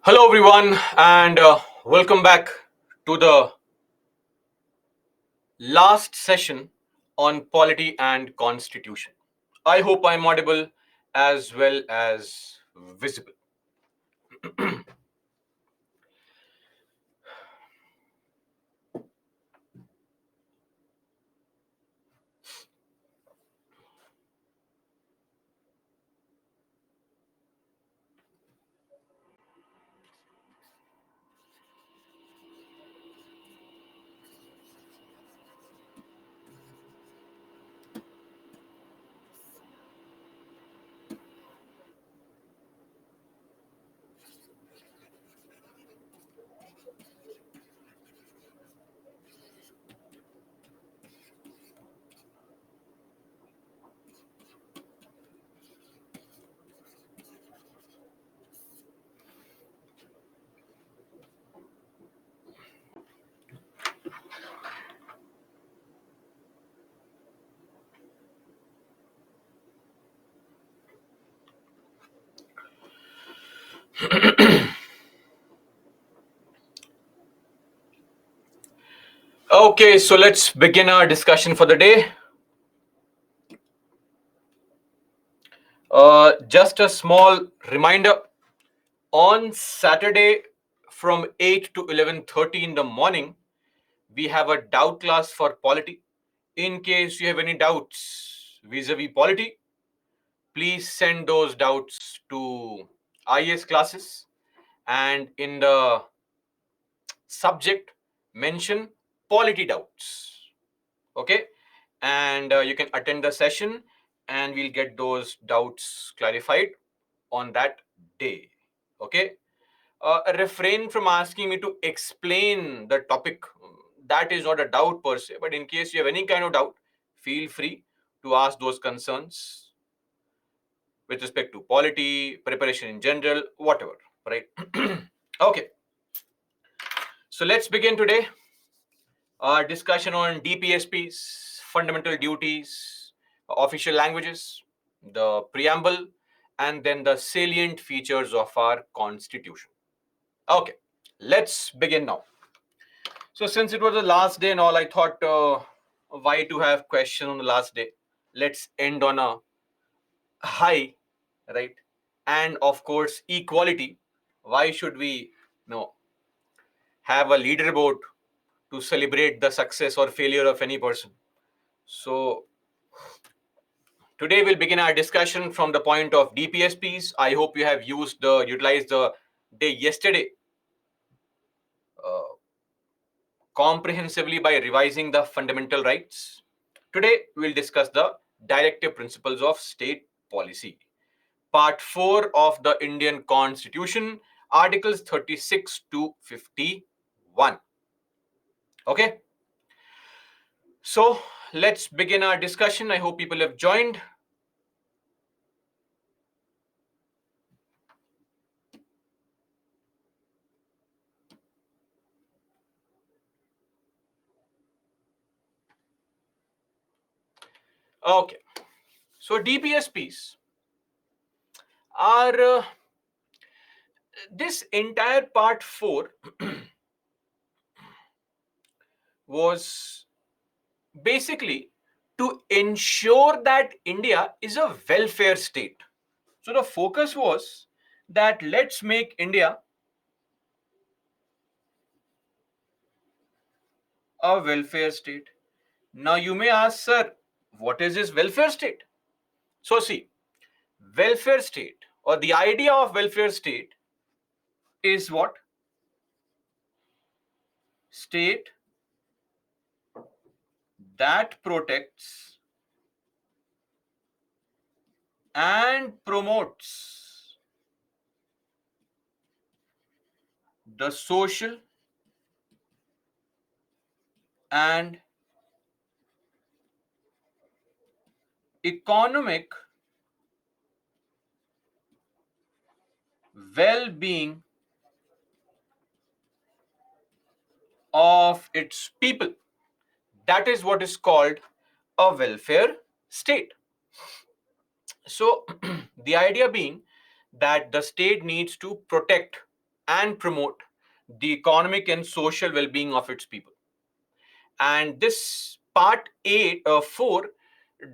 Hello, everyone, and welcome back to the last session on polity and constitution. I hope I'm audible as well as visible. Okay, so let's begin our discussion for the day. Just a small reminder, on Saturday from 8 to 11:30 in the morning, we have a doubt class for polity. In case you have any doubts vis-a-vis polity, please send those doubts to IS classes, and in the subject mention polity doubts. Okay, and you can attend the session and we'll get those doubts clarified on that day. Okay, refrain from asking me to explain the topic. That is not a doubt per se, but in case you have any kind of doubt, feel free to ask those concerns with respect to polity, preparation in general, whatever, right? Okay, so let's begin today our discussion on DPSPs, fundamental duties, official languages, the preamble, and then the salient features of our constitution. Okay, let's begin now. So since it was the last day and all, I thought why to have question on the last day? Let's end on a high, right? And of course, equality. Why should we have a leaderboard to celebrate the success or failure of any person? So today we'll begin our discussion from the point of DPSPs. I hope you have utilized the day yesterday uh, comprehensively by revising the fundamental rights. Today we'll discuss the directive principles of state policy. Part 4 of the Indian Constitution, Articles 36 to 51. Okay, so let's begin our discussion. I hope people have joined. Okay, so DPSPs are this entire part 4 was basically to ensure that India is a welfare state. So the focus was that let's make India a welfare state. Now you may ask, sir, what is this welfare state? So see, welfare state or the idea of welfare state is what? State that protects and promotes the social and economic well-being of its people. That is what is called a welfare state. So the idea being that the state needs to protect and promote the economic and social well-being of its people. And this part 4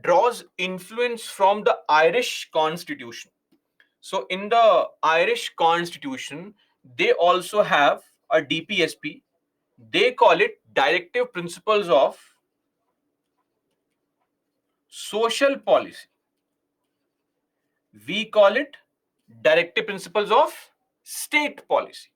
draws influence from the Irish constitution. So in the Irish constitution, they also have a DPSP. They call it Directive Principles of Social Policy. We call it Directive Principles of State Policy.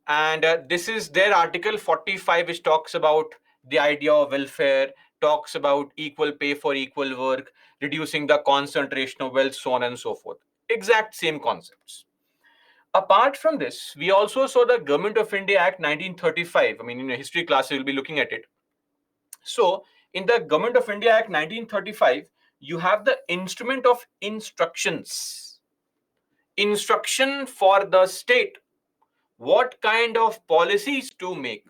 And this is their article 45, which talks about the idea of welfare, talks about equal pay for equal work, reducing the concentration of wealth, so on and so forth. Exact same concepts. Apart from this, we also saw the Government of India Act 1935. I mean, in a history class, we will be looking at it. So, in the Government of India Act 1935, you have the instrument of instructions. Instruction for the state, what kind of policies to make.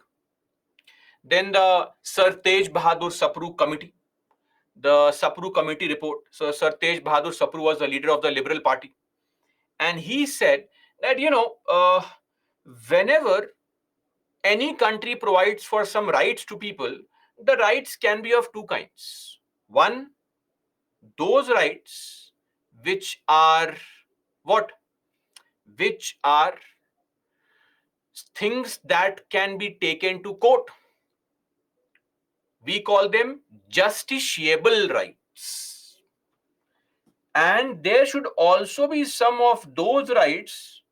Then the Sir Tej Bahadur Sapru Committee, the Sapru Committee report. So Sir Tej Bahadur Sapru was the leader of the Liberal Party, and he said that whenever any country provides for some rights to people, the rights can be of two kinds. One, those rights which are what? Which are things that can be taken to court. We call them justiciable rights. And there should also be some of those rights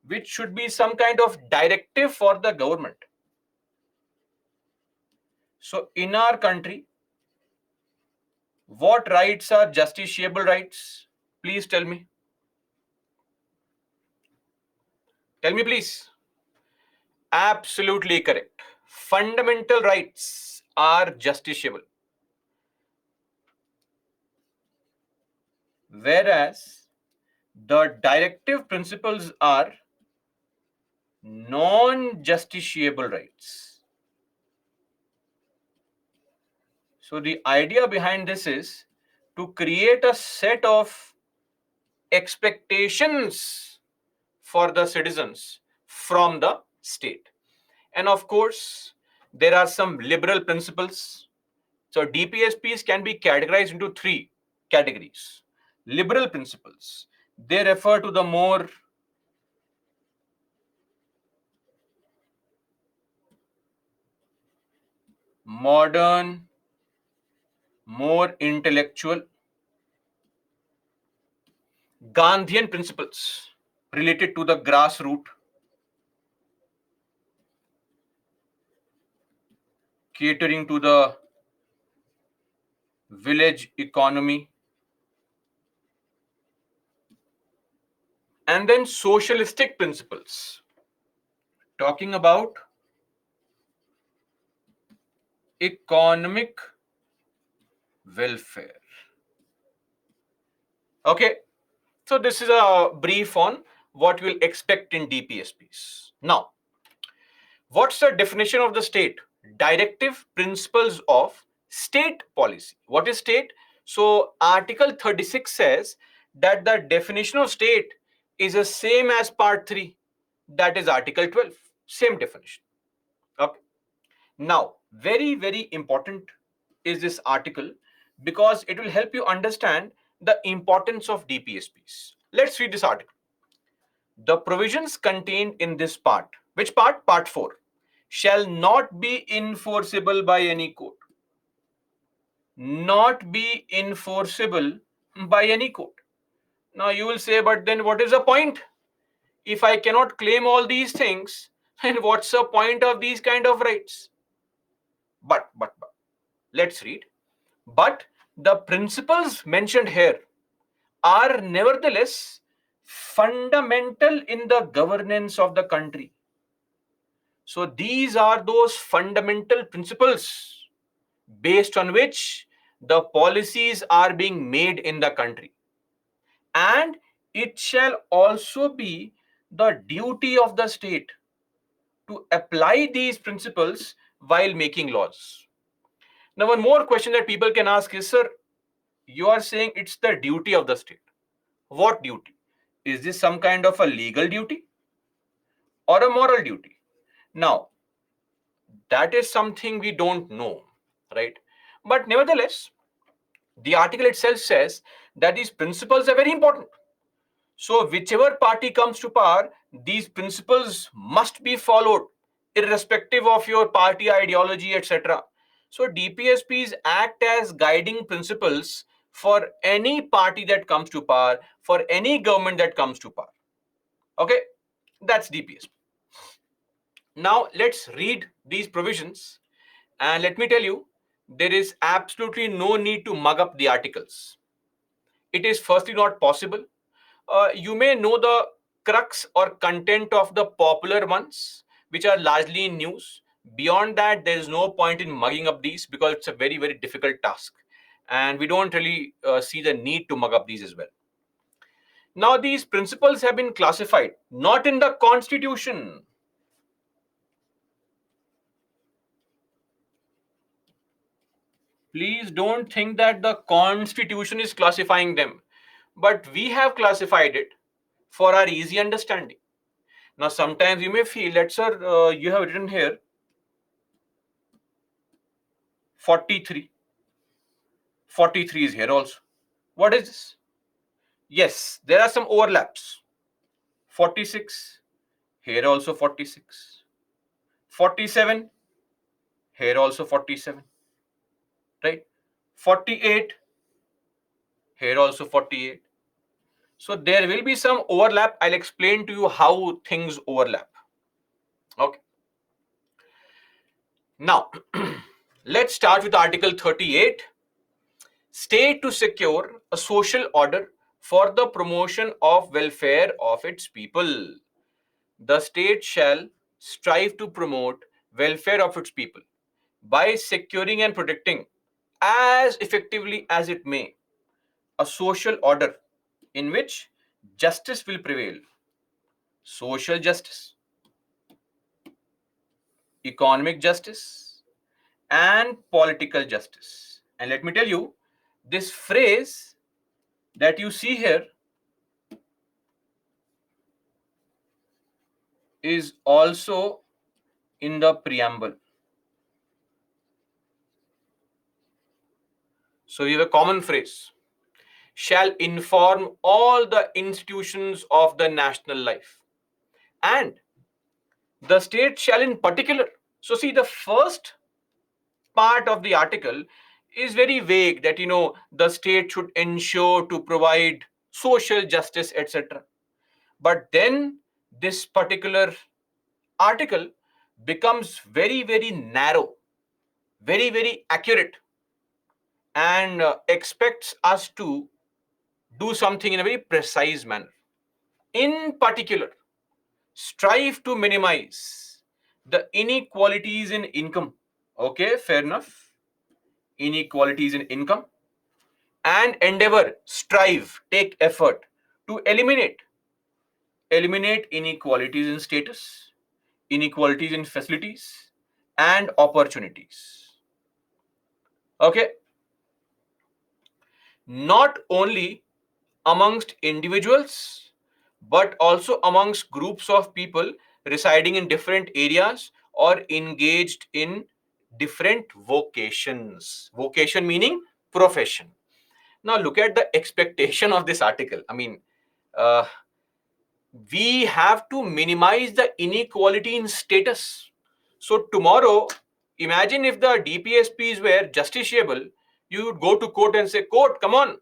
which should be some kind of directive for the government. So in our country, what rights are justiciable rights? Please tell me. Tell me, please. Absolutely correct. Fundamental rights are justiciable. Whereas the directive principles are non-justiciable rights. So the idea behind this is to create a set of expectations for the citizens from the state. And of course, there are some liberal principles. So DPSPs can be categorized into three categories. Liberal principles, they refer to the more modern, more intellectual, Gandhian principles related to the grassroots, catering to the village economy, and then socialistic principles, talking about economic welfare. Okay, so this is a brief on what we'll expect in DPSPs. Now, what's the definition of the state? Directive principles of state policy. What is state? So Article 36 says that the definition of state is the same as Part 3, that is Article 12. Same definition. Okay. Now, very, very important is this article because it will help you understand the importance of DPSPs. Let's read this article. The provisions contained in this part, which part? Part 4, shall not be enforceable by any court. Not be enforceable by any court. Now you will say, but then what is the point? If I cannot claim all these things, then what's the point of these kind of rights? But, let's read. But the principles mentioned here are nevertheless fundamental in the governance of the country. So these are those fundamental principles based on which the policies are being made in the country. And it shall also be the duty of the state to apply these principles while making laws. Now, one more question that people can ask is, sir, you are saying it's the duty of the state. What duty? Is this some kind of a legal duty? or a moral duty. Now, that is something we don't know, right? But nevertheless, the article itself says that these principles are very important. So, whichever party comes to power, these principles must be followed, irrespective of your party ideology, etc. So, DPSPs act as guiding principles for any party that comes to power, for any government that comes to power. Okay, that's DPSP. Now, let's read these provisions, and let me tell you, there is absolutely no need to mug up the articles. It is firstly not possible. You may know the crux or content of the popular ones, which are largely in news. Beyond that, there is no point in mugging up these because it's a very, very difficult task. And we don't really see the need to mug up these as well. Now, these principles have been classified not in the Constitution. Please don't think that the Constitution is classifying them, but we have classified it for our easy understanding. Now, sometimes you may feel that, sir, you have written here 43. 43 is here also. What is this? Yes, there are some overlaps. 46, here also 46. 47, here also 47. Right? 48, here also 48. So there will be some overlap. I'll explain to you how things overlap. Okay. Now, let's start with Article 38. State to secure a social order for the promotion of welfare of its people. The state shall strive to promote welfare of its people by securing and protecting as effectively as it may a social order in which justice will prevail. Social justice, economic justice, and political justice. And let me tell you, this phrase that you see here is also in the preamble. So you have a common phrase, shall inform all the institutions of the national life, and the state shall in particular. So see, the first part of the article is very vague, that the state should ensure to provide social justice, etc. But then this particular article becomes very, very narrow, very, very accurate, and expects us to do something in a very precise manner. In particular, strive to minimize the inequalities in income. Okay, fair enough. Inequalities in income, and endeavor, strive, take effort to eliminate inequalities in status, inequalities in facilities and opportunities. Okay, not only amongst individuals but also amongst groups of people residing in different areas or engaged in different vocations. Vocation meaning profession. Now look at the expectation of this article. I mean, uh, we have to minimize the inequality in status. So tomorrow, imagine if the DPSPs were justiciable, you would go to court and say, court, come on.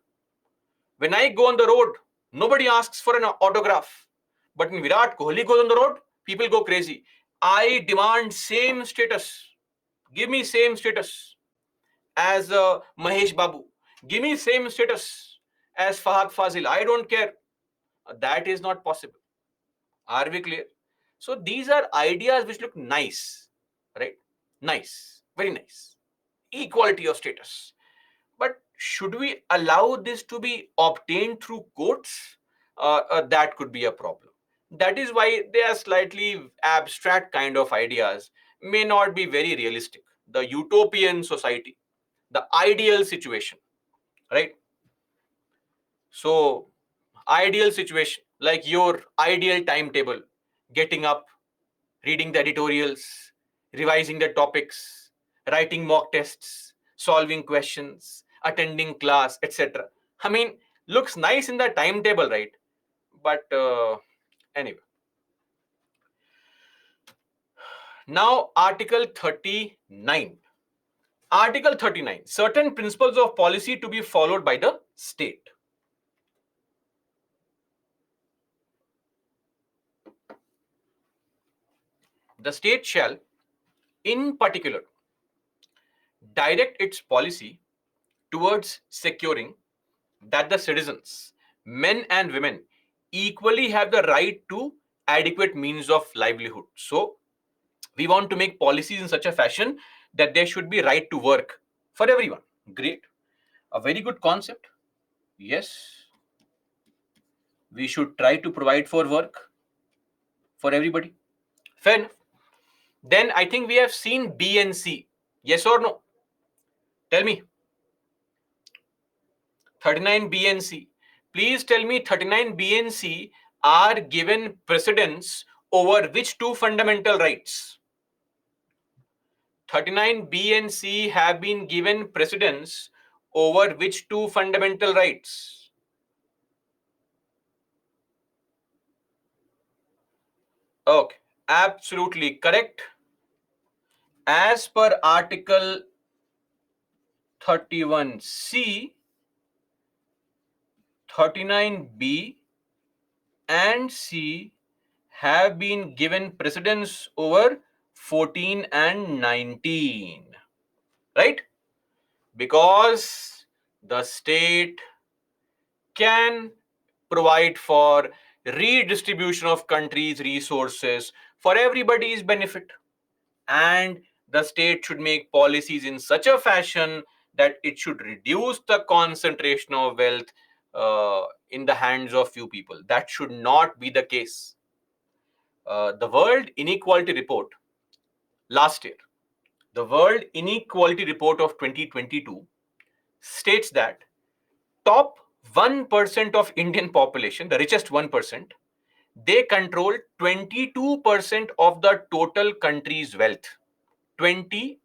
When I go on the road, nobody asks for an autograph. But when Virat Kohli goes on the road, people go crazy. I demand same status. Give me same status as Mahesh Babu. Give me same status as Fahad Fazil. I don't care. That is not possible. Are we clear? So these are ideas which look nice, right? Nice, very nice. Equality of status. But should we allow this to be obtained through courts? That could be a problem. That is why they are slightly abstract kind of ideas, may not be very realistic. The utopian society, the ideal situation, right? So, ideal situation, like your ideal timetable, getting up, reading the editorials, revising the topics, writing mock tests, solving questions, attending class, etc. I mean, looks nice in the timetable, right? But anyway, now Article 39. Article 39, certain principles of policy to be followed by the state. The state shall, in particular, direct its policy towards securing that the citizens, men and women, equally have the right to adequate means of livelihood. So, we want to make policies in such a fashion that there should be right to work for everyone. Great. A very good concept. Yes, we should try to provide for work for everybody. Fair enough. Then I think we have seen B and C. Yes or no? Tell me. 39B and C. Please tell me 39B and C are given precedence over which two fundamental rights? 39B and C have been given precedence over which two fundamental rights? Okay, absolutely correct. As per Article 31C, 39B and C have been given precedence over 14 and 19, right? Because the state can provide for redistribution of countries' resources for everybody's benefit, and the state should make policies in such a fashion that it should reduce the concentration of wealth in the hands of few people. That should not be the case. The World Inequality Report last year, the World Inequality Report of 2022 states that top 1% of Indian population, the richest 1%, they control 22% of the total country's wealth. 22%.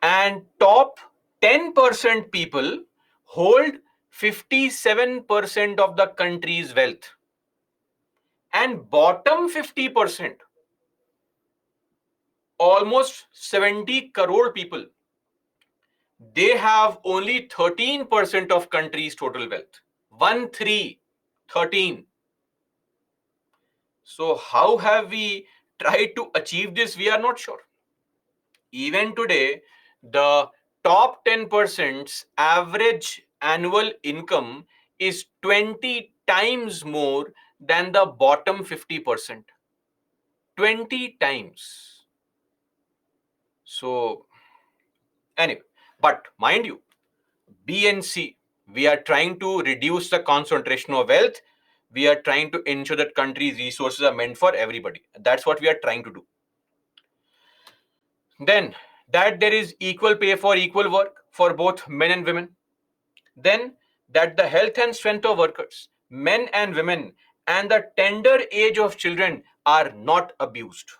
And top 10% people hold 57% of the country's wealth. And bottom 50%, almost 70 crore people, they have only 13% of country's total wealth. 1 3 13. So how have we tried to achieve this? We are not sure. Even today, the top 10%'s average annual income is 20 times more than the bottom 50%. 20 times. So anyway, but mind you, B and C, we are trying to reduce the concentration of wealth. We are trying to ensure that country's resources are meant for everybody. That's what we are trying to do. Then, that there is equal pay for equal work for both men and women. Then, that the health and strength of workers, men and women, and the tender age of children are not abused.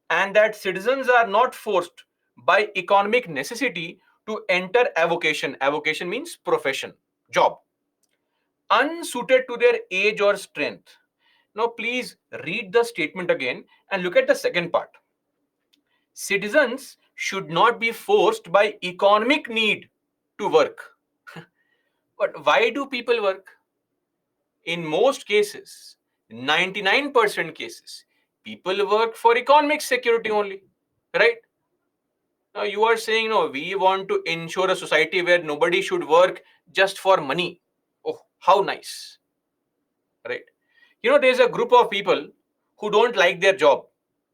And that citizens are not forced by economic necessity to enter a vocation. Avocation means profession, job, unsuited to their age or strength. Now, please read the statement again and look at the second part. Citizens should not be forced by economic need to work. But why do people work? In most cases, 99% cases, people work for economic security only, right? Now you are saying, no, we want to ensure a society where nobody should work just for money. Oh, how nice, right? You know, there's a group of people who don't like their job,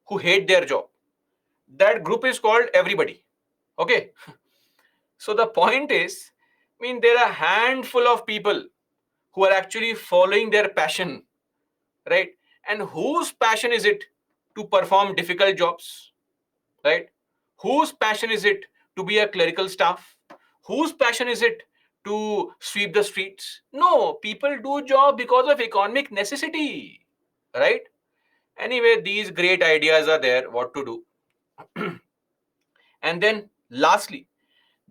who hate their job. That group is called everybody. Okay. So the point is, I mean, there are a handful of people who are actually following their passion, right? And whose passion is it to perform difficult jobs, right? Whose passion is it to be a clerical staff? Whose passion is it to sweep the streets? No, people do job because of economic necessity, right? Anyway, these great ideas are there, what to do. And then lastly,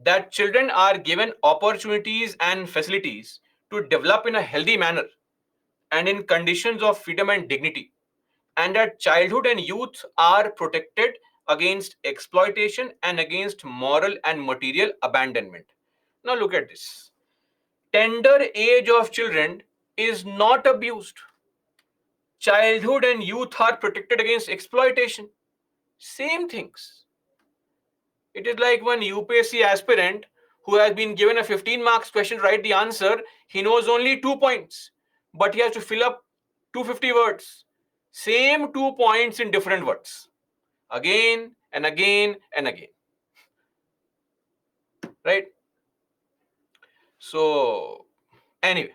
that children are given opportunities and facilities to develop in a healthy manner and in conditions of freedom and dignity, and that childhood and youth are protected against exploitation and against moral and material abandonment. Now look at this. Tender age of children is not abused. Childhood and youth are protected against exploitation. Same things. It is like one UPSC aspirant who has been given a 15 marks question, write the answer. He knows only 2 points, but he has to fill up 250 words. Same 2 points in different words. Again and again and again. Right? So, anyway,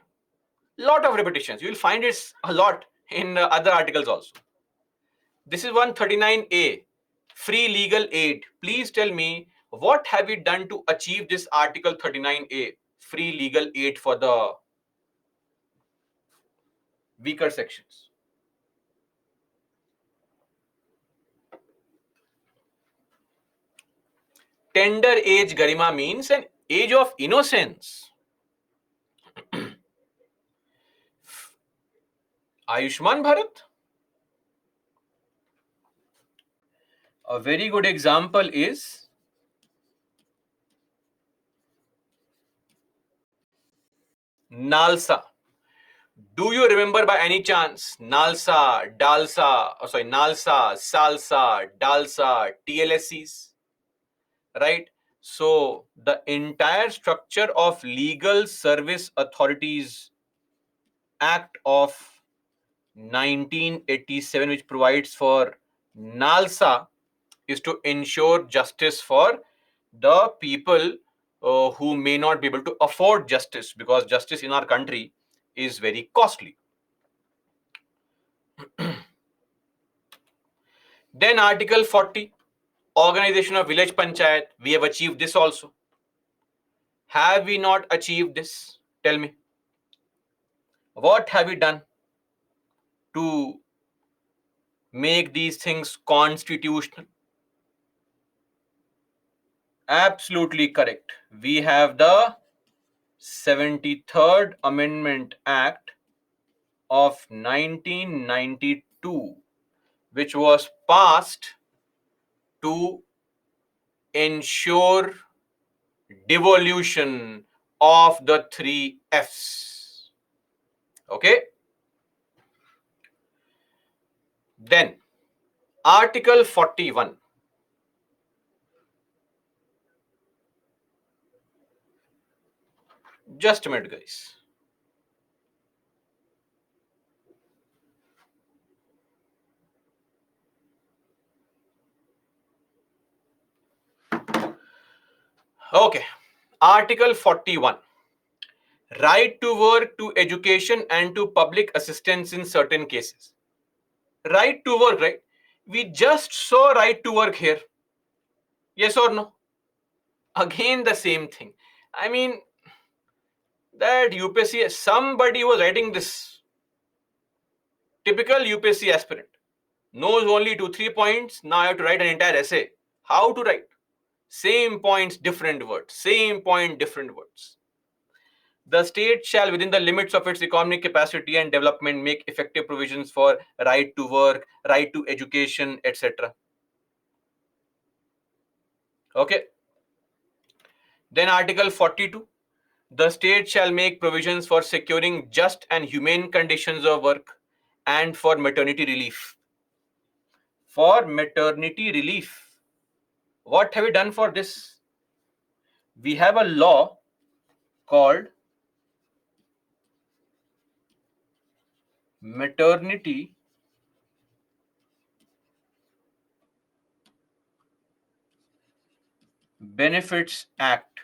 lot of repetitions. You will find it a lot in other articles also. This is 139A, free legal aid. Please tell me, what have we done to achieve this Article 39A, free legal aid for the weaker sections? Tender age, Garima, means an age of innocence. Ayushman Bharat? A very good example is Nalsa. Do you remember by any chance Nalsa, Nalsa, Salsa, Dalsa, TLSCs? Right? So the entire structure of Legal Service Authorities Act of 1987, which provides for NALSA, is to ensure justice for the people who may not be able to afford justice, because justice in our country is very costly. Then Article 40, organization of village panchayat. We have achieved this also. Have we not achieved this? Tell me. What have we done to make these things constitutional? Absolutely correct. We have the 73rd Amendment Act of 1992, which was passed to ensure devolution of the 3 Fs. Okay? Then, Article 41. Just a minute, guys. Okay. Article 41. Right to work, to education, and to public assistance in certain cases. Right to work, right? We just saw right to work here. Yes or no? Again, the same thing. I mean, that UPSC, somebody was writing this. Typical UPSC aspirant. Knows only 2-3 points. Now I have to write an entire essay. How to write? Same points, different words. Same point, different words. The state shall, within the limits of its economic capacity and development, make effective provisions for right to work, right to education, etc. Okay. Then Article 42. The state shall make provisions for securing just and humane conditions of work and for maternity relief. For maternity relief. What have we done for this? We have a law called Maternity Benefits Act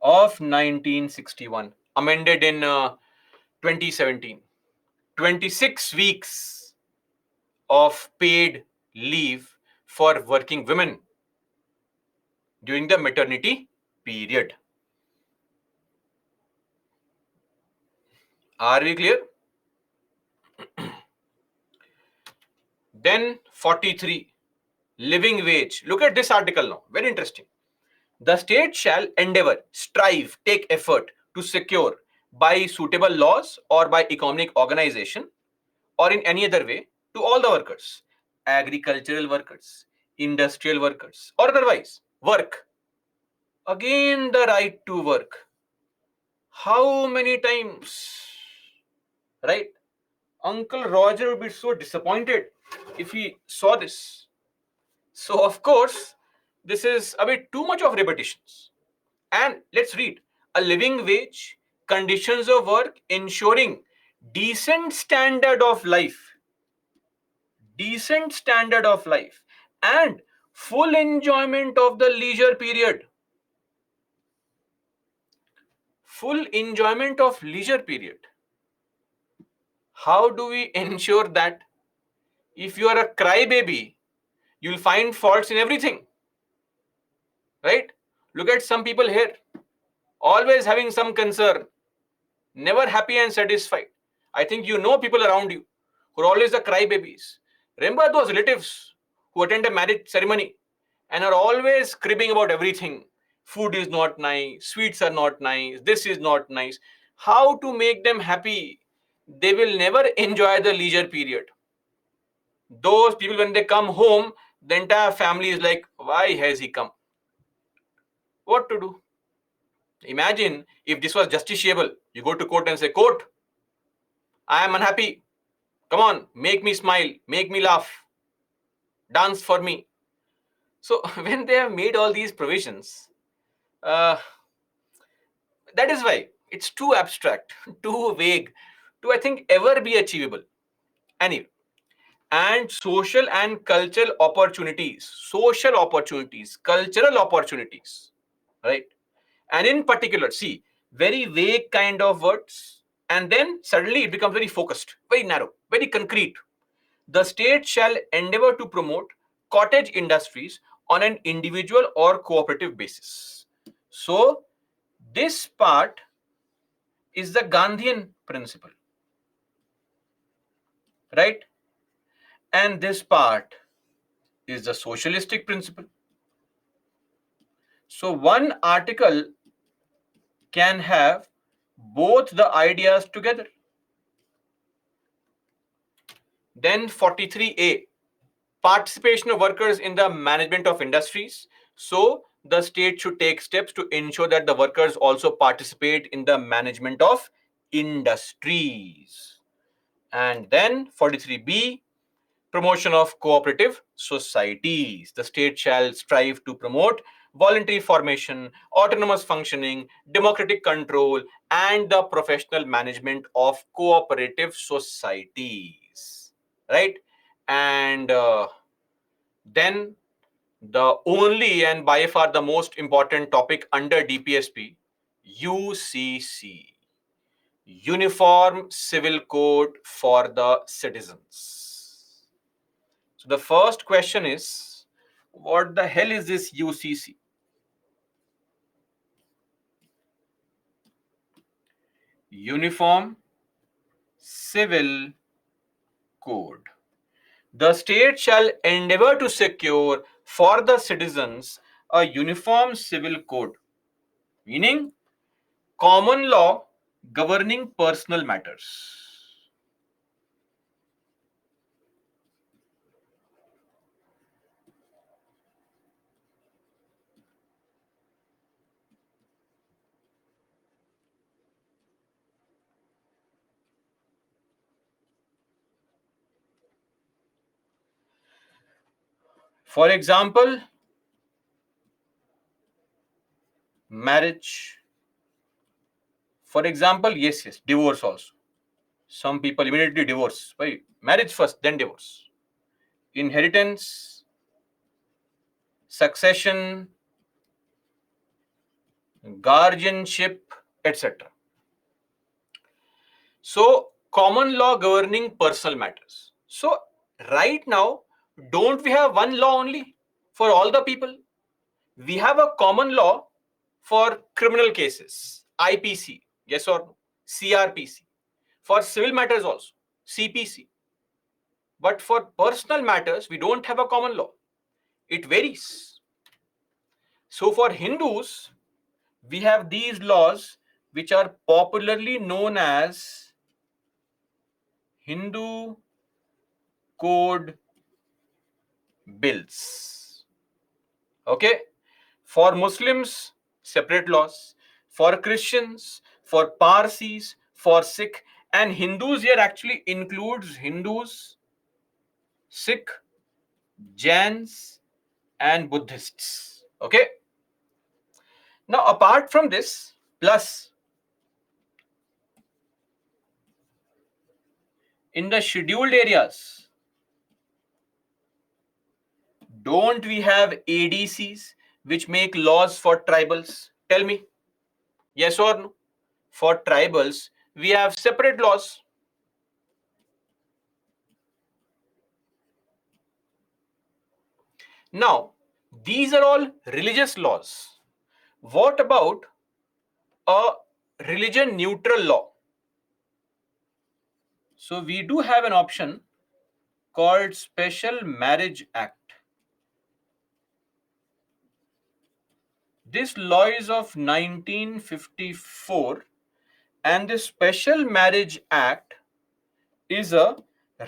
of 1961, amended in 2017. 26 weeks of paid leave for working women during the maternity period. Are we clear? Then 43, living wage. Look at this article now. Very interesting. The state shall endeavor, strive, take effort to secure by suitable laws or by economic organization or in any other way to all the workers, agricultural workers, industrial workers, or otherwise, work. Again, the right to work. How many times, right? Uncle Roger would be so disappointed if he saw this. So, of course, this is a bit too much of repetitions. And let's read: a living wage, conditions of work ensuring decent standard of life, decent standard of life, and full enjoyment of the leisure period. Full enjoyment of leisure period. How do we ensure that? If you are a crybaby, you'll find faults in everything, right? Look at some people here, always having some concern, never happy and satisfied. I think you know people around you who are always the crybabies. Remember those relatives who attend a marriage ceremony and are always cribbing about everything. Food is not nice, sweets are not nice, this is not nice. How to make them happy? They will never enjoy the leisure period. Those people, when they come home, the entire family is like, why has he come? What to do? Imagine if this was justiciable. You go to court and say, court, I am unhappy. Come on, make me smile, make me laugh, dance for me. So when they have made all these provisions, uh, that is why it's too abstract, too vague to, I think, ever be achievable. Anyway, and social opportunities, cultural opportunities, right? And in particular, see, very vague kind of words, and then suddenly it becomes very focused, very narrow, very concrete. The state shall endeavor to promote cottage industries on an individual or cooperative basis. So, this part is the Gandhian principle, right? And this part is the socialistic principle. So, one article can have both the ideas together. Then 43A, participation of workers in the management of industries. So the state should take steps to ensure that the workers also participate in the management of industries. And then 43B, promotion of cooperative societies. The state shall strive to promote voluntary formation, autonomous functioning, democratic control, and the professional management of cooperative societies. Right? And then the only and by far the most important topic under DPSP, UCC, Uniform Civil Code for the Citizens. So the first question is, what the hell is this UCC? Uniform Civil Code. The state shall endeavor to secure for the citizens a uniform civil code, meaning common law governing personal matters. For example, marriage. For example, yes, divorce also. Some people immediately divorce. Why? Marriage first, then divorce. Inheritance, succession, guardianship, etc. So, common law governing personal matters. So, right now, don't we have one law only for all the people? We have a common law for criminal cases, IPC, yes or no, CRPC, for civil matters also, CPC. But for personal matters, we don't have a common law. It varies. So for Hindus, we have these laws which are popularly known as Hindu code bills. Okay? For Muslims, separate laws. For Christians, for Parsis, for Sikh, and Hindus here actually includes Hindus, Sikh, Jains, and Buddhists. Okay? Now, apart from this, plus in the scheduled areas, don't we have ADCs which make laws for tribals? Tell me, yes or no? For tribals, we have separate laws. Now, these are all religious laws. What about a religion neutral law? So, we do have an option called Special Marriage Act. This law is of 1954, and the Special Marriage Act is a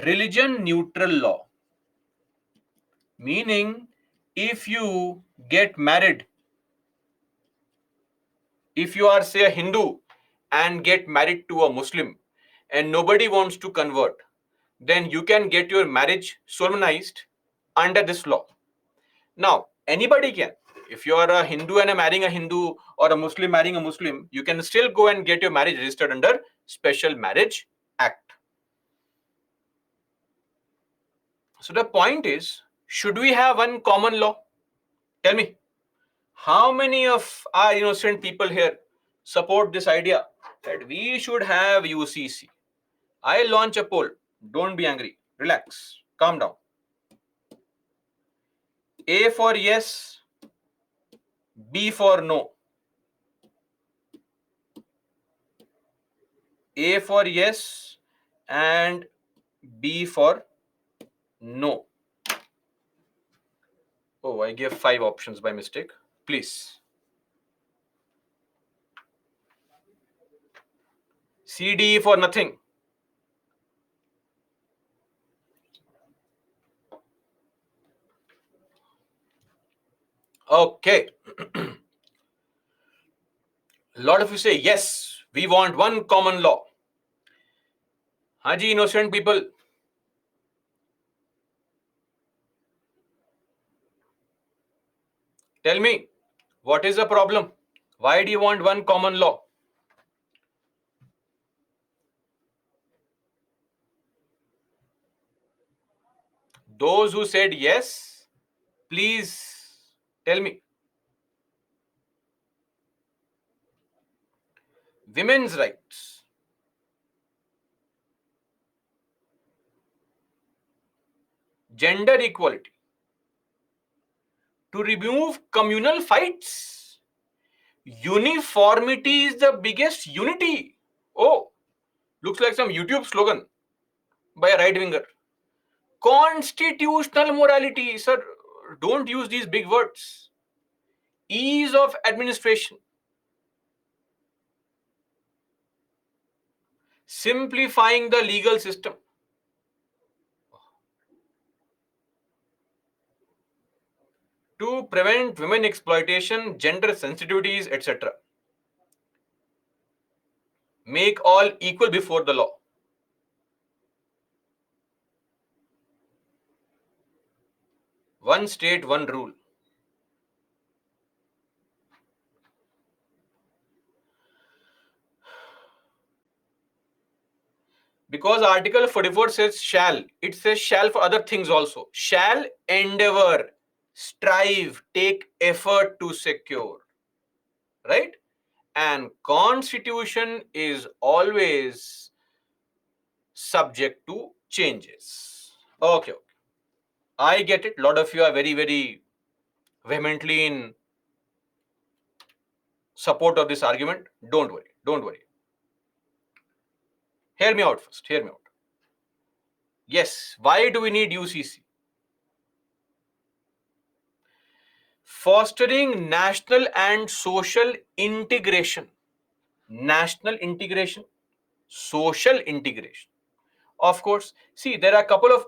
religion neutral law, meaning if you get married, if you are say a Hindu and get married to a Muslim and nobody wants to convert, then you can get your marriage solemnized under this law. Now, anybody can. If you are a Hindu and marrying a Hindu or a Muslim marrying a Muslim, you can still go and get your marriage registered under Special Marriage Act. So the point is, should we have one common law? Tell me, how many of our innocent people here support this idea that we should have UCC? I launch a poll. Don't be angry. Relax. Calm down. A for yes, B for no. A for yes and B for no. Oh, I gave 5 options by mistake. Please. C, D for nothing. Okay. A lot of you say, yes, we want one common law. Haji, innocent people. Tell me, what is the problem? Why do you want one common law? Those who said yes, please tell me. Women's rights, gender equality, to remove communal fights. Uniformity is the biggest unity. Oh, looks like some YouTube slogan by a right winger. Constitutional morality, sir, don't use these big words. Ease of administration, simplifying the legal system, to prevent women exploitation, gender sensitivities, etc. Make all equal before the law. One state, one rule. Because Article 44 says shall, it says shall for other things also. Shall endeavor, strive, take effort to secure. Right? And constitution is always subject to changes. Okay. I get it. A lot of you are very, very vehemently in support of this argument. Don't worry. Don't worry. Hear me out first. Hear me out. Yes. Why do we need UCC? Fostering national and social integration. National integration, social integration. Of course, see, there are a couple of,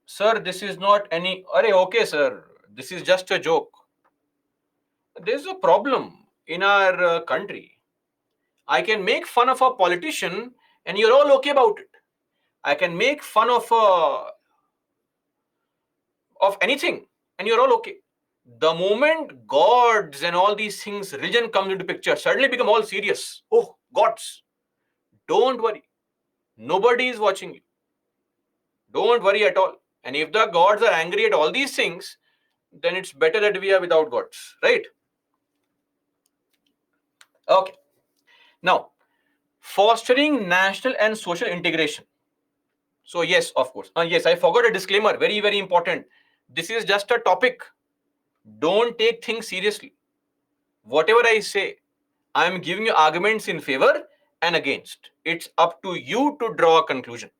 sir, this is not any, okay, sir, this is just a joke. There's a problem in our country. I can make fun of a politician and you're all okay about it. I can make fun of anything and you're all okay. The moment gods and all these things, religion comes into picture, suddenly become all serious. Oh, gods. Don't worry. Nobody is watching you. Don't worry at all. And if the gods are angry at all these things, then it's better that we are without gods, right? Okay. Now, fostering national and social integration. So yes, of course. Yes, I forgot a disclaimer. Very, very important. This is just a topic. Don't take things seriously. Whatever I say, I am giving you arguments in favor and against. It's up to you to draw a conclusion.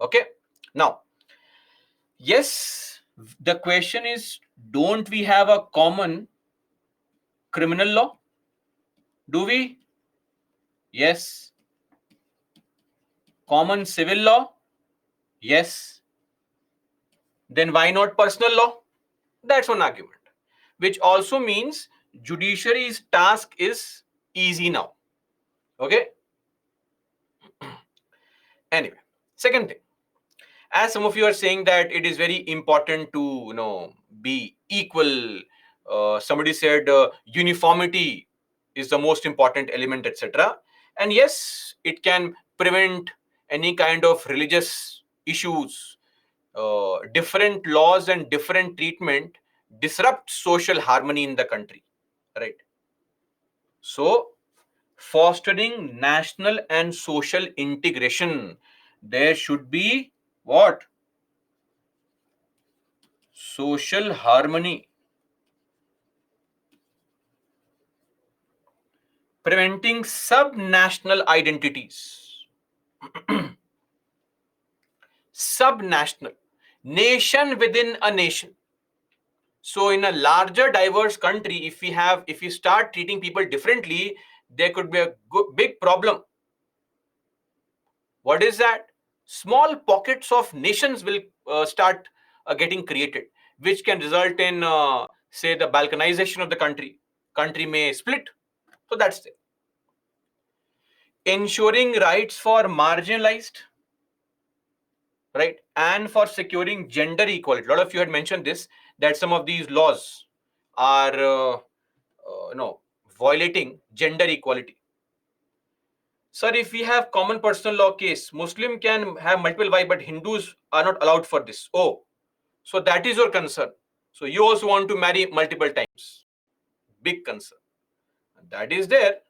Okay. Now, yes, the question is, don't we have a common criminal law? Do we? Yes. Common civil law? Yes. Then why not personal law? That's one argument. Which also means judiciary's task is easy now. Okay? Anyway, second thing. As some of you are saying that it is very important to be equal. Somebody said uniformity is the most important element, etc. And yes, it can prevent any kind of religious issues. Different laws and different treatment disrupt social harmony in the country, right? So fostering national and social integration, there should be what? Social harmony, preventing subnational identities. Subnational, nation within a nation. So in a larger diverse country, if we start treating people differently, there could be a big problem. What is that? Small pockets of nations will start getting created, which can result in say the balkanization of the country. Country may split. So that's it. Ensuring rights for marginalized, right, and for securing gender equality. A lot of you had mentioned this, that some of these laws are violating gender equality. Sir, if we have common personal law case, Muslim can have multiple wives, but Hindus are not allowed for this. Oh, so that is your concern. So you also want to marry multiple times. Big concern. That is there.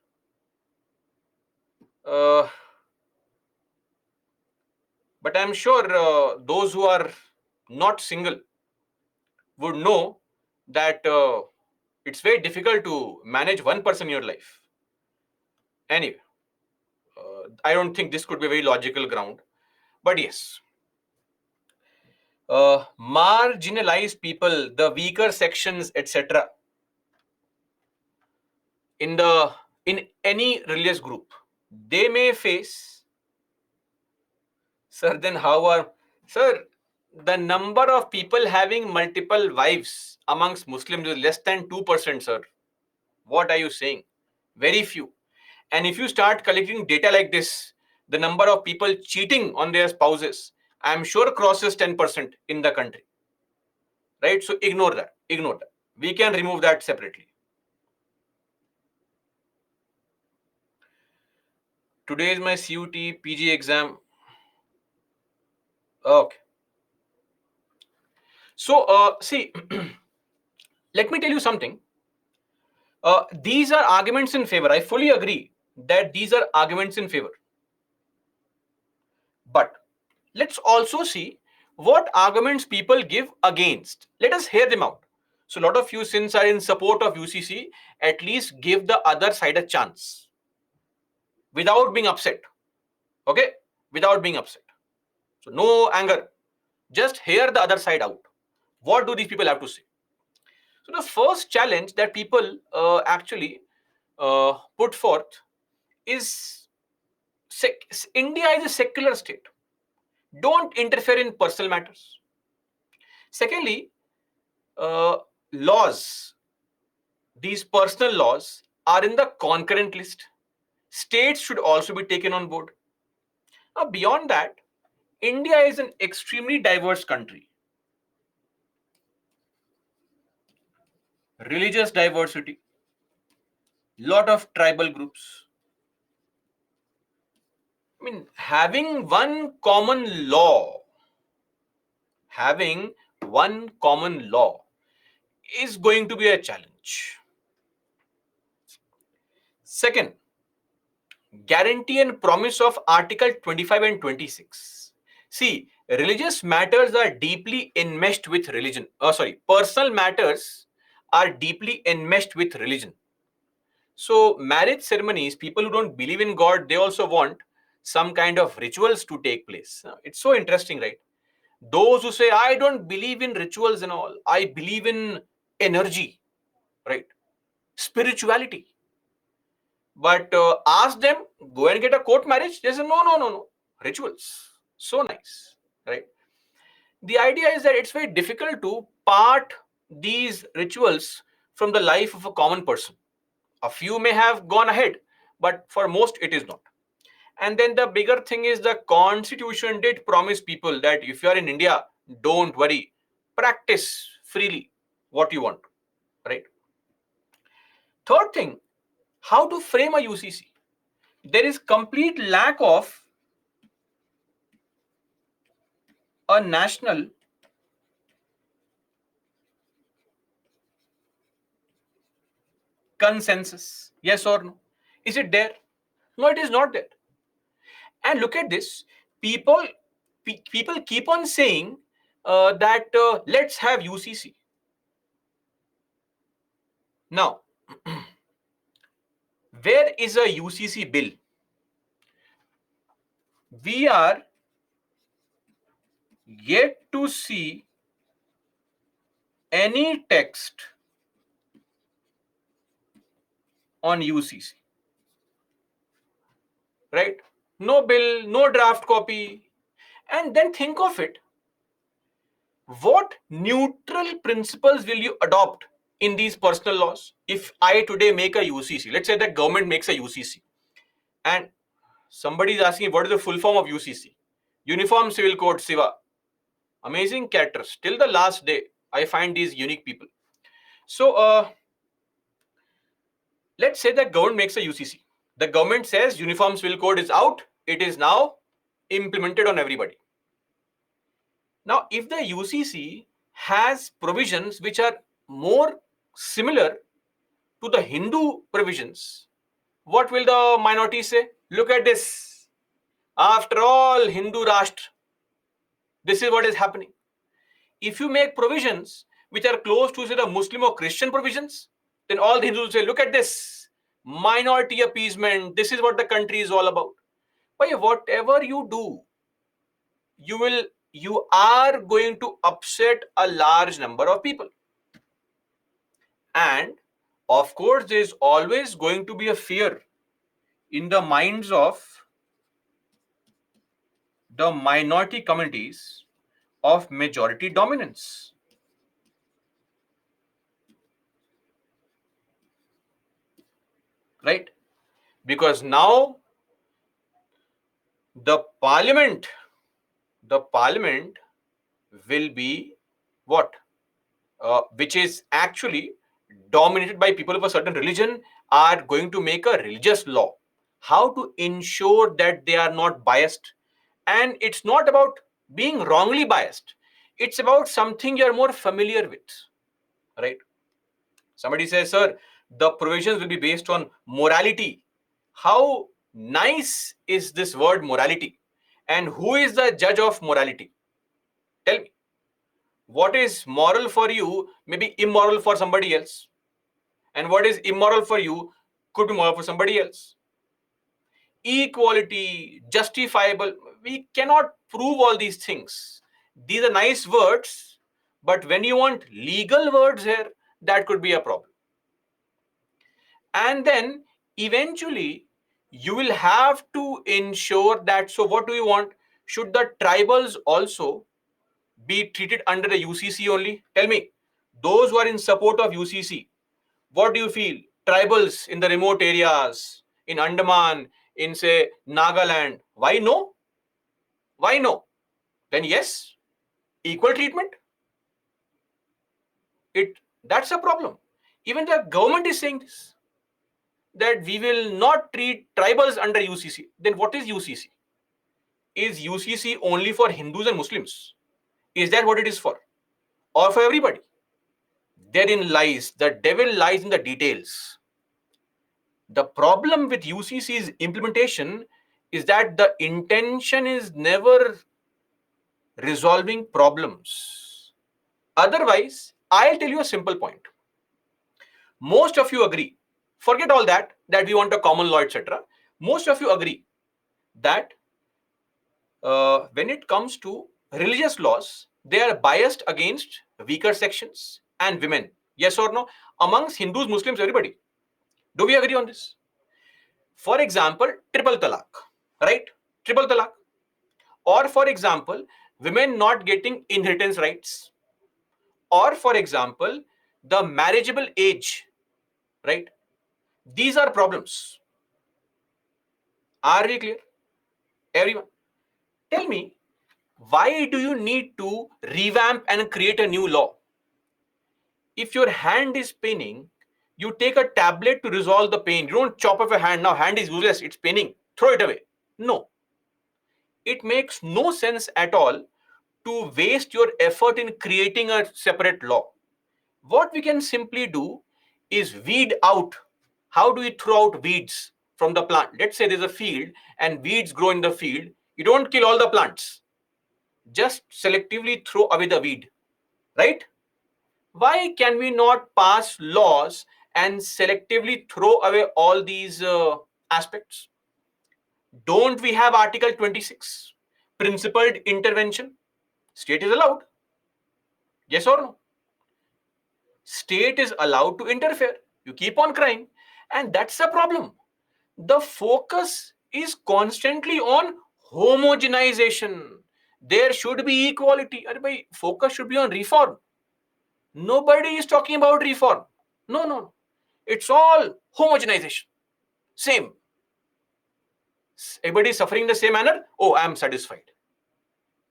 But I'm sure those who are not single would know that it's very difficult to manage one person in your life. Anyway, I don't think this could be a very logical ground. But yes, marginalized people, the weaker sections, etc., in any religious group, they may face. Sir, then how are, sir, the number of people having multiple wives amongst Muslims is less than 2%, sir. What are you saying? Very few. And if you start collecting data like this, the number of people cheating on their spouses, I'm sure crosses 10% in the country. Right? So ignore that. Ignore that. We can remove that separately. Today is my CUT PG exam. Okay. So, see, let me tell you something. These are arguments in favor. I fully agree that these are arguments in favor. But let's also see what arguments people give against. Let us hear them out. So a lot of you, since are in support of UCC, at least give the other side a chance without being upset. Okay? Without being upset. So no anger. Just hear the other side out. What do these people have to say? So the first challenge that people actually put forth is India is a secular state. Don't interfere in personal matters. Secondly, uh, laws, these personal laws are in the concurrent list. States should also be taken on board. Now, beyond that, India is an extremely diverse country. Religious diversity, lot of tribal groups. I mean, having one common law is going to be a challenge. Second, guarantee and promise of Article 25 and 26. See, religious matters are deeply enmeshed with religion. Personal matters are deeply enmeshed with religion. So, marriage ceremonies, people who don't believe in God, they also want some kind of rituals to take place. It's so interesting, right? Those who say, I don't believe in rituals and all, I believe in energy, right? Spirituality. But ask them, go and get a court marriage. They say, no, no, no, no. Rituals. So nice, right? The idea is that it's very difficult to part these rituals from the life of a common person. A few may have gone ahead, but for most, it is not. And then the bigger thing is the constitution did promise people that if you are in India, don't worry, practice freely what you want, right? Third thing, how to frame a UCC. There is complete lack of a national consensus. Yes or no? Is it there? No, it is not there. And look at this. People, people keep on saying that let's have UCC. Now, where is a UCC bill? We are yet to see any text on UCC, right? No bill, no draft copy. And then think of it. What neutral principles will you adopt in these personal laws? If I today make a UCC, let's say the government makes a UCC, and somebody is asking what is the full form of UCC? Uniform Civil Code, Siva. Amazing characters. Till the last day, I find these unique people. So, let's say the government makes a UCC. The government says Uniform Civil Code is out. It is now implemented on everybody. Now, if the UCC has provisions which are more similar to the Hindu provisions, what will the minority say? Look at this. After all, Hindu Rashtra, this is what is happening. If you make provisions which are close to, say, the Muslim or Christian provisions, then all the Hindus will say, look at this. Minority appeasement. This is what the country is all about. But whatever you do, you are going to upset a large number of people. And of course, there is always going to be a fear in the minds of the minority communities of majority dominance. Right? Because now the parliament will be what? Which is actually dominated by people of a certain religion, are going to make a religious law. How to ensure that they are not biased. And it's not about being wrongly biased. It's about something you're more familiar with, right? Somebody says, sir, the provisions will be based on morality. How nice is this word morality? And who is the judge of morality? Tell me. What is moral for you may be immoral for somebody else. And what is immoral for you could be moral for somebody else. Equality, justifiable. we cannot prove all these things. These are nice words, but when you want legal words here, that could be a problem. And then eventually you will have to ensure that, so what do you want? Should the tribals also be treated under the UCC only? Tell me, those who are in support of UCC, what do you feel? Tribals in the remote areas, in Andaman, in say Nagaland, why no? Why no? Then yes, equal treatment. That's a problem. Even the government is saying this, that we will not treat tribals under UCC. Then what is UCC? Is UCC only for Hindus and Muslims? Is that what it is for? Or for everybody? Therein lies, the devil lies in the details. The problem with UCC's implementation is that the intention is never resolving problems. Otherwise, I'll tell you a simple point. Most of you agree, forget all that we want a common law, etc. Most of you agree that when it comes to religious laws, they are biased against weaker sections and women. Yes or no? Amongst Hindus, Muslims, everybody. Do we agree on this? For example, triple talaq, right? Triple talaq. Or for example, women not getting inheritance rights. Or for example, the marriageable age, right? These are problems. Are we clear? Everyone, tell me, why do you need to revamp and create a new law? If your hand is paining, you take a tablet to resolve the pain. You don't chop off your hand. Now hand is useless, it's paining, throw it away. No, it makes no sense at all to waste your effort in creating a separate law. What we can simply do is weed out. How do we throw out weeds from the plant? Let's say there's a field and weeds grow in the field. You don't kill all the plants, just selectively throw away the weed, right? Why can we not pass laws and selectively throw away all these aspects? Don't we have Article 26, principled intervention? State is allowed. Yes or no? State is allowed to interfere. You keep on crying, and that's the problem. The focus is constantly on homogenization. There should be equality. Focus should be on reform. Nobody is talking about reform. No, no. It's all homogenization. Same. Everybody is suffering in the same manner. Oh, I am satisfied.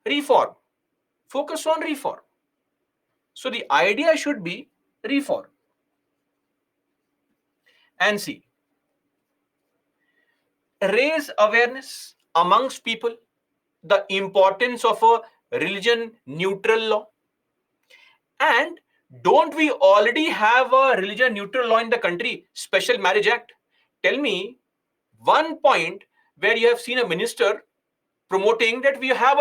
Reform. Focus on reform. So the idea should be reform. And see, raise awareness amongst people the importance of a religion neutral law. And don't we already have a religion neutral law in the country, Special Marriage Act? Tell me one point where you have seen a minister promoting that we have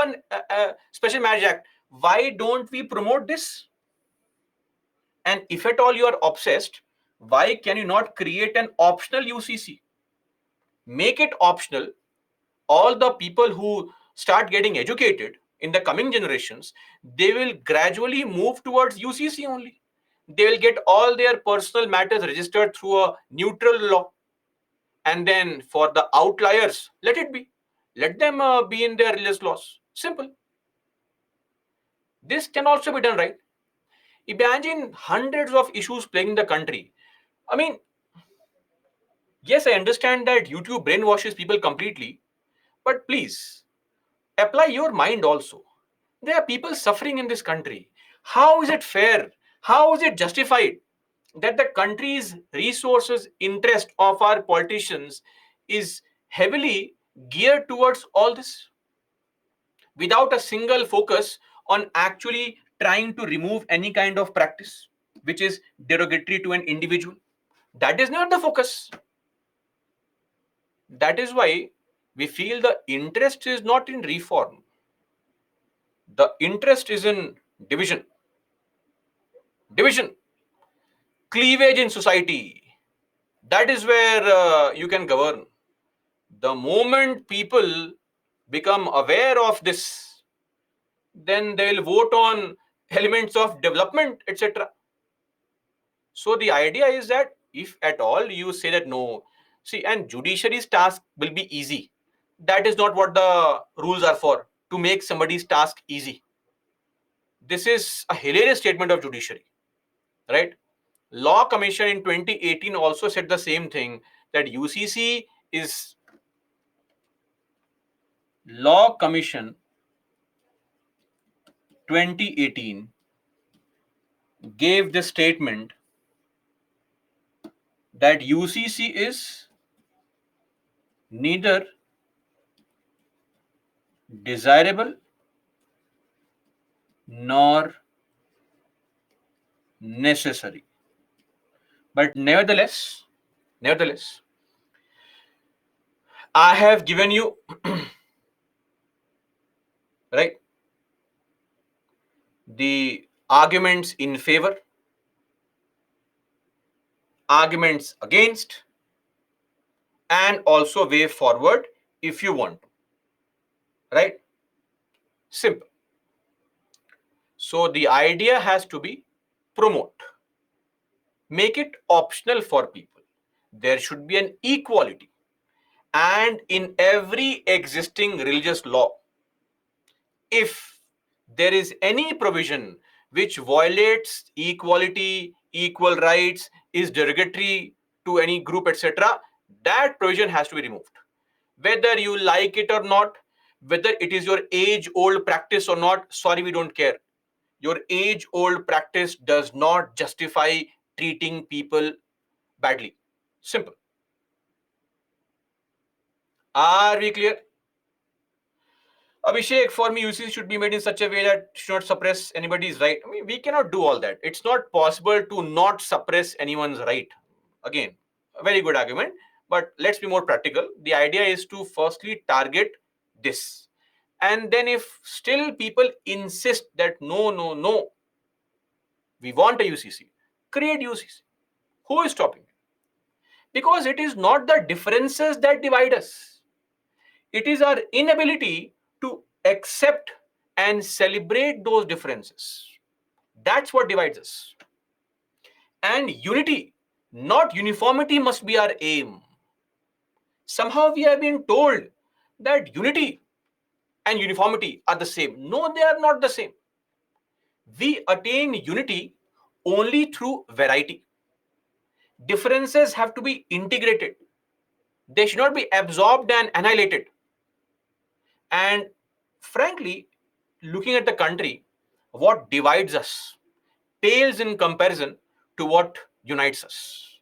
a Special Marriage Act. Why don't we promote this? And if at all you are obsessed, why can you not create an optional UCC? Make it optional. All the people who start getting educated in the coming generations, they will gradually move towards UCC only. They will get all their personal matters registered through a neutral law. And then for the outliers, let it be. Let them be in their religious laws. Simple. This can also be done, right? Imagine hundreds of issues plaguing the country. I mean, yes, I understand that YouTube brainwashes people completely, but please apply your mind also. There are people suffering in this country. How is it fair? How is it justified that the country's resources, interest of our politicians is heavily geared towards all this without a single focus on actually trying to remove any kind of practice which is derogatory to an individual? That is not the focus. That is why we feel the interest is not in reform. The interest is in division. Division, cleavage in society. That is where you can govern. The moment people become aware of this, then they'll vote on elements of development, etc. So the idea is that if at all you say that no, see, and judiciary's task will be easy. That is not what the rules are for, to make somebody's task easy. This is a hilarious statement of judiciary, right? Law Commission in 2018 also said the same thing, that UCC is Law Commission 2018 gave the statement that UCC is neither desirable nor necessary. But nevertheless, I have given you right the arguments in favor, arguments against, and also way forward if you want to. Right? Simple. So the idea has to be promote, make it optional for people. There should be an equality. And in every existing religious law, if there is any provision which violates equality, equal rights, is derogatory to any group, etc., that provision has to be removed. Whether you like it or not, whether it is your age old practice or not, sorry, we don't care. Your age old practice does not justify treating people badly. Simple. Are we clear? Abhishek, for me, UCC should be made in such a way that should not suppress anybody's right. I mean, we cannot do all that. It's not possible to not suppress anyone's right. Again, a very good argument, but let's be more practical. The idea is to firstly target this. And then if still people insist that no, no, no, we want a UCC, create UCC. Who is stopping it? Because it is not the differences that divide us. It is our inability to accept and celebrate those differences. That's what divides us. And unity, not uniformity, must be our aim. Somehow we have been told that unity and uniformity are the same. No, they are not the same. We attain unity only through variety. Differences have to be integrated, they should not be absorbed and annihilated. And frankly, looking at the country, what divides us pales in comparison to what unites us.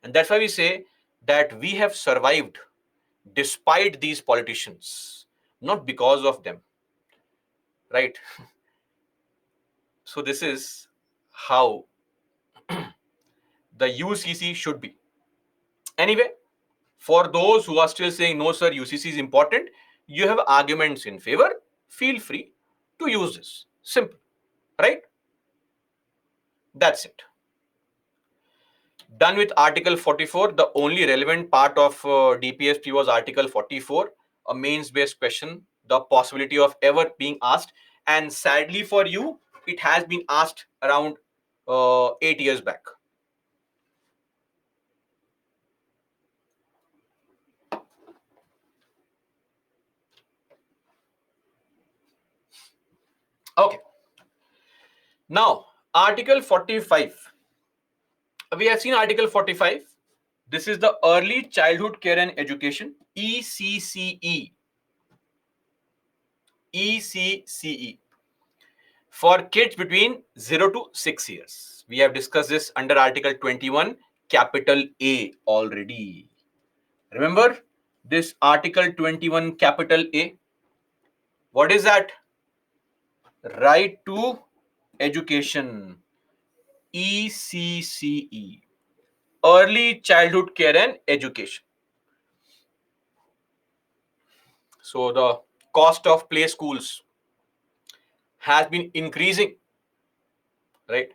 And that's why we say that we have survived despite these politicians, not because of them. Right? So, this is how the UCC should be. Anyway, for those who are still saying, no, sir, UCC is important, you have arguments in favor, feel free to use this. Simple. Right? That's it. Done with Article 44. The only relevant part of DPSP was Article 44, a mains-based question, the possibility of ever being asked. And sadly for you, it has been asked around 8 years back. Okay. Now, Article 45. We have seen Article 45. This is the Early Childhood Care and Education, ECCE. ECCE. For kids between 0 to 6 years. We have discussed this under Article 21, capital A already. Remember this Article 21, capital A? What is that? Right to education. ECCE. Early Childhood Care and Education. So the cost of play schools has been increasing, right?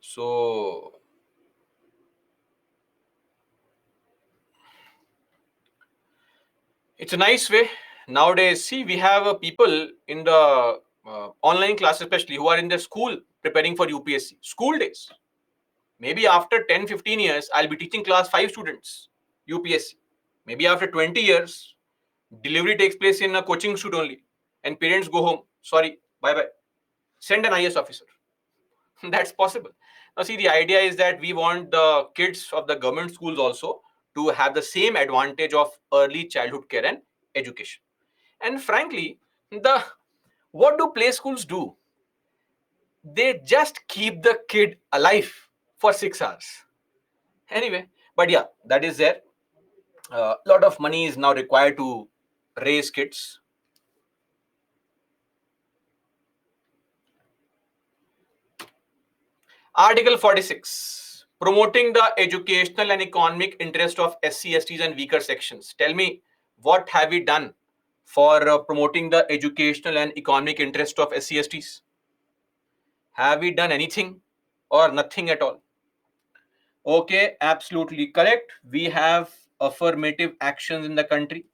So it's a nice way nowadays, see, we have people in the online class, especially who are in their school preparing for UPSC. School days. Maybe after 10, 15 years, I'll be teaching class 5 students UPSC. Maybe after 20 years, delivery takes place in a coaching shoot only, and parents go home. Sorry, bye bye. Send an IS officer. That's possible. Now, see, the idea is that we want the kids of the government schools also to have the same advantage of early childhood care and education. And frankly, the what do play schools do? They just keep the kid alive for 6 hours. Anyway, but yeah, that is there. A lot of money is now required to raise kids. Article 46, promoting the educational and economic interest of SC, STs and weaker sections. Tell me, what have we done for promoting the educational and economic interest of SC, STs? Have we done anything or nothing at all? Okay, absolutely correct. We have affirmative actions in the country.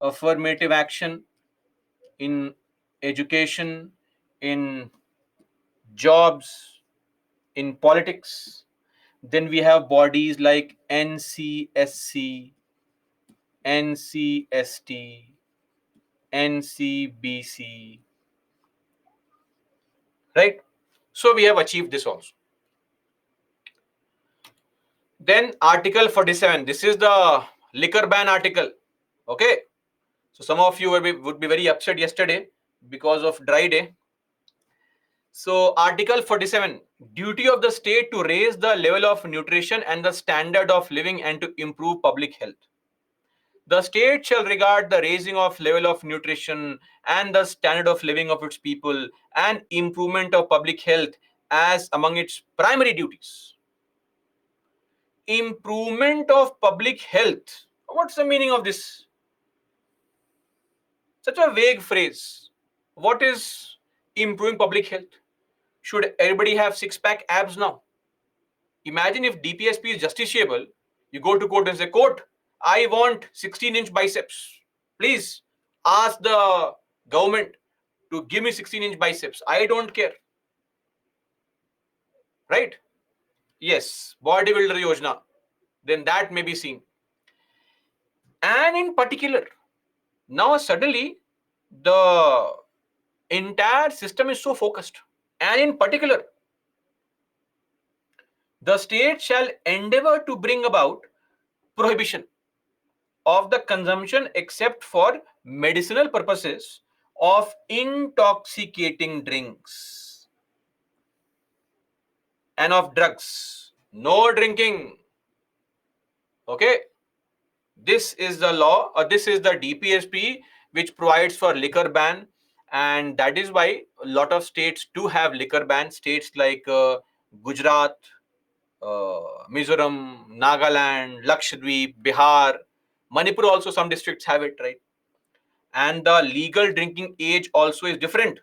Affirmative action in education, in jobs, in politics. Then we have bodies like NCSC, NCST, NCBC, right? So we have achieved this also. Then Article 47. This is the liquor ban article. Okay. So some of you would be very upset yesterday because of dry day. So Article 47, duty of the state to raise the level of nutrition and the standard of living and to improve public health. The state shall regard the raising of level of nutrition and the standard of living of its people and improvement of public health as among its primary duties. Improvement of public health. What's the meaning of this? Such a vague phrase. What is improving public health? Should everybody have six-pack abs now? Imagine if DPSP is justiciable, you go to court and say, court, I want 16-inch biceps. Please ask the government to give me 16-inch biceps. I don't care. Right? Yes, bodybuilder Yojana. Then that may be seen. And in particular, now suddenly the entire system is so focused. And in particular, the state shall endeavor to bring about prohibition of the consumption except for medicinal purposes of intoxicating drinks and of drugs. No drinking. Okay. This is the law, or this is the DPSP which provides for liquor ban, and that is why a lot of states do have liquor ban. States like Gujarat, Mizoram, Nagaland, Lakshadweep, Bihar, Manipur also some districts have it, right? And the legal drinking age also is different.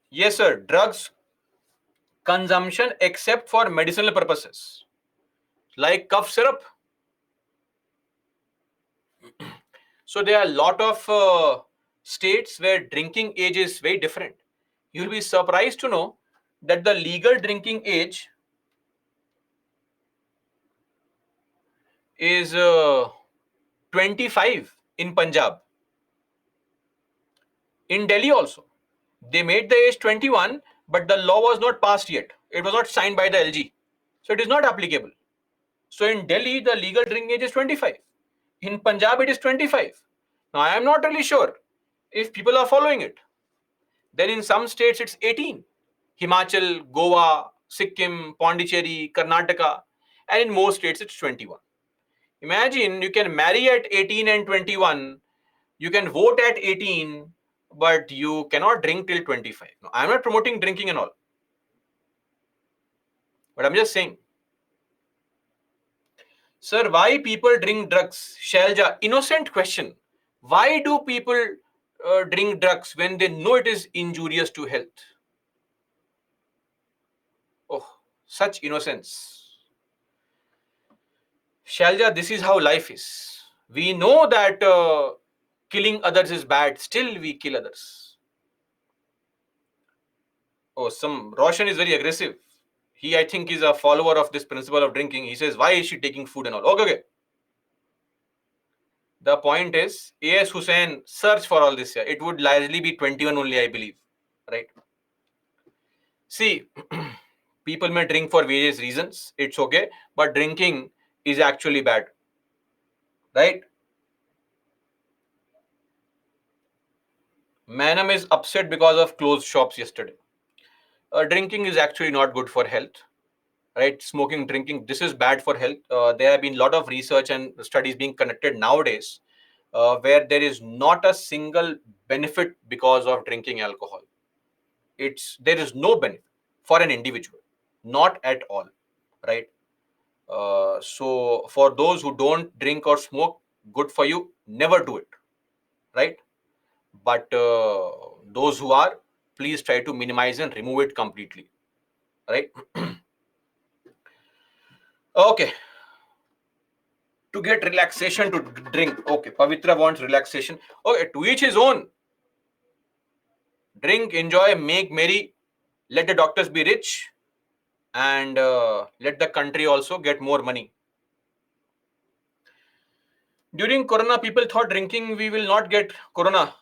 Yes, sir. Drugs consumption except for medicinal purposes, like cough syrup. So there are a lot of states where drinking age is very different. You'll be surprised to know that the legal drinking age is 25 in Punjab. In Delhi also, they made the age 21, but the law was not passed yet. It was not signed by the LG. So it is not applicable. So in Delhi, the legal drinking age is 25. In Punjab, it is 25. Now, I am not really sure if people are following it. Then in some states, it's 18. Himachal, Goa, Sikkim, Pondicherry, Karnataka, and in most states, it's 21. Imagine you can marry at 18 and 21, you can vote at 18, but you cannot drink till 25. No, I'm not promoting drinking and all, but I'm just saying, sir, why people drink drugs? Shalja, innocent question. Why do people drink drugs when they know it is injurious to health? Oh, such innocence. Shalja, this is how life is. We know that killing others is bad, still we kill others. Oh, some Roshan is very aggressive. He, I think, is a follower of this principle of drinking. He says, why is she taking food and all? Okay, okay. The point is, A.S. Hussain, search for all this here. It would largely be 21 only, I believe. Right? See, people may drink for various reasons. It's okay. But drinking is actually bad. Right? Manam is upset because of closed shops yesterday. Drinking is actually not good for health. Right? Smoking, drinking, this is bad for health. There have been a lot of research and studies being conducted nowadays where there is not a single benefit because of drinking alcohol. There is no benefit for an individual, not at all, right? So for those who don't drink or smoke, good for you. Never do it, right? But those who are, please try to minimize and remove it completely, right? Okay. To get relaxation, to drink. Okay, Pavitra wants relaxation. Okay, to each his own. Drink, enjoy, make merry. Let the doctors be rich, and let the country also get more money. During Corona, people thought drinking we will not get Corona.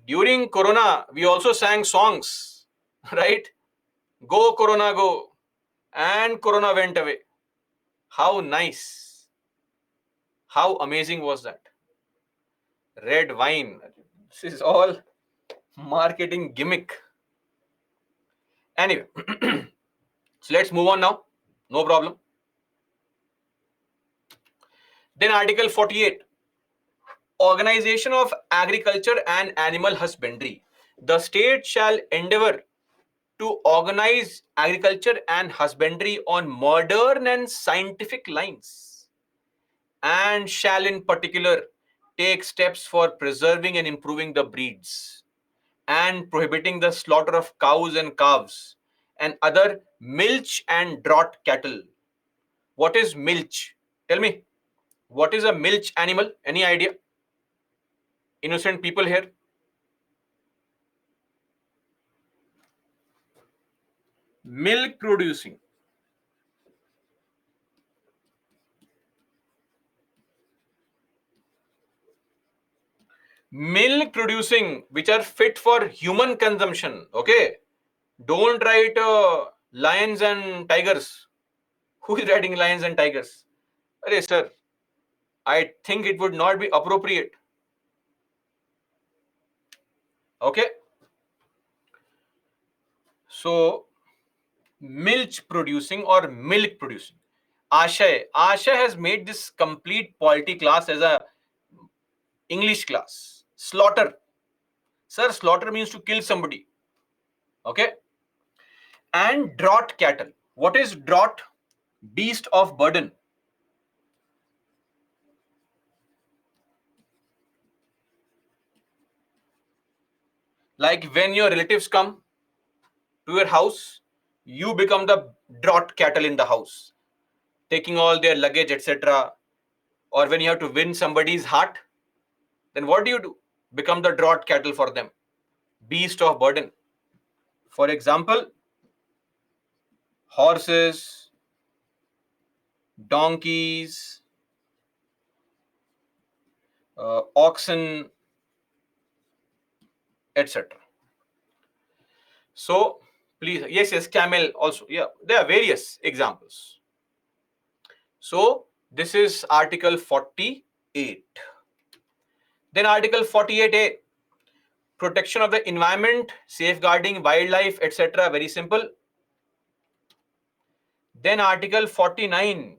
During Corona, we also sang songs, right? Go Corona, go. And Corona went away. How nice. How amazing was that? Red wine. This is all marketing gimmick. Anyway, so let's move on now. No problem. Then Article 48. Organization of Agriculture and Animal Husbandry. The state shall endeavor to organize agriculture and husbandry on modern and scientific lines, and shall in particular take steps for preserving and improving the breeds, and prohibiting the slaughter of cows and calves and other milch and draught cattle. What is milch? Tell me, what is a milch animal? Any idea? Innocent people here. Milk producing. Milk producing, which are fit for human consumption. Okay. Don't write lions and tigers. Who is writing lions and tigers? Arey, sir, I think it would not be appropriate. Okay. So, milk producing or milk producing. Ashay has made this complete polity class as a English class. Slaughter. Sir, slaughter means to kill somebody. Okay. And draught cattle. What is draught? Beast of burden. Like when your relatives come to your house, you become the draught cattle in the house, taking all their luggage, etc. Or when you have to win somebody's heart, then what do? Become the draught cattle for them, beast of burden. For example, horses, donkeys, oxen, etc. So please, yes, camel also. Yeah, there are various examples. So this is Article 48. Then Article 48A, protection of the environment, safeguarding wildlife, etc. Very simple. Then Article 49,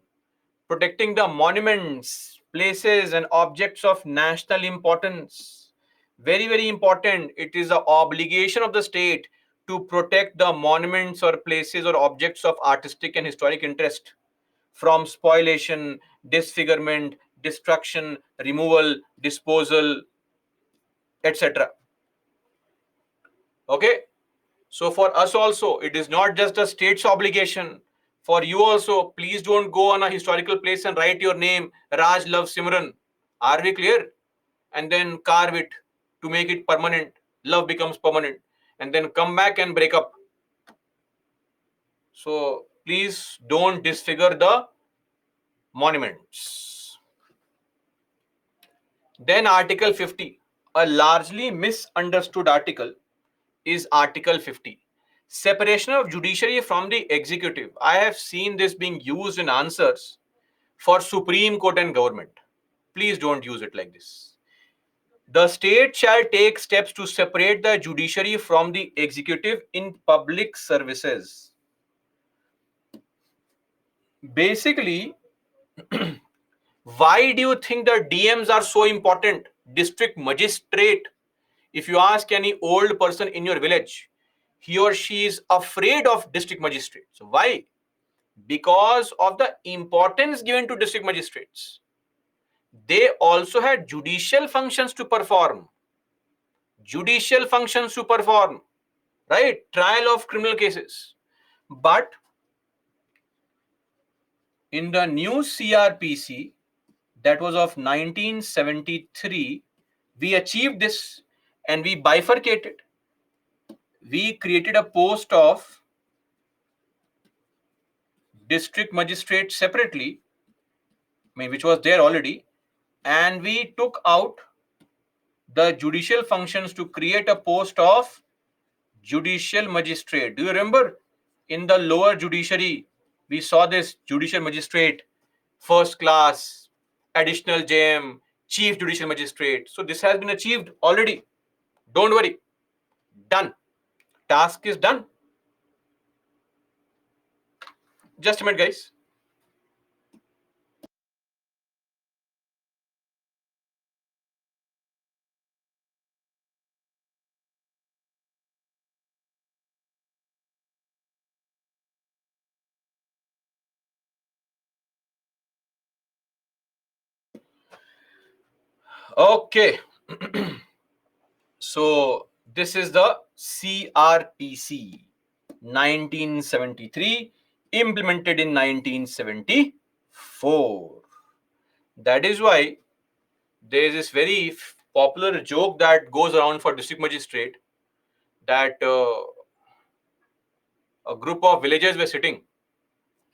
protecting the monuments, places, and objects of national importance. Very, very important. It is the obligation of the state to protect the monuments or places or objects of artistic and historic interest from spoliation, disfigurement, destruction, removal, disposal, etc. Okay. So for us also, it is not just a state's obligation. For you also, please don't go on a historical place and write your name, Raj loves Simran. Are we clear? And then carve it to make it permanent. Love becomes permanent. And then come back and break up. So please don't disfigure the monuments. Then Article 50, a largely misunderstood article, is Article 50. Separation of judiciary from the executive. I have seen this being used in answers for Supreme Court and government. Please don't use it like this. The state shall take steps to separate the judiciary from the executive in public services. Basically, why do you think the DMs are so important? District magistrate. If you ask any old person in your village, he or she is afraid of district magistrates. Why? Because of the importance given to district magistrates. They also had judicial functions to perform. Judicial functions to perform, right? Trial of criminal cases. But in the new CRPC, that was of 1973, we achieved this and we bifurcated. We created a post of district magistrate separately, which was there already, and we took out the judicial functions to create a post of judicial magistrate. Do you remember in the lower judiciary, we saw this judicial magistrate, first class, additional JM, chief judicial magistrate. So this has been achieved already. Don't worry. Done. Task is done. Just a minute, guys. Okay. So this is the CRPC 1973, implemented in 1974. That is why there is this very popular joke that goes around for district magistrate, that a group of villagers were sitting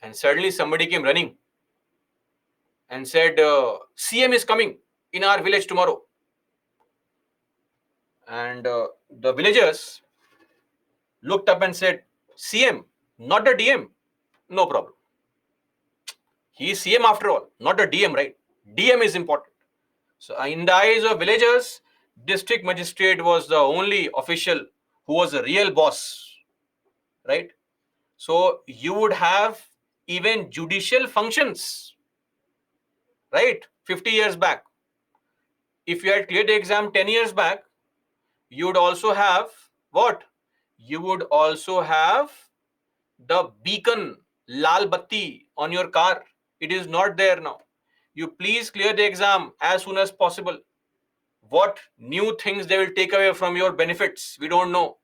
and suddenly somebody came running and said, CM is coming in our village tomorrow. And the villagers looked up and said, CM, not the DM. No problem. He is CM after all, not a DM, right? DM is important. So in the eyes of villagers, district magistrate was the only official who was a real boss, right? So you would have even judicial functions, right? 50 years back. If you had cleared the exam 10 years back, you would also have what? You would also have the beacon, lal batti on your car. It is not there now. You please clear the exam as soon as possible. What new things they will take away from your benefits, we don't know.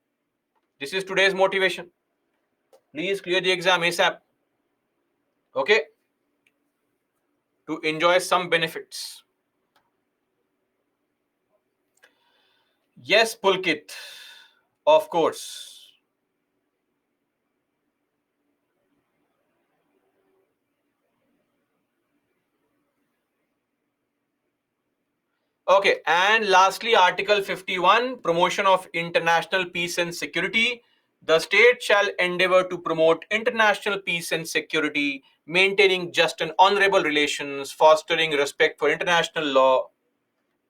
This is today's motivation. Please clear the exam ASAP. Okay? To enjoy some benefits. Yes, Pulkit. Of course. Okay, and lastly, Article 51, promotion of international peace and security. The state shall endeavor to promote international peace and security, maintaining just and honorable relations, fostering respect for international law,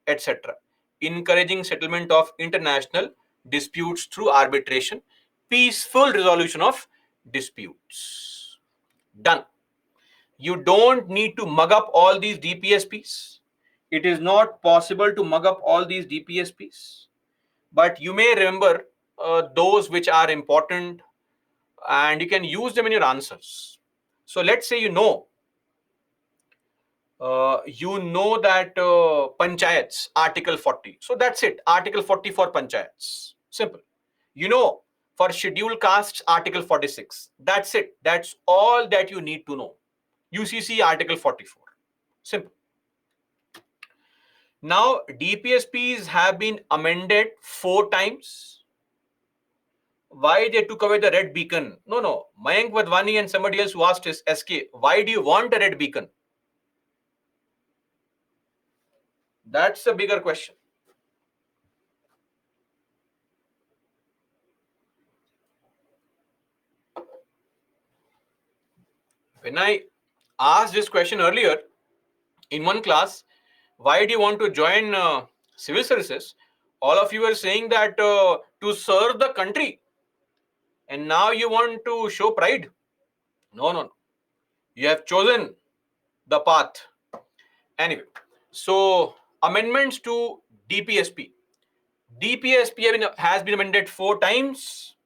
etc. Encouraging settlement of international disputes through arbitration, peaceful resolution of disputes. Done. You don't need to mug up all these DPSPs. It is not possible to mug up all these DPSPs, but you may remember those which are important and you can use them in your answers. So let's say that panchayats, Article 40. So that's it, Article 40 for panchayats. Simple. You know, For scheduled castes, Article 46. That's it. That's all that you need to know. UCC Article 44. Simple. Now, DPSPs have been amended 4 times. Why they took away the red beacon? No. Mayank Wadhwani and somebody else who asked his SK, why do you want a red beacon? That's a bigger question. When I asked this question earlier in one class, why do you want to join civil services? All of you were saying that to serve the country. And now you want to show pride. No. You have chosen the path. Anyway, so amendments to DPSP. DPSP has been amended 4 times.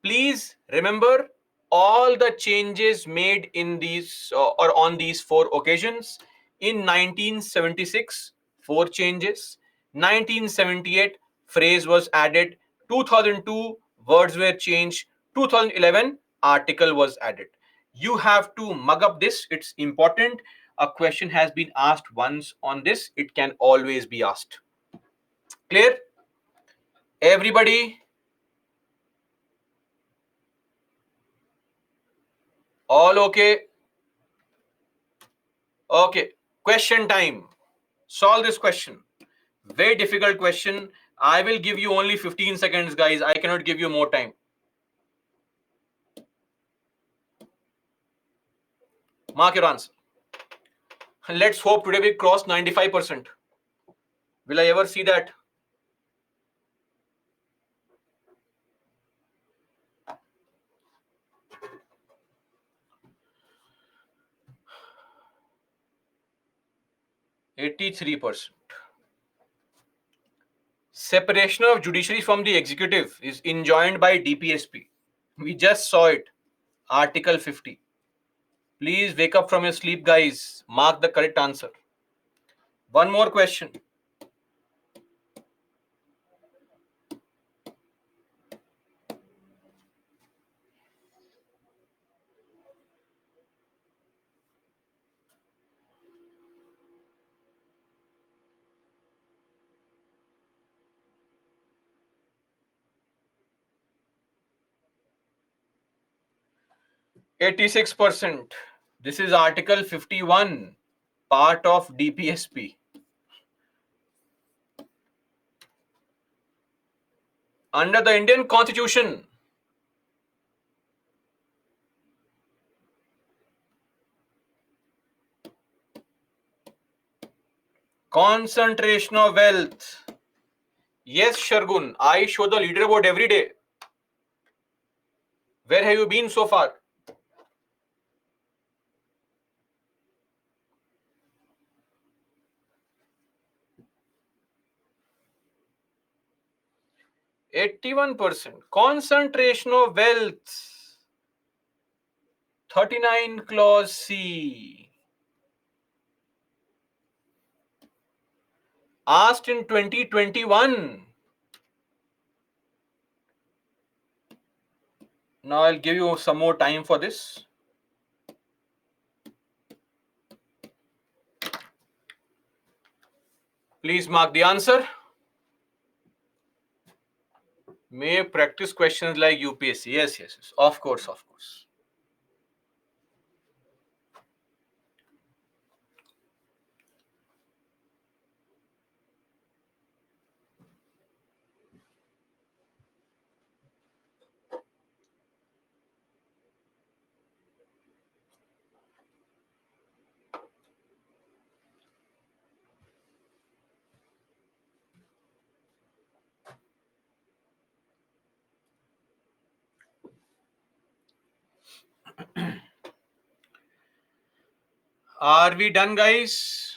Please remember all the changes made in these or on these 4 occasions. In 1976, 4 changes. 1978, phrase was added. 2002, words were changed. 2011, article was added. You have to mug up this. It's important. A question has been asked once on this. It can always be asked. Clear? Everybody? All okay? Okay, question time. Solve this question. Very difficult question. I will give you only 15 seconds, guys. I cannot give you more time. Mark your answer. Let's hope today we cross 95%. Will I ever see that? %83. Separation of judiciary from the executive is enjoined by DPSP. We just saw it. Article 50. Please wake up from your sleep, guys. Mark the correct answer. One more question. %86. This is Article 51, part of DPSP. Under the Indian Constitution, concentration of wealth. Yes, Shargun, I show the leaderboard every day. Where have you been so far? %81. Concentration of wealth. 39 clause C. Asked in 2021. Now I'll give you some more time for this. Please mark the answer. May practice questions like UPSC. Yes. Of course. Are we done, guys?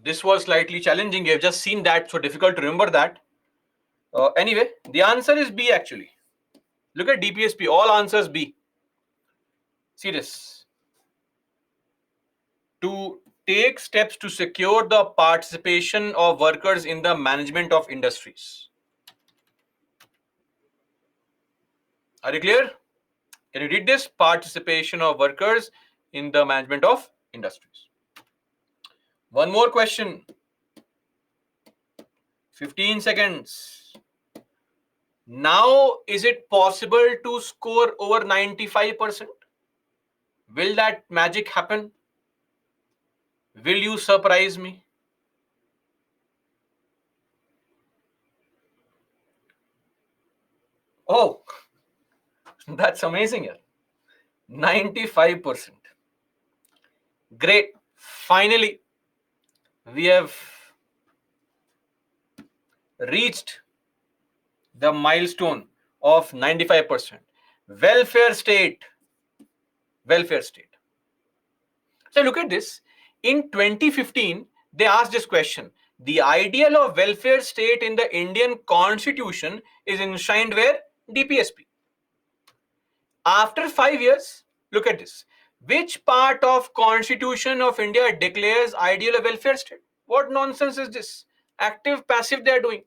This was slightly challenging. You've just seen that, so difficult to remember that. Anyway, the answer is B actually. Look at DPSP, all answers B. See this. To take steps to secure the participation of workers in the management of industries. Are you clear? Can you read this? Participation of workers in the management of industries. One more question. 15 seconds. Now, is it possible to score over 95%? Will that magic happen? Will you surprise me? Oh, that's amazing. 95%. Great. Finally, we have reached the milestone of 95%. Welfare state. Welfare state. So look at this. In 2015, they asked this question. The ideal of welfare state in the Indian constitution is enshrined where? DPSP. After 5 years, look at this. Which part of Constitution of India declares ideal of welfare state? What nonsense is this? Active, passive they are doing.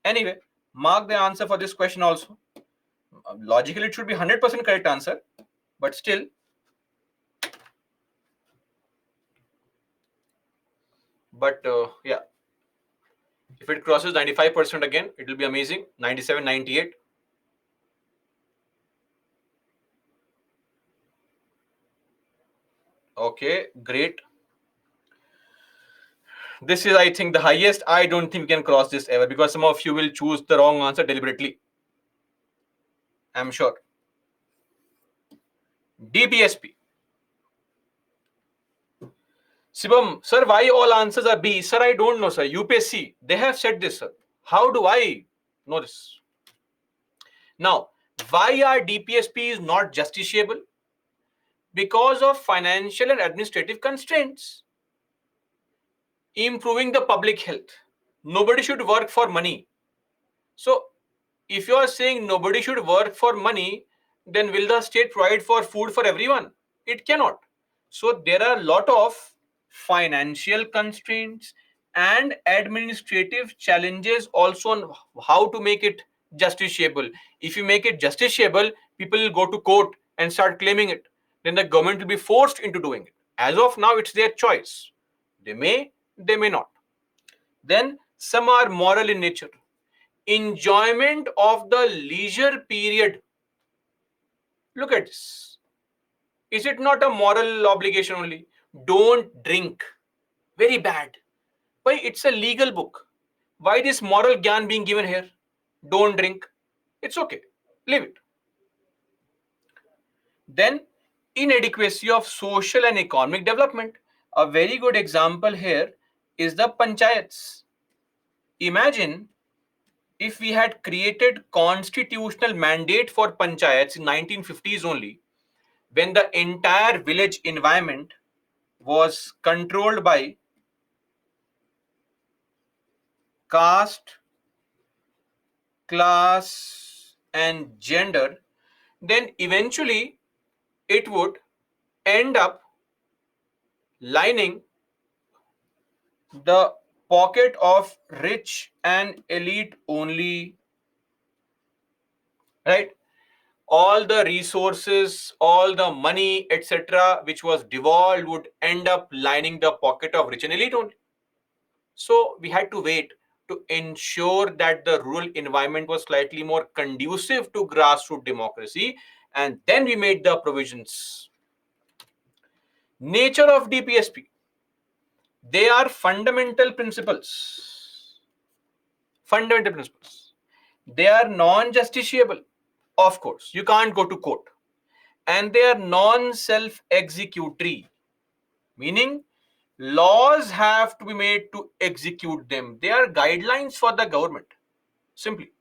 Anyway, mark the answer for this question also. Logically, it should be 100% correct answer, but still. But yeah, if it crosses 95% again, it will be amazing. 97, 98. Okay, great. This is, I think, the highest. I don't think we can cross this ever because some of you will choose the wrong answer deliberately. I'm sure. DPSP. Shibam, sir, why all answers are B? Sir, I don't know, sir. UPSC, they have said this, sir. How do I know this? Now, why are DPSPs not justiciable? Because of financial and administrative constraints. Improving the public health. Nobody should work for money. So, if you are saying nobody should work for money, then will the state provide for food for everyone? It cannot. So, there are a lot of financial constraints and administrative challenges also on how to make it justiciable. If you make it justiciable, people will go to court and start claiming it. Then the government will be forced into doing it. As of now, it's their choice. They may not. Then some are moral in nature. Enjoyment of the leisure period. Look at this. Is it not a moral obligation only? Don't drink. Very bad. Why? It's a legal book. Why this moral gyan being given here? Don't drink. It's okay. Leave it. Then, inadequacy of social and economic development. A very good example here is the panchayats. Imagine if we had created constitutional mandate for panchayats in 1950s only, when the entire village environment was controlled by caste, class, and gender, then eventually it would end up lining the pocket of rich and elite only, right? All the resources, all the money, etc., which was devolved would end up lining the pocket of rich and elite only. So we had to wait to ensure that the rural environment was slightly more conducive to grassroots democracy, and then we made the provisions. Nature of DPSP. They are fundamental principles. Fundamental principles. They are non-justiciable. Of course, you can't go to court. And they are non-self-executory, meaning laws have to be made to execute them. They are guidelines for the government, simply.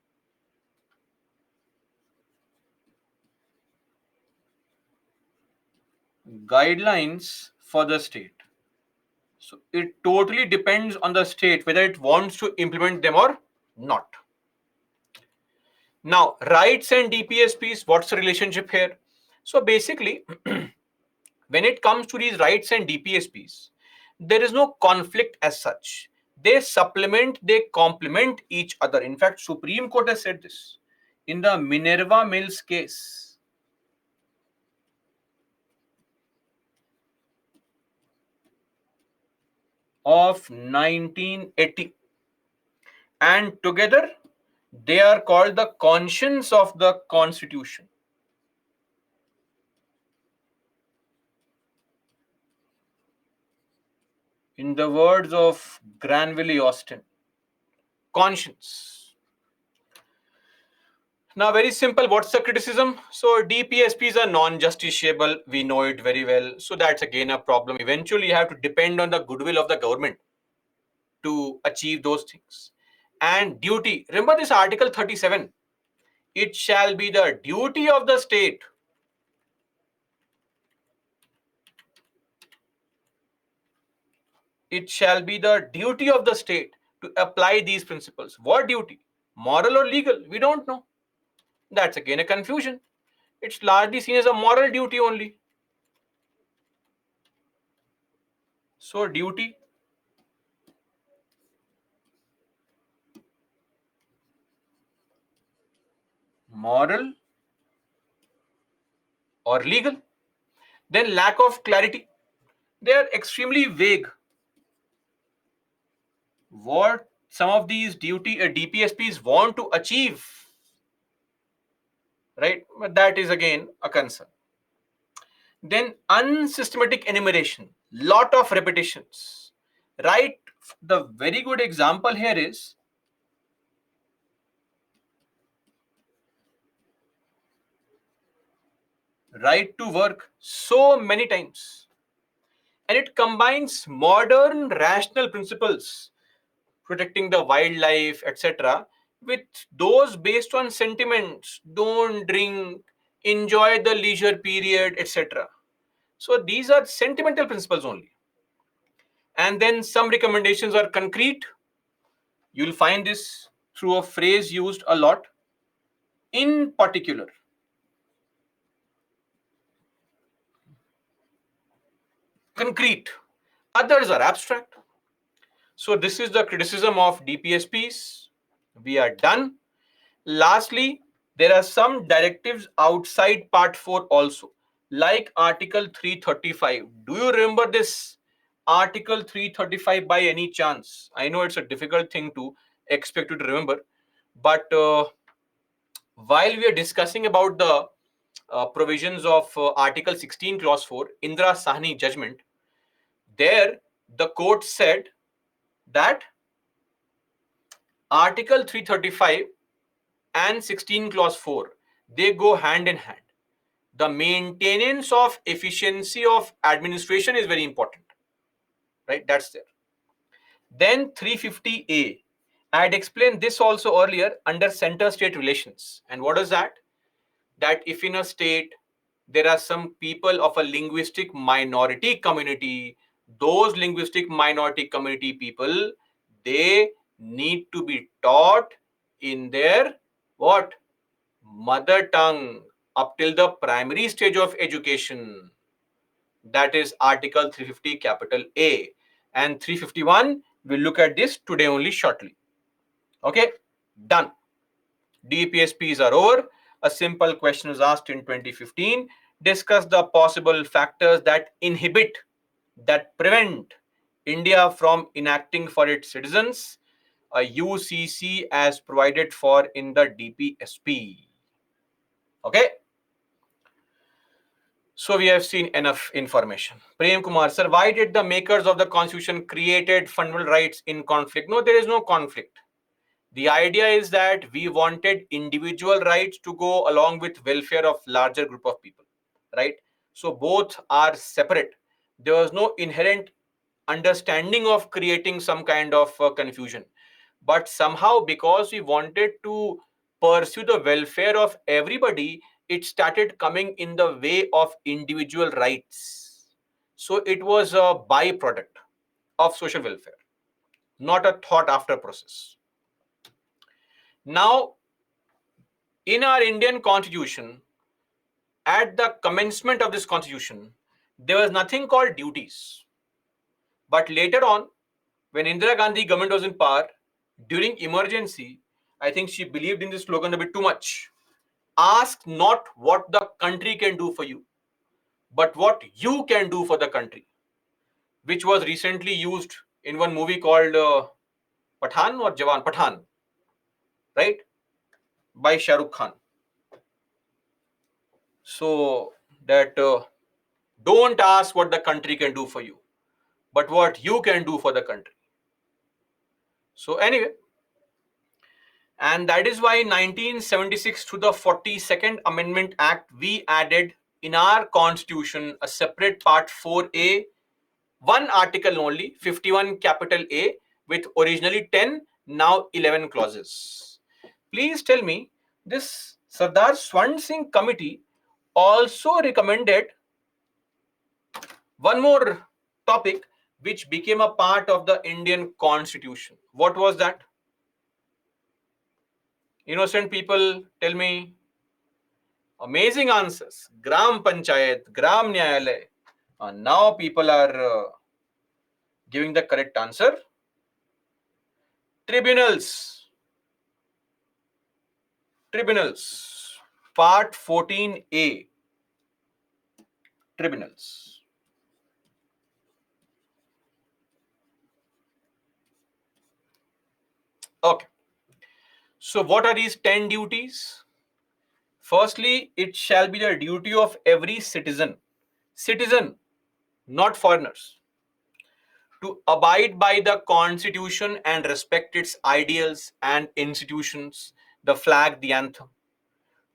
Guidelines for the state. So it totally depends on the state whether it wants to implement them or not. Now, rights and DPSPs, what's the relationship here? So basically, when it comes to these rights and DPSPs, there is no conflict as such. They supplement, they complement each other. In fact, Supreme Court has said this in the Minerva Mills case. Of 1980, and together they are called the conscience of the Constitution. In the words of Granville Austin, conscience. Now, very simple. What's the criticism? So, DPSPs are non-justiciable. We know it very well. So, that's again a problem. Eventually, you have to depend on the goodwill of the government to achieve those things. And duty. Remember this Article 37. It shall be the duty of the state. It shall be the duty of the state to apply these principles. What duty? Moral or legal? We don't know. That's again a confusion. It's largely seen as a moral duty only. So, duty, moral, or legal. Then, lack of clarity. They are extremely vague. What some of these DPSPs want to achieve, right? But that is again a concern. Then, unsystematic enumeration, lot of repetitions, right? The very good example here is right to work so many times, and it combines modern rational principles protecting the wildlife, etc., with those based on sentiments: don't drink, enjoy the leisure period, etc. So these are sentimental principles only. And then some recommendations are concrete. You'll find this through a phrase used a lot: in particular. Concrete. Others are abstract. So this is the criticism of DPSPs. We are done. Lastly, there are some directives outside Part 4 also, like Article 335. Do you remember this Article 335 by any chance? I know it's a difficult thing to expect you to remember, but while we are discussing about the provisions of Article 16, Clause 4, Indra Sahni judgment, there the court said that Article 335 and 16 clause 4, they go hand in hand. The maintenance of efficiency of administration is very important, right? That's there. Then 350A, I had explained this also earlier under center state relations. And what is that? That if in a state there are some people of a linguistic minority community, those linguistic minority community people, they need to be taught in their what? Mother tongue up till the primary stage of education. That is Article 350 capital A. And 351, we'll look at this today only shortly. Okay, done. DPSPs are over. A simple question was asked in 2015. Discuss the possible factors that inhibit, that prevent India from enacting for its citizens a UCC as provided for in the DPSP. Okay. So we have seen enough information. Prem Kumar, sir, why did the makers of the constitution created fundamental rights in conflict? No, there is no conflict. The idea is that we wanted individual rights to go along with welfare of larger group of people, right? So both are separate. There was no inherent understanding of creating some kind of confusion. But somehow, because we wanted to pursue the welfare of everybody, it started coming in the way of individual rights. So it was a byproduct of social welfare, not a thought after process. Now, In our Indian constitution, at the commencement of this constitution, there was nothing called duties. But later on, when Indira Gandhi government was in power, during emergency, I think she believed in this slogan a bit too much. Ask not what the country can do for you, but what you can do for the country, which was recently used in one movie called Pathan or Jawan Pathan, right? By Shah Rukh Khan. So that don't ask what the country can do for you, but what you can do for the country. So anyway, and that is why in 1976 to the 42nd Amendment Act, we added in our constitution a separate part 4A, one article only, 51 capital A, with originally 10, now 11 clauses. Please tell me, this Sardar Swan Singh committee also recommended one more topic which became a part of the Indian constitution. What was that? Innocent people, tell me. Amazing answers. Gram Panchayat, Gram Nyayalay. And now people are giving the correct answer. Tribunals. Tribunals. Part 14A. Tribunals. Okay. So what are these 10 duties? Firstly, it shall be the duty of every citizen. Citizen, not foreigners, to abide by the constitution and respect its ideals and institutions, the flag, the anthem,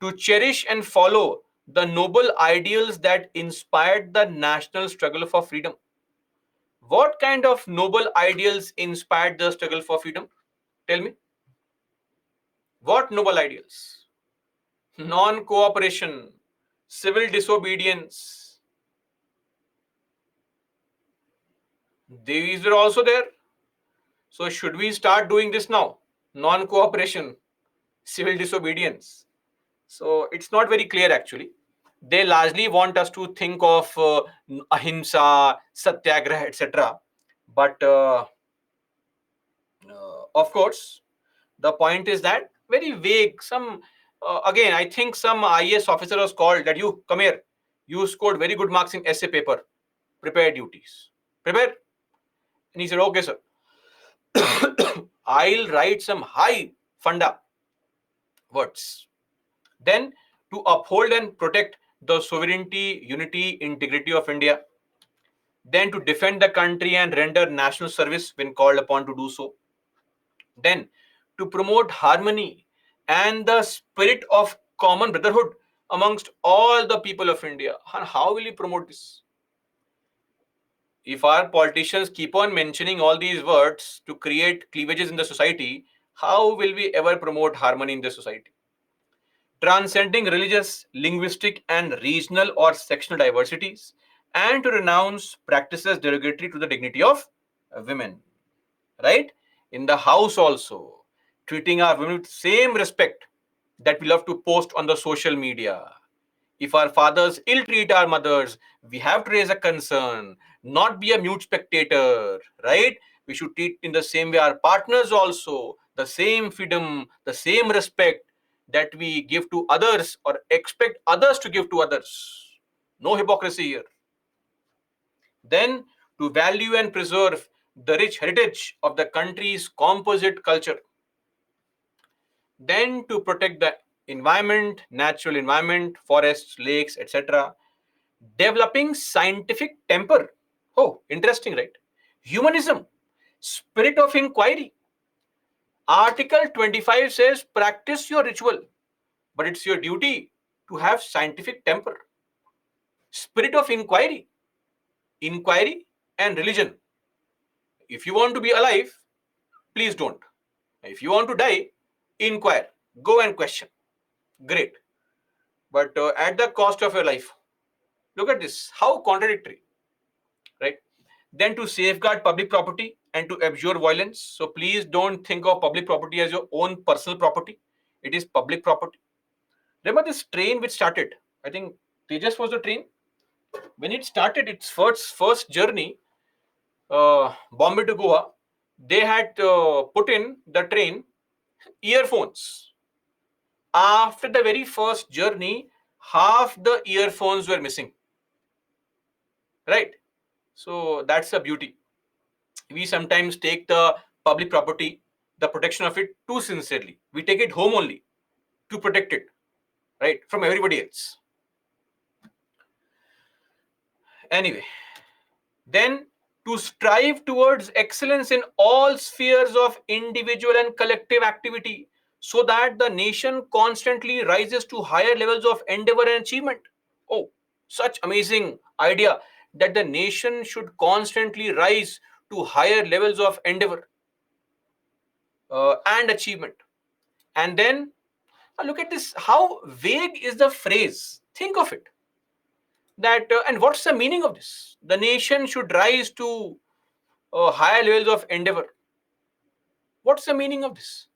to cherish and follow the noble ideals that inspired the national struggle for freedom. What kind of noble ideals inspired the struggle for freedom? Tell me. What noble ideals? Non cooperation, civil disobedience. These were also there. So, should we start doing this now? Non cooperation, civil disobedience. So, it's not very clear actually. They largely want us to think of ahimsa, satyagraha, etc. But of course, the point is that very vague. Some again, I think some IAS officer was called that you come here. You scored very good marks in essay paper. Prepare duties. Prepare. And he said, okay, sir. I'll write some high funda words. Then to uphold and protect the sovereignty, unity, integrity of India. Then to defend the country and render national service when called upon to do so. Then to promote harmony and the spirit of common brotherhood amongst all the people of India. And how will you promote this? If our politicians keep on mentioning all these words to create cleavages in the society, how will we ever promote harmony in the society? Transcending religious, linguistic, and regional or sectional diversities, and to renounce practices derogatory to the dignity of women. Right? In the house also, treating our women with same respect that we love to post on the social media. If our fathers ill treat our mothers, we have to raise a concern, not be a mute spectator, right? We should treat in the same way our partners also, the same freedom, the same respect that we give to others or expect others to give to others. No hypocrisy here. Then, to value and preserve the rich heritage of the country's composite culture. Then, to protect the environment, natural environment, forests, lakes, etc. Developing scientific temper. Oh, interesting, right? Humanism, spirit of inquiry. Article 25 says practice your ritual, but it's your duty to have scientific temper. Spirit of inquiry, inquiry and religion. If you want to be alive, please don't. If you want to die, inquire, go and question. Great. But at the cost of your life. Look at this, how contradictory, right? Then to safeguard public property and to abjure violence. So please don't think of public property as your own personal property. It is public property. Remember this train which started? I think Tejas was the train. When it started its first journey, Bombay to Goa, they had put in the train earphones. After the very first journey, half the earphones were missing. Right? So that's the beauty. We sometimes take the public property, the protection of it too sincerely. We take it home only to protect it, right, from everybody else. Anyway, then to strive towards excellence in all spheres of individual and collective activity so that the nation constantly rises to higher levels of endeavor and achievement. Oh, such amazing idea that the nation should constantly rise to higher levels of endeavor and achievement. And then look at this, how vague is the phrase. Think of it. That and what's the meaning of this? The nation should rise to higher levels of endeavor. What's the meaning of this?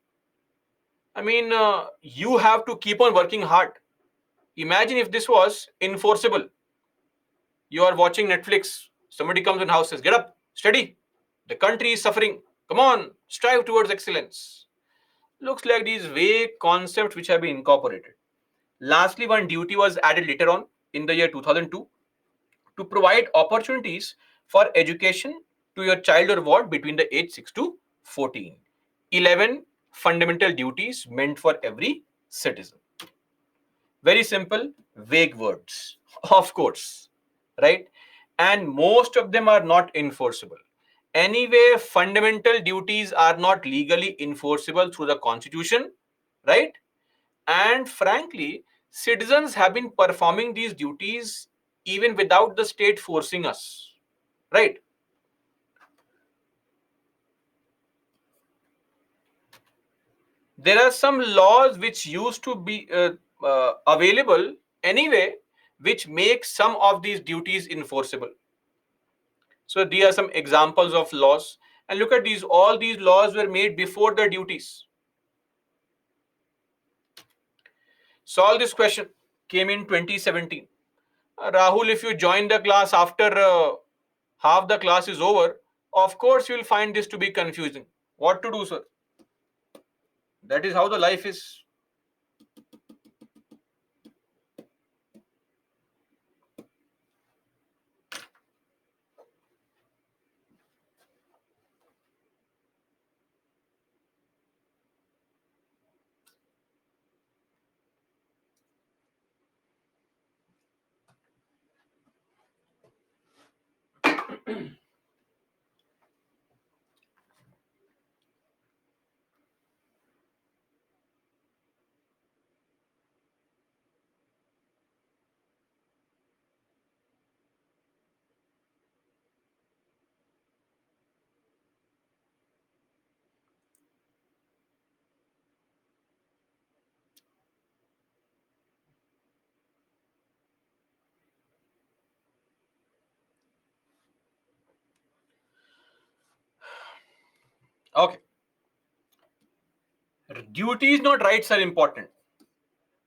I mean, you have to keep on working hard. Imagine if this was enforceable. You are watching Netflix, somebody comes in house, says, "Get up, steady. The country is suffering. Come on, strive towards excellence." Looks like these vague concepts which have been incorporated. Lastly, one duty was added later on in the year 2002 to provide opportunities for education to your child or ward between the age 6 to 14. 11 fundamental duties meant for every citizen. Very simple, vague words, of course, right? And most of them are not enforceable. Anyway, fundamental duties are not legally enforceable through the constitution, right? And frankly, citizens have been performing these duties even without the state forcing us, right? There are some laws which used to be available anyway, which make some of these duties enforceable. So these are some examples of laws. And look at these, all these laws were made before the duties. Solve this question, came in 2017. Rahul, if you join the class after half the class is over, of course you will find this to be confusing. What to do, sir? That is how the life is. Okay. Duties, not rights, are important.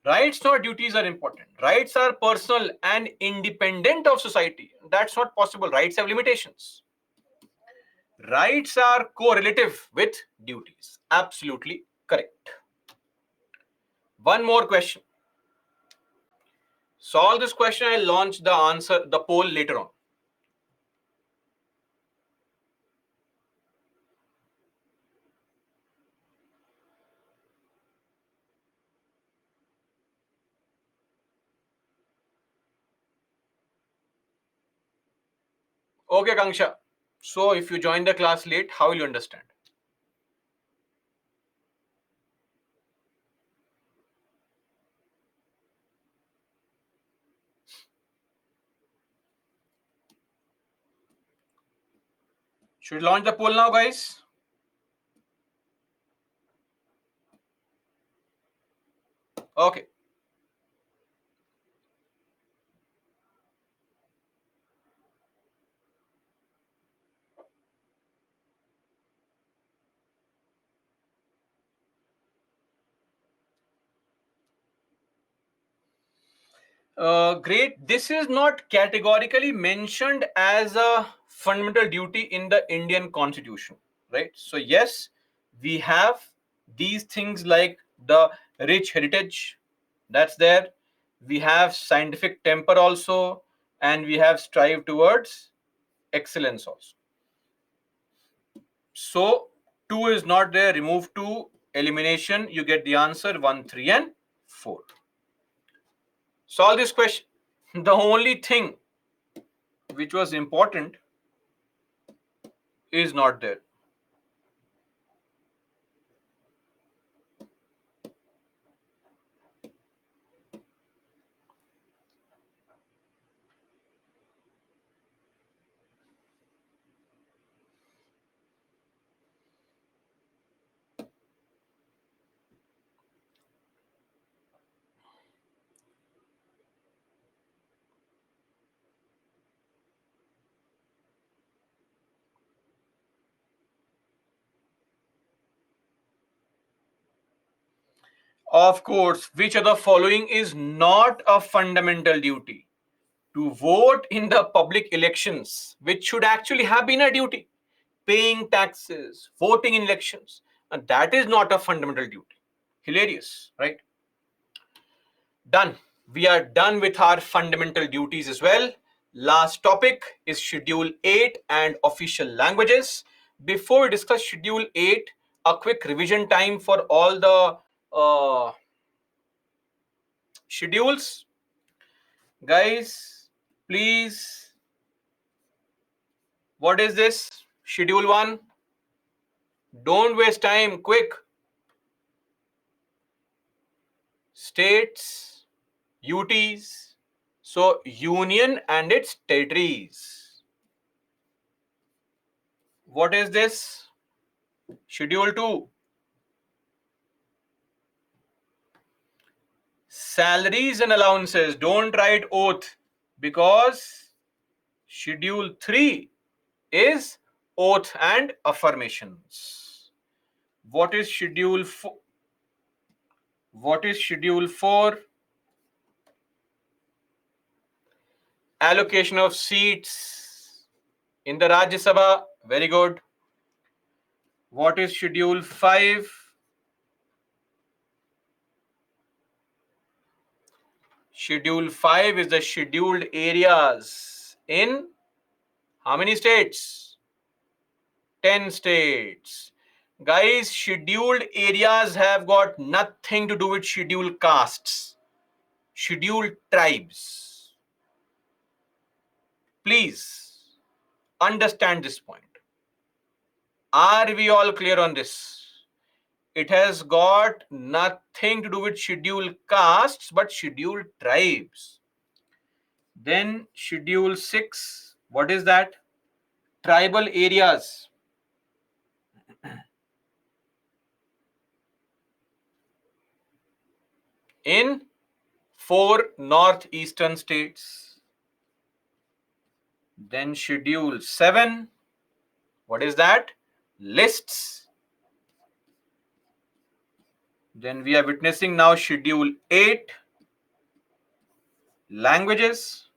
Rights, not duties, are important. Rights are personal and independent of society. That's not possible. Rights have limitations. Rights are correlative with duties. Absolutely correct. One more question. Solve this question. I'll launch the answer, the poll later on. Okay, Kangsha. So if you join the class late, how will you understand? Should we launch the poll now, guys? Okay. Great. This is not categorically mentioned as a fundamental duty in the Indian Constitution, right? So, yes, we have these things like the rich heritage, that's there. We have scientific temper also, and we have strive towards excellence also. So, 2 is not there, remove 2, elimination, you get the answer 1, 3, and 4. Solve this question. The only thing which was important is not there. Of course, which of the following is not a fundamental duty? To vote in the public elections, which should actually have been a duty. Paying taxes, voting in elections, and that is not a fundamental duty. Hilarious, right? Done. We are done with our fundamental duties as well. Last topic is Schedule 8 and official languages. Before we discuss Schedule 8, a quick revision time for all the schedules. Guys, please, what is this? Schedule 1. Don't waste time, quick. States, UTs, so union and its territories. What is this? Schedule 2. Salaries and allowances. Don't write oath because Schedule 3 is oath and affirmations. What is Schedule 4? What is Schedule 4? Allocation of seats in the Rajya Sabha. Very good. What is Schedule 5? Schedule 5 is the scheduled areas in how many states? 10 states. Guys, scheduled areas have got nothing to do with scheduled castes, scheduled tribes. Please understand this point. Are we all clear on this? It has got nothing to do with scheduled castes but scheduled tribes. Then Schedule 6, what is that? Tribal areas. In 4 northeastern states. Then Schedule 7, what is that? Lists. Then we are witnessing now Schedule 8, languages.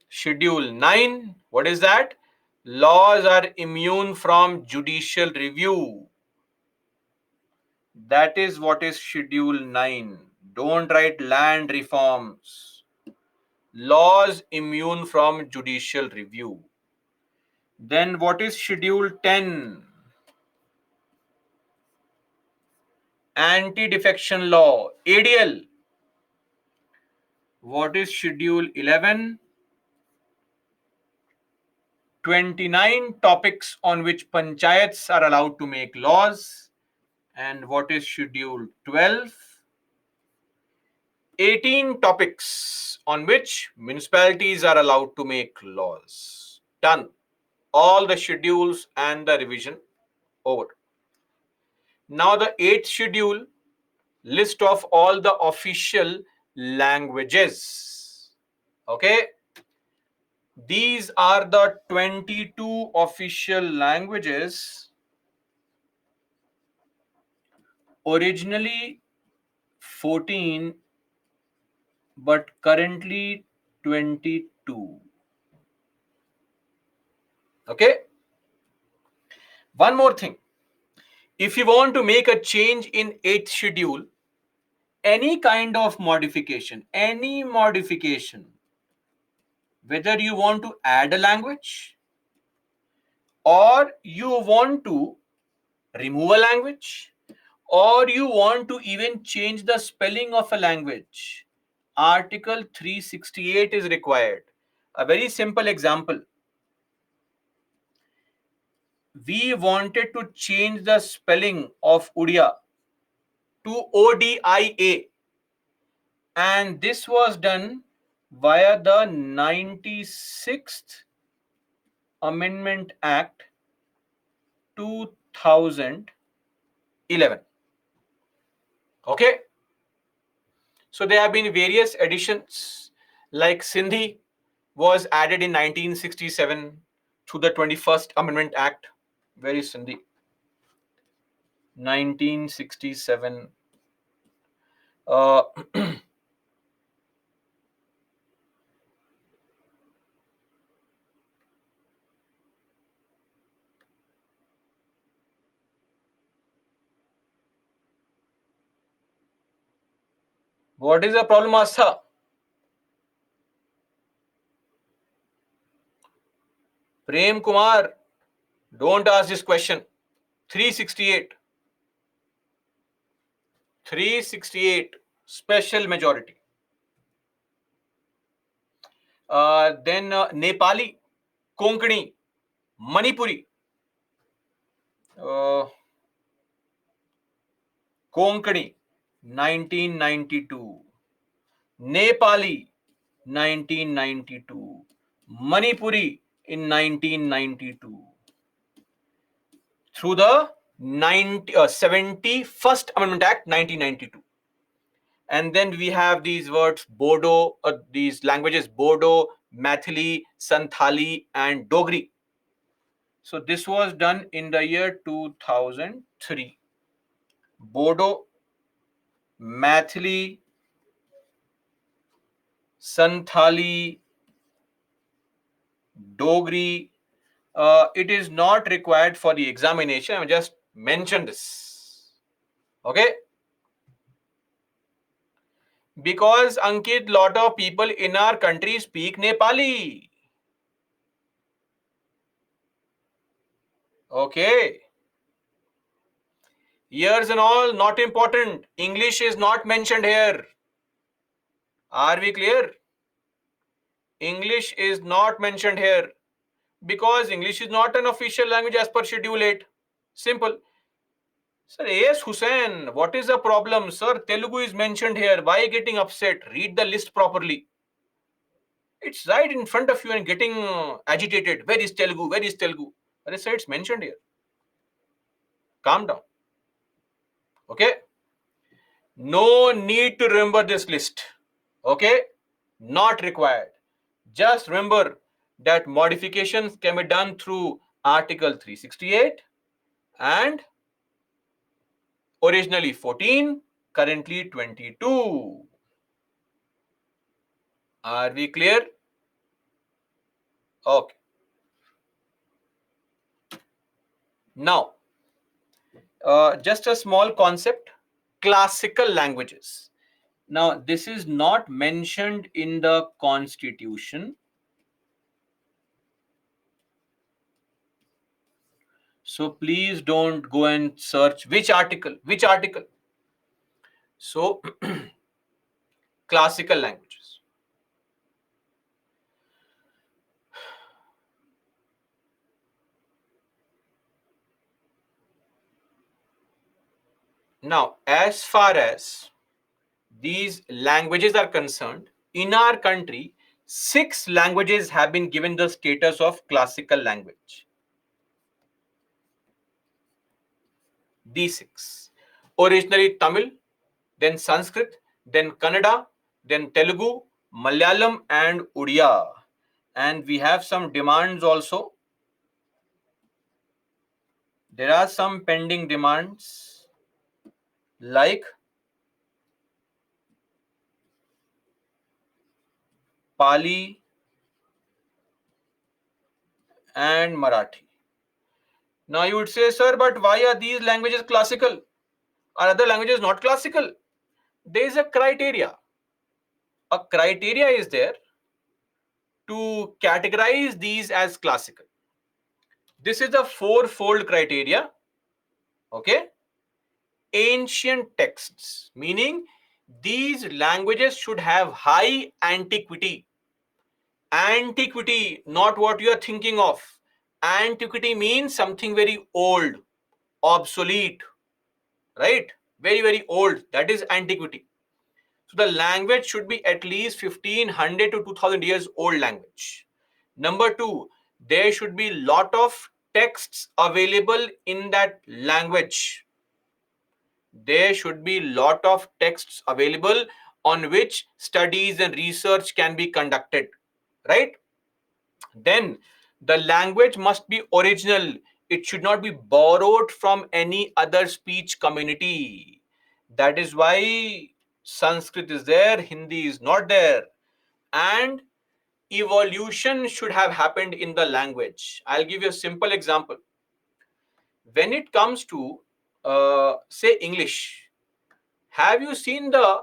Schedule 9, what is that? Laws are immune from judicial review. That is what is Schedule 9. Don't write land reforms. Laws immune from judicial review. Then what is Schedule 10? Anti-defection law, ADL. What is Schedule 11? 29 topics on which panchayats are allowed to make laws. And what is Schedule 12? 18 topics on which municipalities are allowed to make laws. Done. All the schedules and the revision over. Now the 8th schedule, list of all the official languages. Okay. These are the 22 official languages Originally 14, but currently 22. Okay. One more thing. If you want to make a change in 8th schedule, any kind of modification, whether you want to add a language or you want to remove a language or you want to even change the spelling of a language, Article 368 is required. A very simple example. We wanted to change the spelling of Odia to ODIA, and this was done via the 96th Amendment Act 2011. Okay, so there have been various additions, like Sindhi was added in 1967 to the 21st Amendment Act. Where is Sindhi? 1967. Uh, what is the problem, Astha? Prem Kumar, don't ask this question. 368. 368, special majority. Then Nepali, Konkani, Manipuri, Konkani, 1992. Nepali, 1992. Manipuri in 1992. Through the 71st Amendment Act, 1992. And then we have these words Bodo, these languages Bodo, Mathili, Santhali, and Dogri. So this was done in the year 2003. Bodo, Mathili, Santhali, Dogri. It is not required for the examination. I just mentioned this. Okay. Because Ankit, lot of people in our country speak Nepali. Okay. Years and all, not important. English is not mentioned here. Are we clear? English is not mentioned here because English is not an official language as per Schedule 8. Simple. Sir, yes, Hussain, what is the problem? Sir, Telugu is mentioned here. Why getting upset? Read the list properly. It's right in front of you and getting agitated. Where is Telugu? Where is Telugu? But sir, it's mentioned here. Calm down. Okay? No need to remember this list. Okay? Not required. Just remember that modifications can be done through Article 368 and originally 14, currently 22. Are we clear? Okay. Now, just a small concept, classical languages. Now, this is not mentioned in the Constitution. So please don't go and search which article. So, classical languages. Now, as far as these languages are concerned, in our country, 6 languages have been given the status of classical language. These 6. Originally Tamil, then Sanskrit, then Kannada, then Telugu, Malayalam, and Odia. And we have some demands also. There are some pending demands. like Pali and Marathi. Now you would say, sir, but why are these languages classical? Are other languages not classical? There is a criteria. A criteria is there to categorize these as classical. This is the fourfold criteria. Okay. Ancient texts, meaning these languages should have high antiquity. Antiquity, not what you are thinking of. Antiquity means something very old, obsolete, right? Very, very old. That is antiquity. So the language should be at least 1500 to 2000 years old language. Number two, there should be lot of texts available in that language. There should be lot of texts available on which studies and research can be conducted, right? Then the language must be original. It should not be borrowed from any other speech community. That is why Sanskrit is there, Hindi is not there. And evolution should have happened in the language. I'll give you a simple example. When it comes to, say, English, have you seen the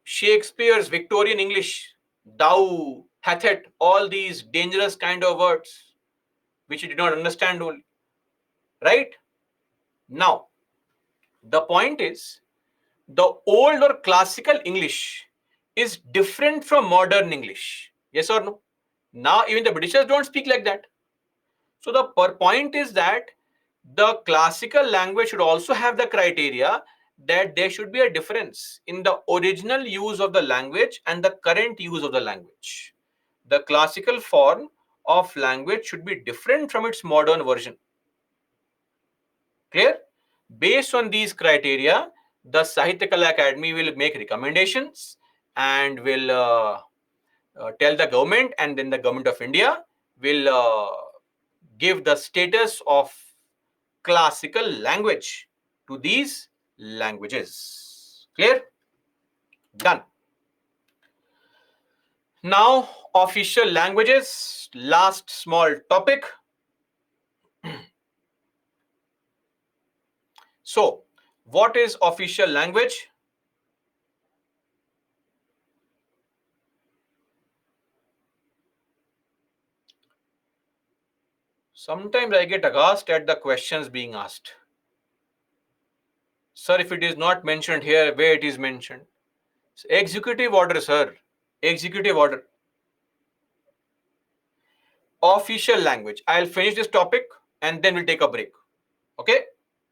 Shakespeare's Victorian English? Thou, hath it, all these dangerous kind of words which you did not understand only, right? Now, the point is, the old or classical English is different from modern English. Yes or no? Now, even the Britishers don't speak like that. So the point is that the classical language should also have the criteria that there should be a difference in the original use of the language and the current use of the language. The classical form of language should be different from its modern version. Clear? Based on these criteria, the Sahitya Kala Academy will make recommendations and will tell the government, and then the government of India will give the status of classical language to these languages. Clear? Done. Now, official languages, last small topic. So, what is official language? Sometimes I get aghast at the questions being asked. Sir, if it is not mentioned here, where it is mentioned? Executive order, sir. Executive order. Official language. I'll finish this topic and then we'll take a break. Okay?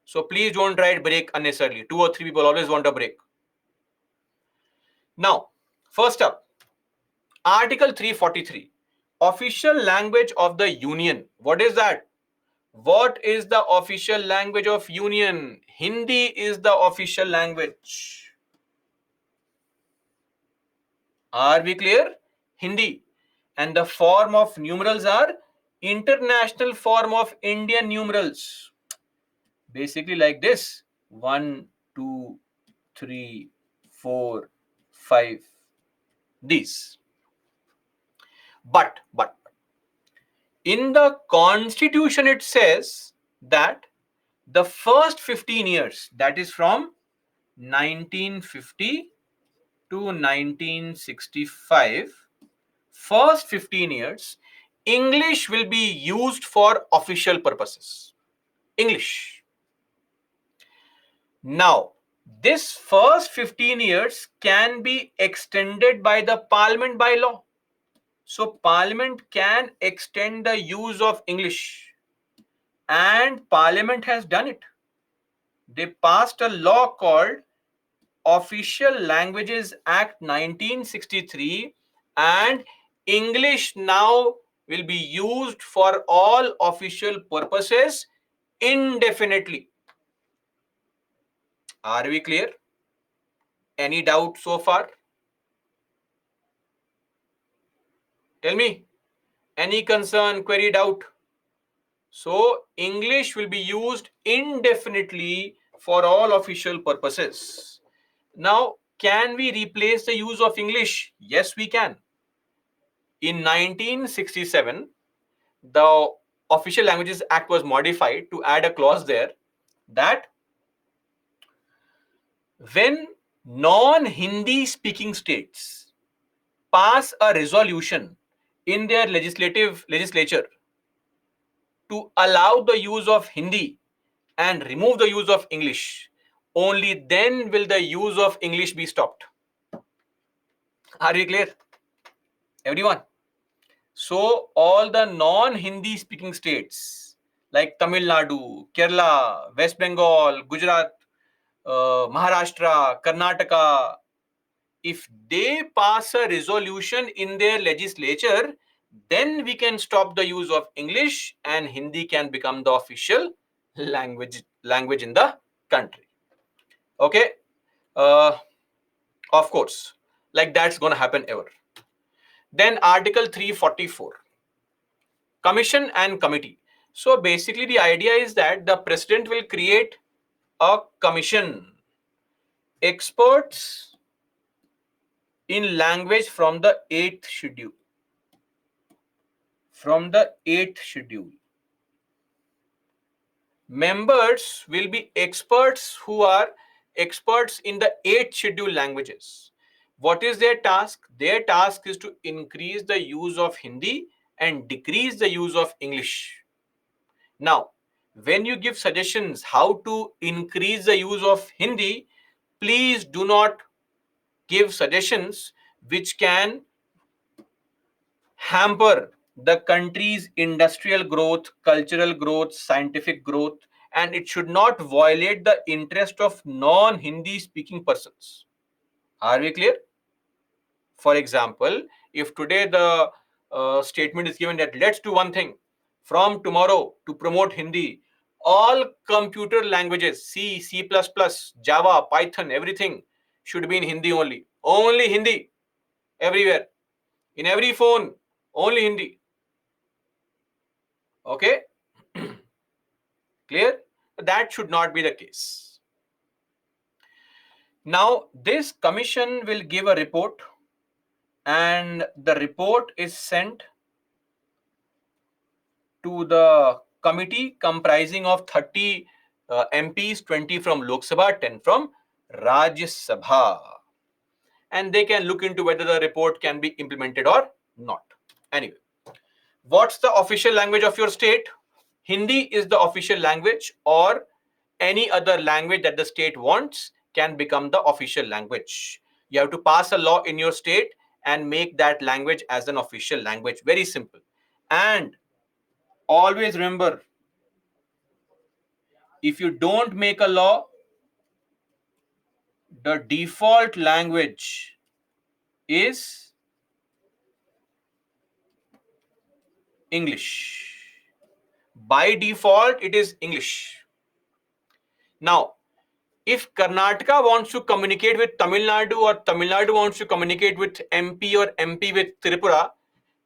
So please don't write break unnecessarily. 2 or 3 people always want a break. Now, first up, Article 343. Official language of the Union. What is that? What is the official language of Union? Hindi is the official language. Are we clear? Hindi. And the form of numerals are international form of Indian numerals. Basically like this. 1, 2, 3, 4, 5. These. But in the constitution it says that the first 15 years, that is from 1950 to 1965, first 15 years, English will be used for official purposes. English. Now, this first 15 years can be extended by the Parliament by law. So, Parliament can extend the use of English, and Parliament has done it. They passed a law called Official Languages Act 1963, and English now will be used for all official purposes indefinitely. Are we clear? Any doubt so far? Tell me. Any concern, query, doubt? So, English will be used indefinitely for all official purposes. Now, can we replace the use of English? Yes, we can. In 1967, the Official Languages Act was modified to add a clause there that when non-Hindi speaking states pass a resolution in their legislature to allow the use of Hindi and remove the use of English, only then will the use of English be stopped. Are we clear, everyone? So all the non-Hindi speaking states like Tamil Nadu, Kerala, West Bengal, Gujarat, Maharashtra, Karnataka, if they pass a resolution in their legislature, then we can stop the use of English and Hindi can become the official language in the country. Okay, uh, of course, like that's going to happen ever. Then Article 344, Commission and Committee. So basically, the idea is that the president will create a commission, experts in language from the eighth schedule. From the eighth schedule. Members will be experts who are experts in the eighth schedule languages. What is their task? Their task is to increase the use of Hindi and decrease the use of English. Now, when you give suggestions how to increase the use of Hindi, please do not give suggestions which can hamper the country's industrial growth, cultural growth, scientific growth, and it should not violate the interest of non-Hindi speaking persons. Are we clear? For example, if today the statement is given that let's do one thing from tomorrow to promote Hindi, all computer languages, C, C++, Java, Python, everything should be in Hindi only. Only Hindi everywhere. In every phone, only Hindi. Okay? Clear? That should not be the case. Now, this commission will give a report, and the report is sent to the committee comprising of 30 MPs, 20 from Lok Sabha, 10 from Rajya Sabha. And they can look into whether the report can be implemented or not. Anyway, what's the official language of your state? Hindi is the official language, or any other language that the state wants can become the official language. You have to pass a law in your state and make that language as an official language. Very simple. And always remember, if you don't make a law, the default language is English. By default, it is English. Now, if Karnataka wants to communicate with Tamil Nadu or Tamil Nadu wants to communicate with MP or MP with Tripura,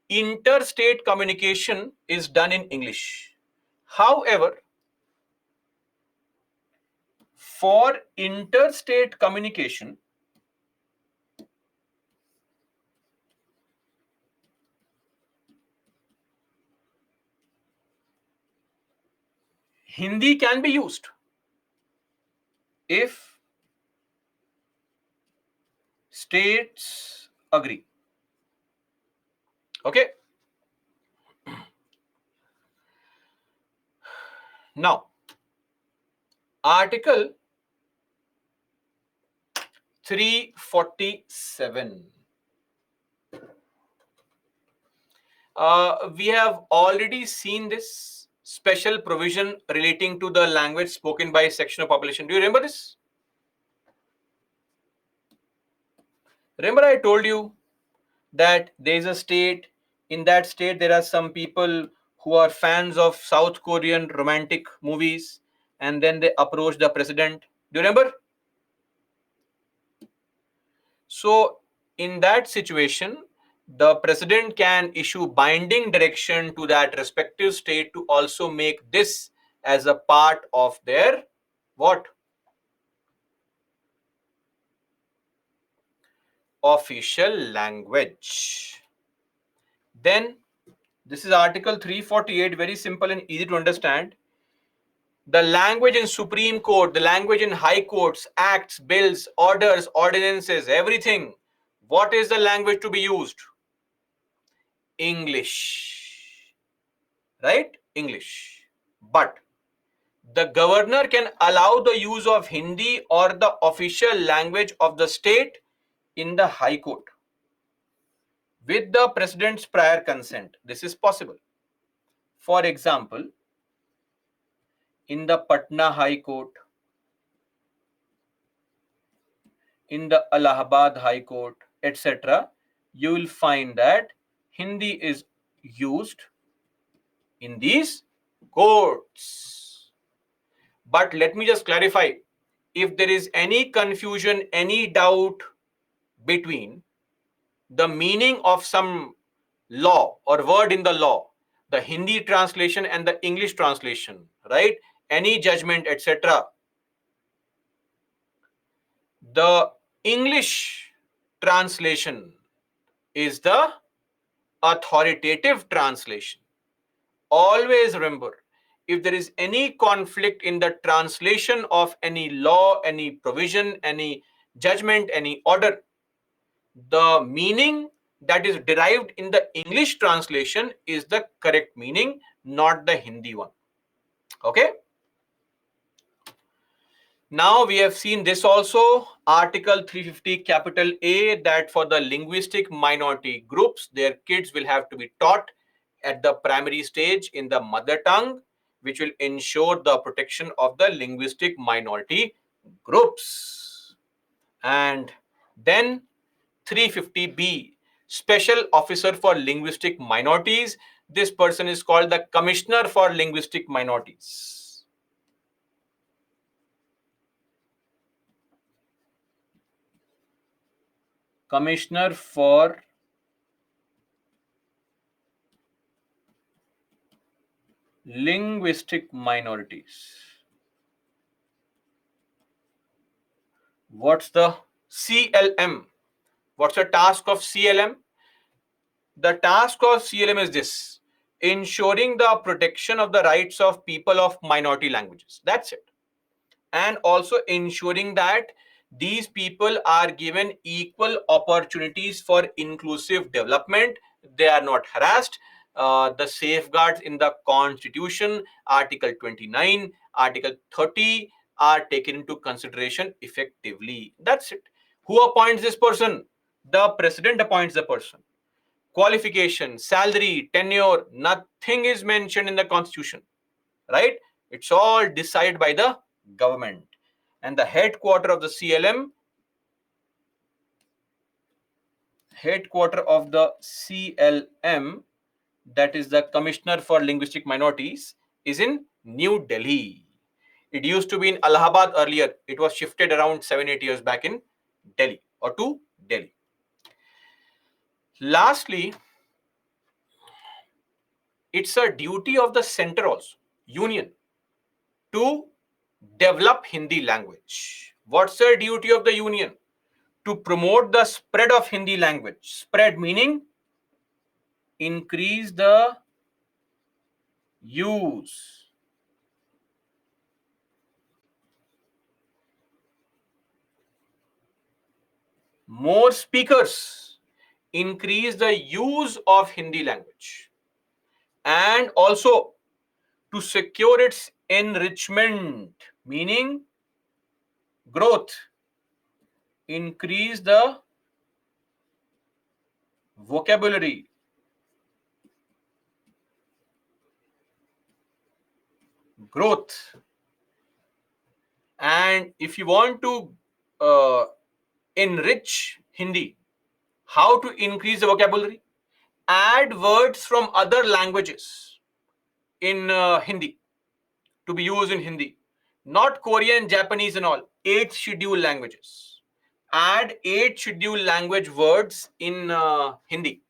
interstate communication is done in English. However, for interstate communication, Hindi can be used if states agree. Okay. Now, Article 347. We have already seen this special provision relating to the language spoken by a section of population. Do you remember this? Remember I told you that there is a state, in that state there are some people who are fans of South Korean romantic movies, and then they approach the president. Do you remember? So in that situation, the president can issue binding direction to that respective state to also make this as a part of their what? official language. Then this is Article 348, very simple and easy to understand. The language in Supreme Court, the language in High Courts, acts, bills, orders, ordinances, everything. What is the language to be used? English. Right? English. But the governor can allow the use of Hindi or the official language of the state in the High Court with the president's prior consent. This is possible. For example, in the Patna High Court, in the Allahabad High Court, etc., you will find that Hindi is used in these courts. But let me just clarify, if there is any confusion, any doubt between the meaning of some law or word in the law, the Hindi translation and the English translation, right? Any judgment, etc., the English translation is the authoritative translation. Always remember, if there is any conflict in the translation of any law, any provision, any judgment, any order, the meaning that is derived in the English translation is the correct meaning, not the Hindi one. Okay? Now we have seen this also, Article 350 capital A, that for the linguistic minority groups, their kids will have to be taught at the primary stage in the mother tongue, which will ensure the protection of the linguistic minority groups. And then 350B, Special Officer for Linguistic Minorities. This person is called the Commissioner for Linguistic Minorities. Commissioner for Linguistic Minorities. What's the CLM? What's the task of CLM? The task of CLM is this: ensuring the protection of the rights of people of minority languages. That's it. And also ensuring that these people are given equal opportunities for inclusive development. They are not harassed. The safeguards in the Constitution, Article 29, Article 30, are taken into consideration effectively. That's it. Who appoints this person? The president appoints the person. Qualification, salary, tenure, nothing is mentioned in the Constitution, right? It's all decided by the government. And the headquarter of the CLM, that is the Commissioner for Linguistic Minorities, is in New Delhi. It used to be in Allahabad earlier. It was shifted around 7-8 years back in Delhi or to Delhi. Lastly, it's a duty of the center also, union, to develop Hindi language. What's the duty of the union? To promote the spread of Hindi language. Spread meaning increase the use. More speakers increase the use of Hindi language. And also to secure its enrichment, meaning growth, increase the vocabulary, growth. And if you want to enrich Hindi, how to increase the vocabulary? Add words from other languages in Hindi to be used in Hindi. Not Korean, Japanese and all. 8 scheduled languages. Add 8 scheduled language words in Hindi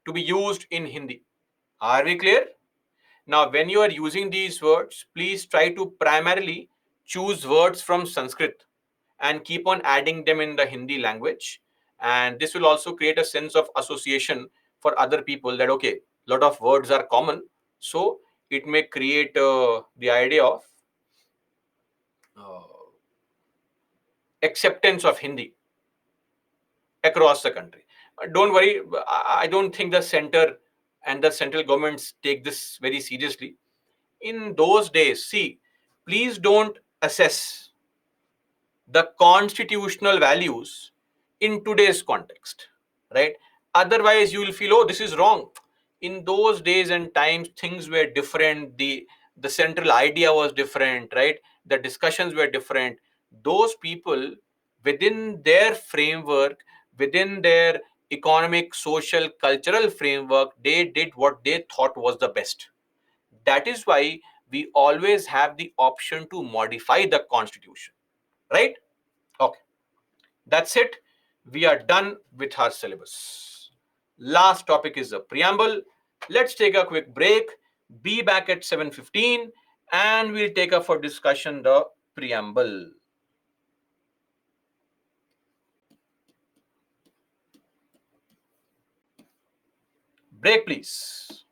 to be used in Hindi. Are we clear? Now, when you are using these words, please try to primarily choose words from Sanskrit and keep on adding them in the Hindi language. And this will also create a sense of association for other people, that okay, lot of words are common, so it may create the idea of uh, acceptance of Hindi across the country. Don't worry, I don't think the center and the central governments take this very seriously. In those days, see, please don't assess the constitutional values in today's context, right? Otherwise you will feel, oh, this is wrong. In those days and times, things were different, the central idea was different, right? The discussions were different. Those people, within their framework, within their economic, social, cultural framework, they did what they thought was the best. That is why we always have the option to modify the constitution, right? Okay, that's it. We are done with our syllabus. Last topic is the preamble. Let's take a quick break. Be back at 7:15 and we'll take up for discussion the preamble. Break, please.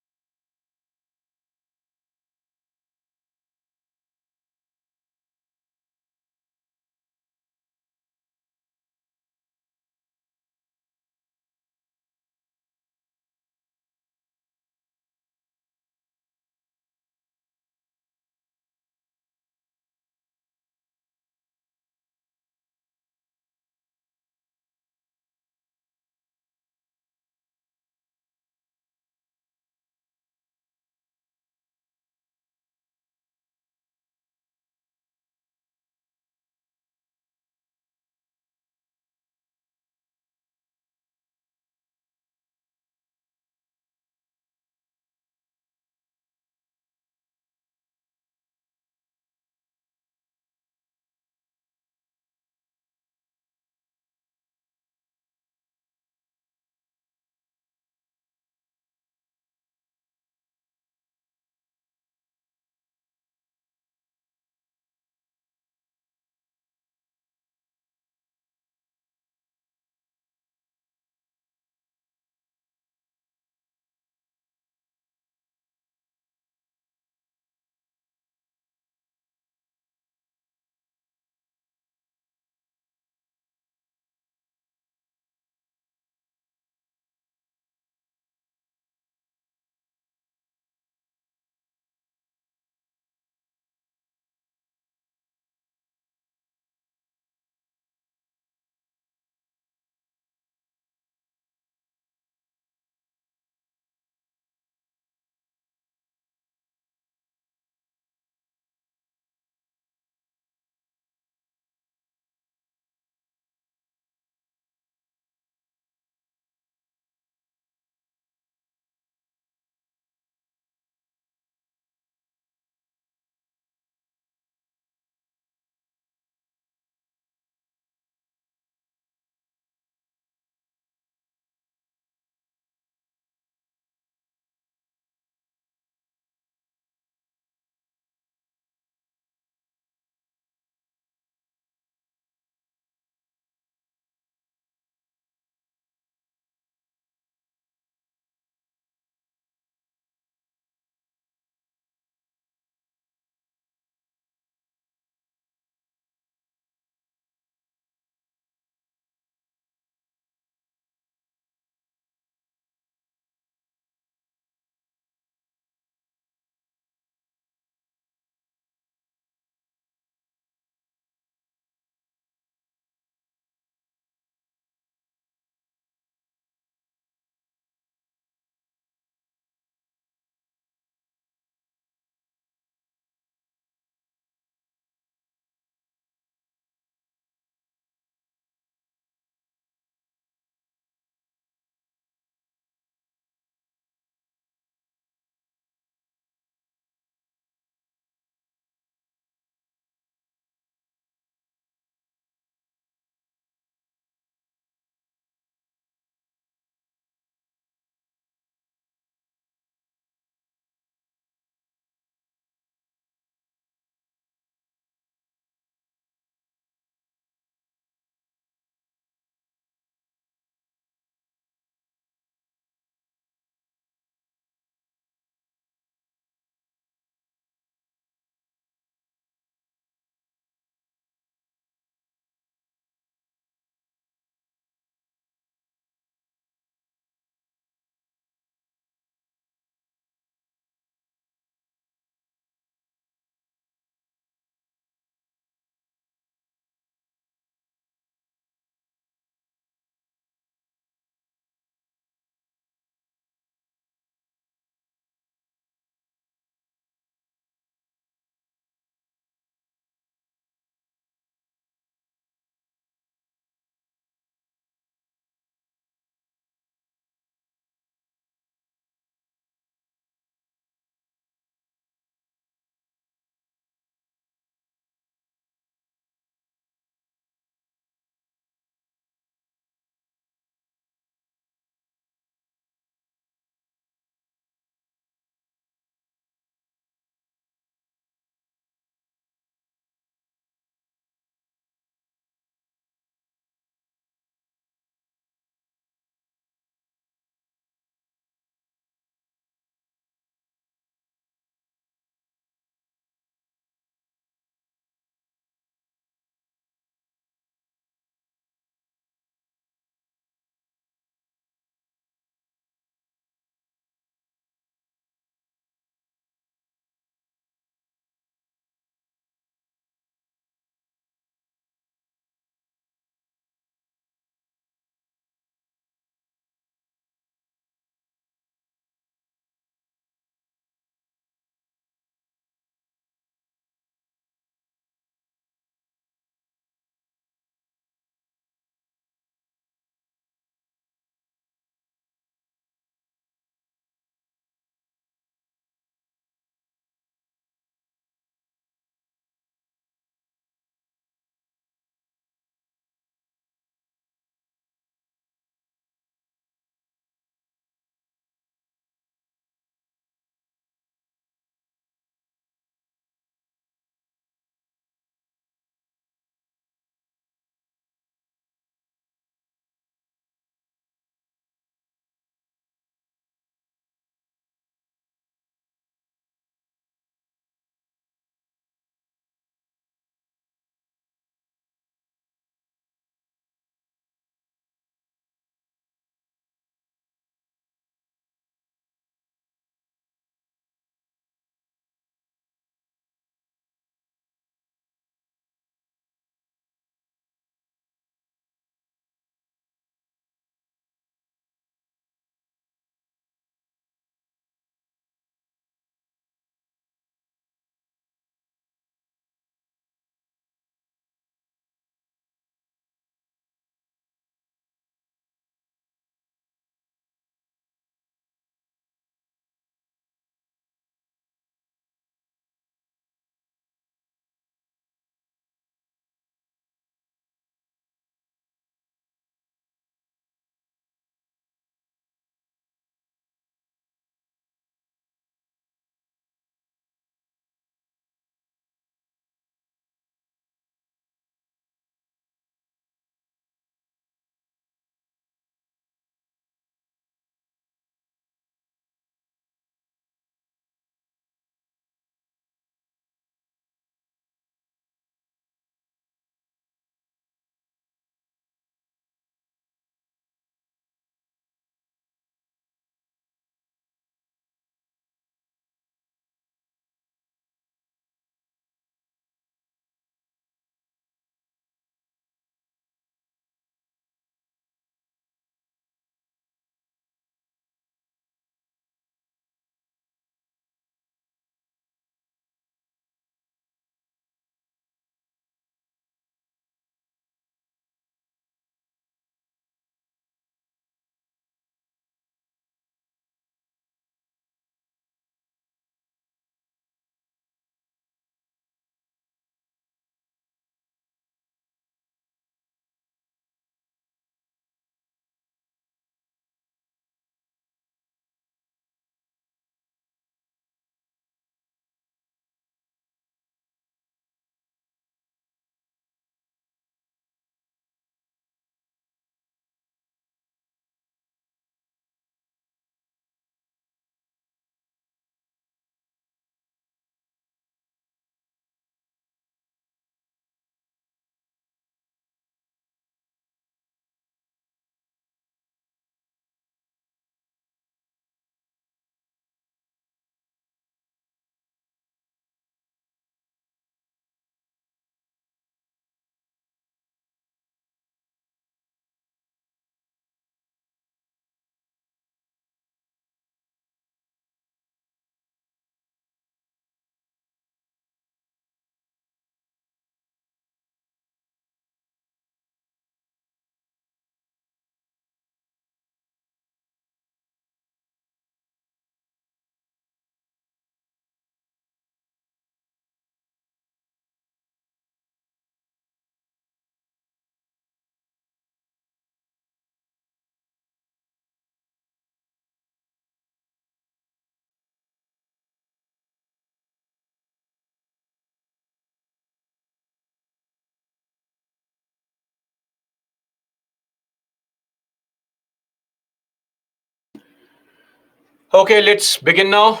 Okay, let's begin now.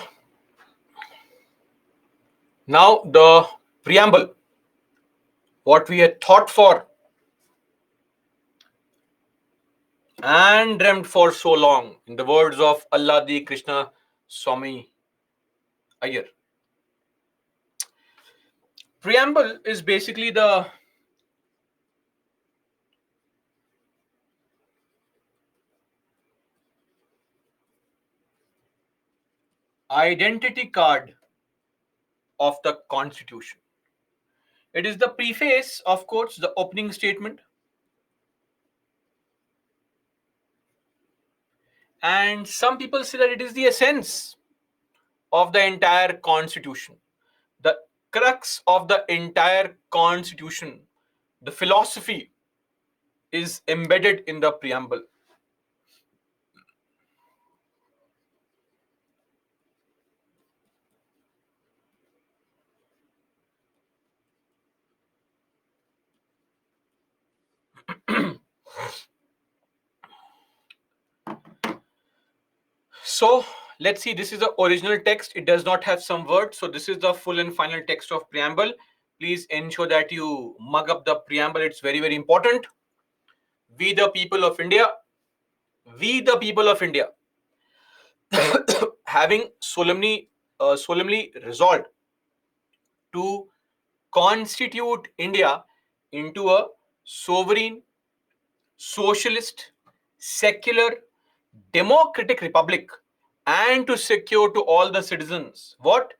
Now, the preamble, what we had thought for and dreamt for so long, in the words of Alladi Krishna Swami Iyer. Preamble is basically the identity card of the Constitution. It is the preface, of course, the opening statement, and some people say that it is the essence of the entire Constitution, the crux of the entire Constitution, the philosophy is embedded in the preamble. So let's see, this is the original text. It does not have some words. So this is the full and final text of preamble. Please ensure that you mug up the preamble. It's very, very important. We the people of India, we the people of India, having solemnly resolved to constitute India into a sovereign, socialist, secular, democratic republic, and to secure to all the citizens what?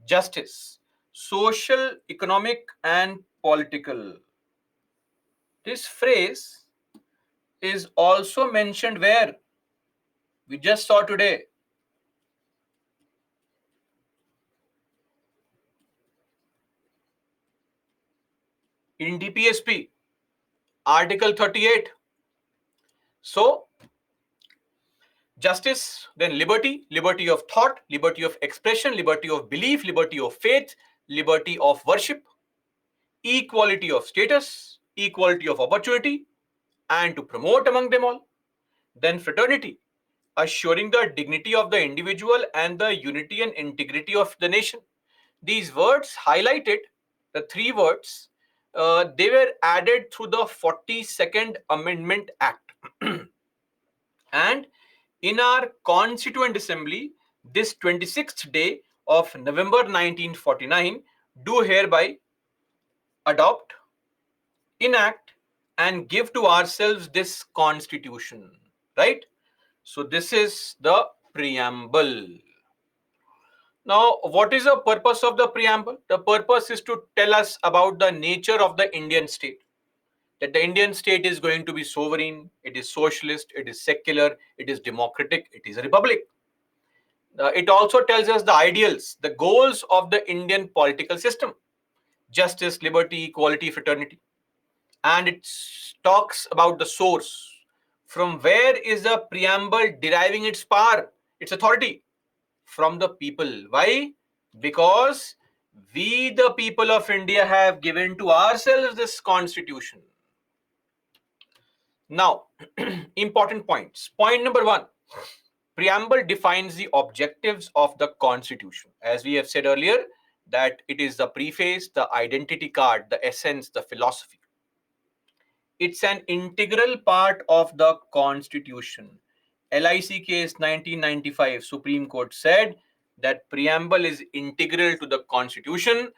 Justice, social, economic, and political. This phrase is also mentioned where? We just saw today in DPSP, Article 38. So, justice, then liberty, liberty of thought, liberty of expression, liberty of belief, liberty of faith, liberty of worship, equality of status, equality of opportunity, and to promote among them all. Then fraternity, assuring the dignity of the individual and the unity and integrity of the nation. These words highlighted, the three words, they were added through the 42nd Amendment Act. And in our Constituent Assembly, this 26th day of November 1949, do hereby adopt, enact, and give to ourselves this Constitution. Right? So, this is the preamble. Now, what is the purpose of the preamble? The purpose is to tell us about the nature of the Indian state. That the Indian state is going to be sovereign, it is socialist, it is secular, it is democratic, it is a republic. It also tells us the ideals, the goals of the Indian political system: justice, liberty, equality, fraternity. And it talks about the source. From where is the preamble deriving its power, its authority? From the people. Why? Because we, the people of India, have given to ourselves this constitution. Now, important points. Point number one, preamble defines the objectives of the constitution. As we have said earlier, that it is the preface, the identity card, the essence, the philosophy. It's an integral part of the constitution. LIC case 1995, Supreme Court said that preamble is integral to the constitution.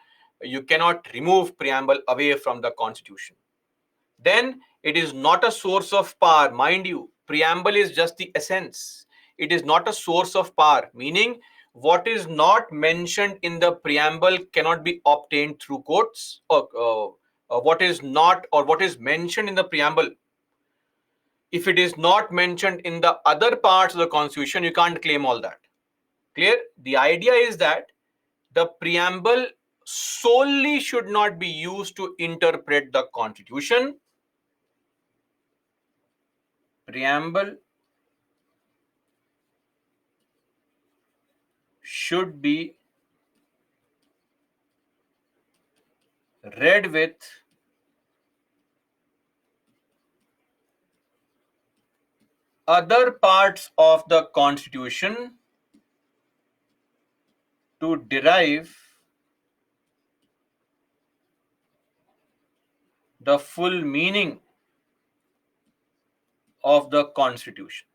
You cannot remove preamble away from the constitution. Then it is not a source of power. Mind you, preamble is just the essence. It is not a source of power, meaning what is not mentioned in the preamble cannot be obtained through courts, or what is not, or what is mentioned in the preamble, if it is not mentioned in the other parts of the constitution, you can't claim all that. Clear? The idea is that the preamble solely should not be used to interpret the constitution. Preamble should be read with other parts of the constitution to derive the full meaning of the Constitution.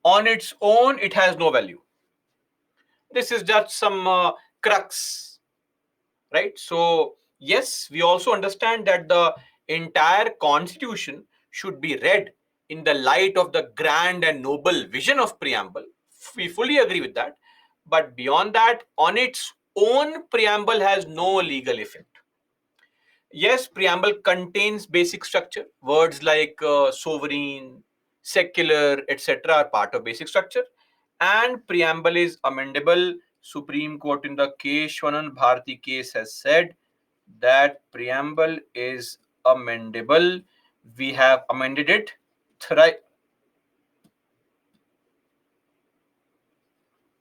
On its own, it has no value. This is just some crux, right? So, yes, we also understand that the entire Constitution should be read in the light of the grand and noble vision of preamble. We fully agree with that. But beyond that, on its own, preamble has no legal effect. Yes, preamble contains basic structure. Words like sovereign, secular, etc. are part of basic structure. And preamble is amendable. Supreme Court in the Keshwanan Bharati case has said that preamble is amendable. We have amended it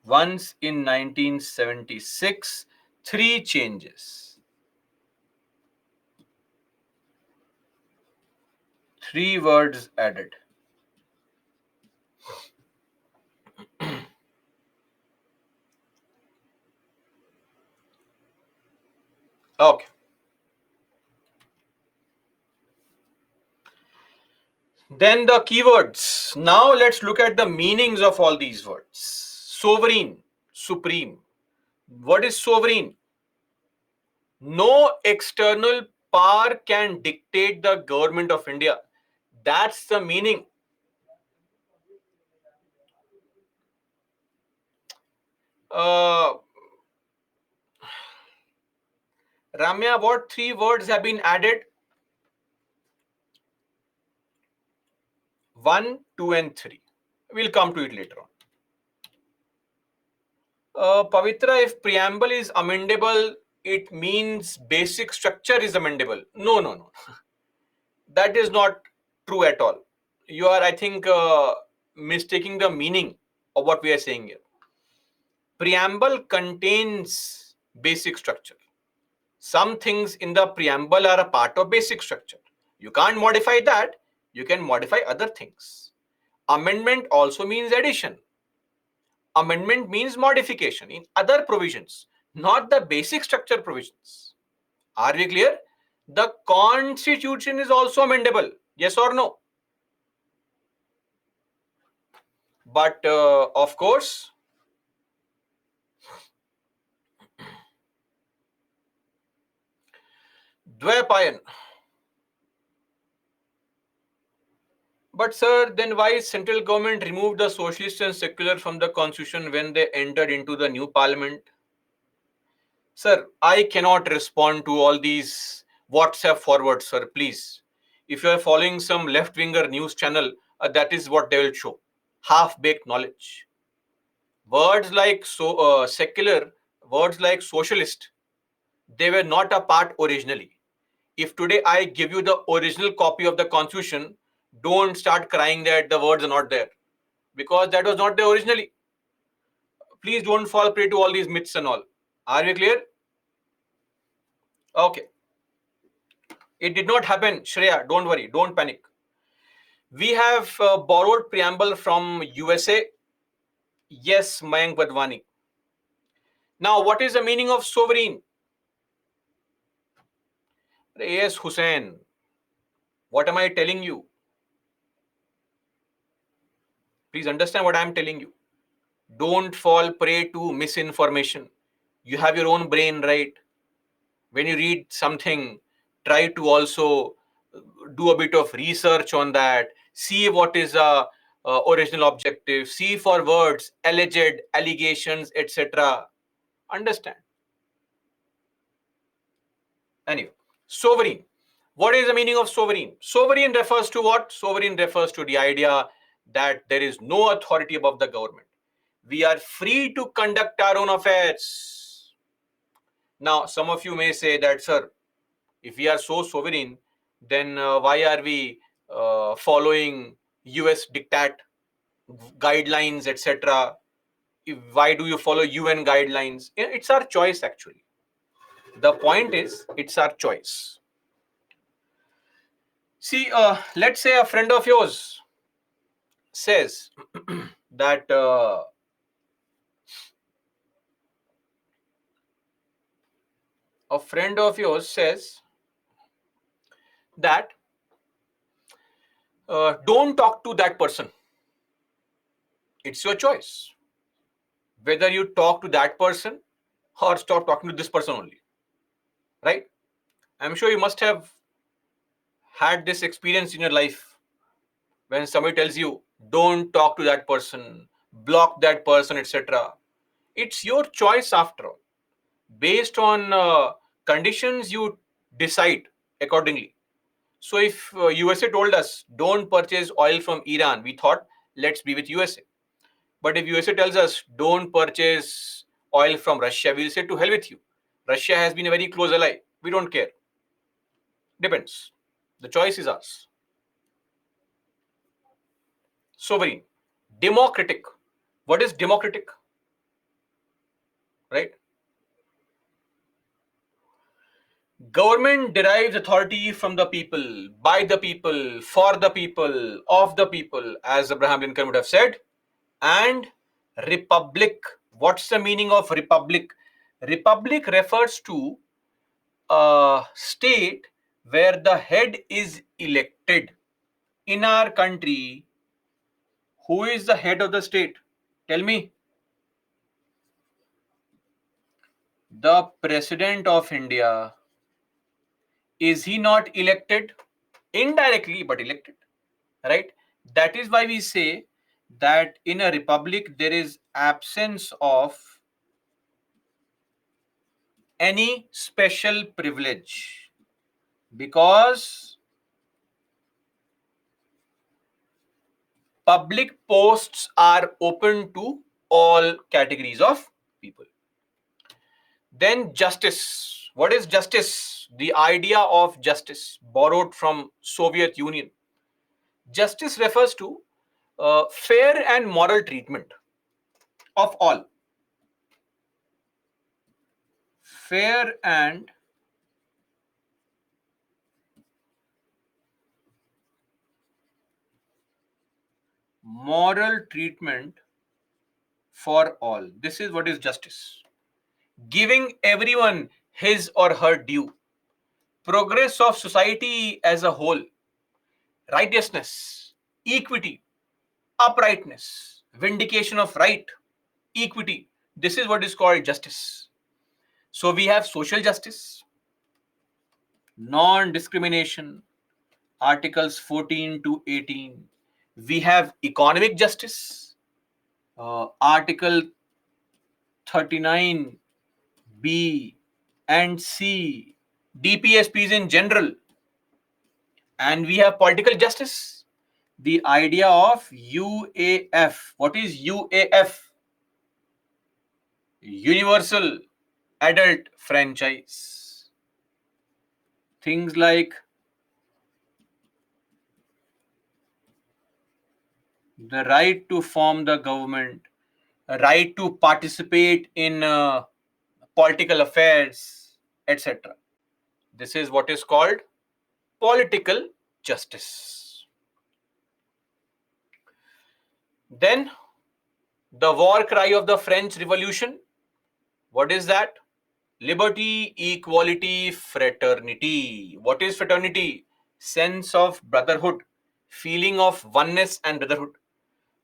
once in 1976, 3 changes. 3 words added. Okay. Then the keywords. Now let's look at the meanings of all these words. Sovereign, supreme. What is sovereign? No external power can dictate the government of India. That's the meaning. Uh, Ramya, what 3 words have been added? 1, 2, and 3. We'll come to it later on. Pavitra, if preamble is amendable, it means basic structure is amendable. No, no, no. That is not true at all. You are, I think, mistaking the meaning of what we are saying here. Preamble contains basic structure. Some things in the preamble are a part of basic structure. You can't modify that. You can modify other things. Amendment also means addition. Amendment means modification in other provisions, not the basic structure provisions. Are we clear? The Constitution is also amendable. Yes or no? But of course, Dvapayan. But sir, then why central government removed the socialist and secular from the constitution when they entered into the new parliament? Sir, I cannot respond to all these WhatsApp forwards, sir. Please, if you are following some left-winger news channel, that is what they will show. Half-baked knowledge. Words like secular, words like socialist, they were not a part originally. If today I give you the original copy of the constitution, don't start crying that the words are not there, because that was not there originally. Please don't fall prey to all these myths and all. Are we clear? Okay. It did not happen, Shreya. Don't worry. Don't panic. We have borrowed preamble from USA. Yes, Mayank Badwani. Now, what is the meaning of sovereign? Yes, Hussein. What am I telling you? Please understand what I am telling you. Don't fall prey to misinformation. You have your own brain, right? When you read something, try to also do a bit of research on that. See what is the original objective. See for words, alleged, allegations, etc. Understand? Anyway, sovereign. What is the meaning of sovereign? Sovereign refers to what? Sovereign refers to the idea that there is no authority above the government. We are free to conduct our own affairs. Now, some of you may say that, sir, if we are so sovereign, then why are we following US diktat guidelines, etc.? Why do you follow UN guidelines? It's our choice, actually. The point is, it's our choice. See, let's say a friend of yours says that a friend of yours says that don't talk to that person. It's your choice whether you talk to that person or stop talking to this person only, right? I'm sure you must have had this experience in your life when somebody tells you don't talk to that person, block that person, etc. It's your choice after all. Based on conditions, you decide accordingly. So if USA told us don't purchase oil from Iran, we thought let's be with USA. But if USA tells us don't purchase oil from Russia, we'll say to hell with you. Russia has been a very close ally. We don't care. Depends. The choice is ours. Sovereign. Democratic. What is democratic? Right? Government derives authority from the people, by the people, for the people, of the people, as Abraham Lincoln would have said. And republic. What's the meaning of republic? Republic refers to a state where the head is elected. In our country, who is the head of the state? Tell me. The President of India. Is he not elected? Indirectly, but elected. Right? That is why we say that in a republic there is absence of any special privilege, because public posts are open to all categories of people. Then justice. What is justice? The idea of justice borrowed from Soviet Union. Justice refers to fair and moral treatment of all. Fair and moral treatment for all. This is what is justice. Giving everyone his or her due. Progress of society as a whole. Righteousness, equity, uprightness, vindication of right, equity. This is what is called justice. So we have social justice, non-discrimination, Articles 14 to 18. We have economic justice, Article 39 B and C, DPSPs in general. And we have political justice, the idea of UAF. What is UAF? Universal adult franchise. Things like the right to form the government, a right to participate in political affairs, etc. This is what is called political justice. Then the war cry of the French Revolution. What is that? Liberty, equality, fraternity. What is fraternity? Sense of brotherhood, feeling of oneness and brotherhood.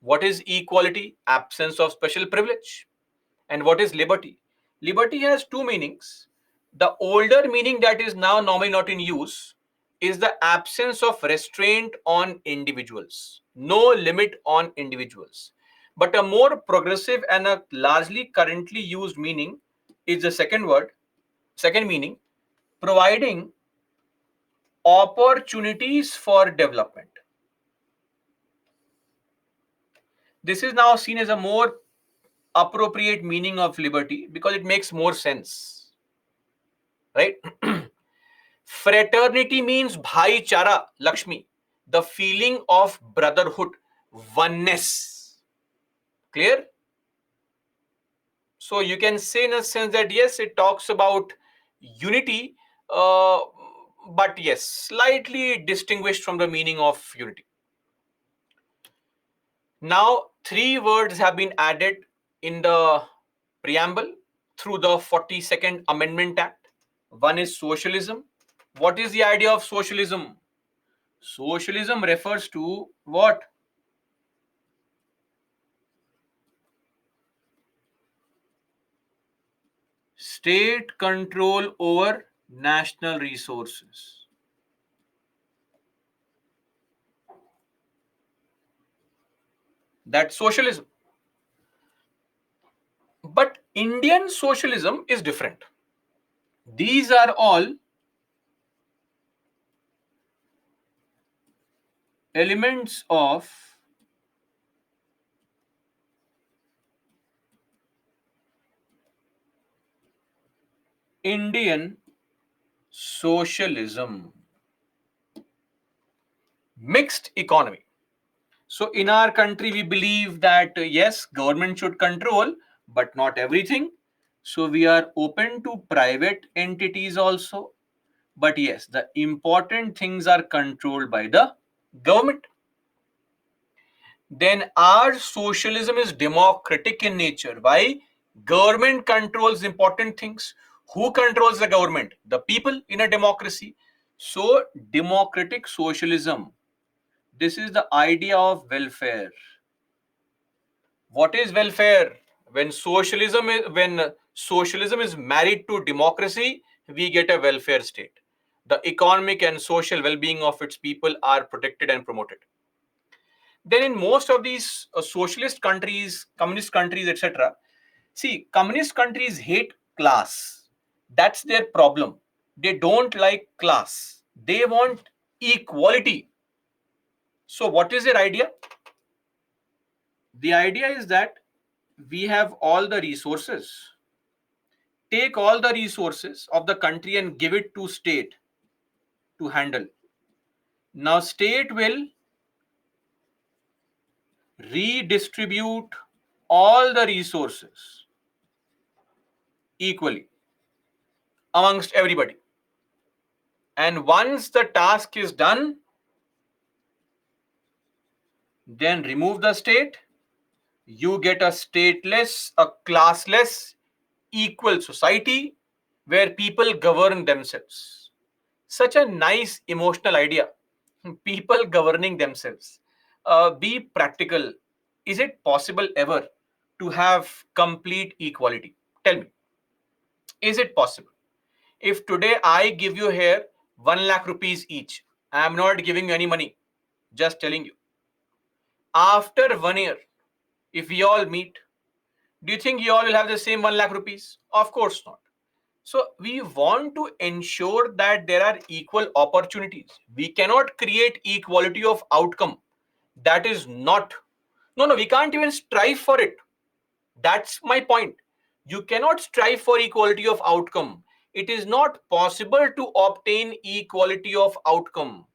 What is equality? Absence of special privilege. And what is liberty? Liberty has two meanings. The older meaning that is now normally not in use is the absence of restraint on individuals, no limit on individuals. But a more progressive and a largely currently used meaning is the second meaning, providing opportunities for development. This is now seen as a more appropriate meaning of liberty because it makes more sense, right? Fraternity means bhaichara, Lakshmi, the feeling of brotherhood, oneness. Clear? So you can say in a sense that yes, it talks about unity, uh, but yes, slightly distinguished from the meaning of unity. Now, three words have been added in the preamble through the 42nd Amendment Act. One is socialism. What is the idea of socialism? Socialism refers to what? State control over national resources. That's socialism. But Indian socialism is different. These are all elements of Indian socialism. Mixed economy. So in our country, we believe that yes, government should control, but not everything. So we are open to private entities also. But yes, the important things are controlled by the government. Then our socialism is democratic in nature. Why? Government controls important things. Who controls the government? The people in a democracy. So democratic socialism. This is the idea of welfare. What is welfare? When socialism is married to democracy, we get a welfare state. The economic and social well-being of its people are protected and promoted. Then in most of these socialist countries, communist countries, etc., see, communist countries hate class. That's their problem. They don't like class. They want equality. So what is their idea? The idea is that we have all the resources. Take all the resources of the country and give it to state to handle. Now state will redistribute all the resources equally amongst everybody. And once the task is done, then remove the state. You get a stateless, a classless, equal society where people govern themselves. Such a nice emotional idea. People governing themselves. Be practical. Is it possible ever to have complete equality? Tell me, is it possible? If today I give you here 1 lakh rupees each, I am not giving you any money, just telling you. After 1 year, if we all meet, do you think you all will have the same 1 lakh rupees? Of course not. So we want to ensure that there are equal opportunities. We cannot create equality of outcome. That is not, no, we can't even strive for it. That's my point. You cannot strive for equality of outcome. It is not possible to obtain equality of outcome.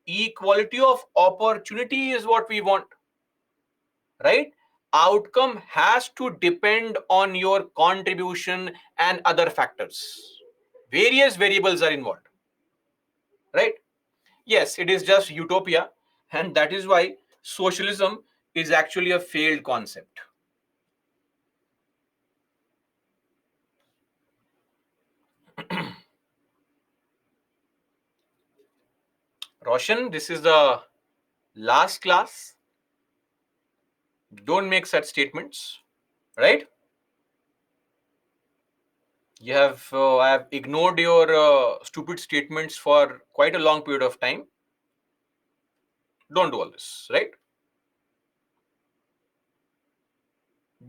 Equality of opportunity is what we want, right? Outcome has to depend on your contribution and other factors. Various variables are involved, right? Yes, it is just utopia, and that is why socialism is actually a failed concept. Roshan, this is the last class. Don't make such statements, right? I have ignored your stupid statements for quite a long period of time. Don't do all this, right?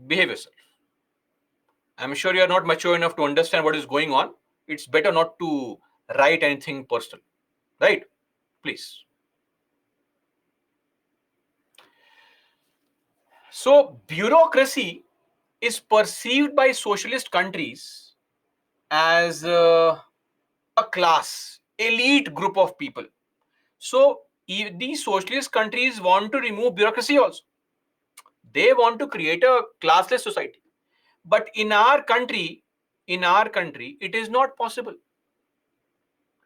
Behave yourself. I'm sure you are not mature enough to understand what is going on. It's better not to write anything personal, right? Please. So, bureaucracy is perceived by socialist countries as a class, elite group of people. So, these socialist countries want to remove bureaucracy also. They want to create a classless society. But in our country, it is not possible.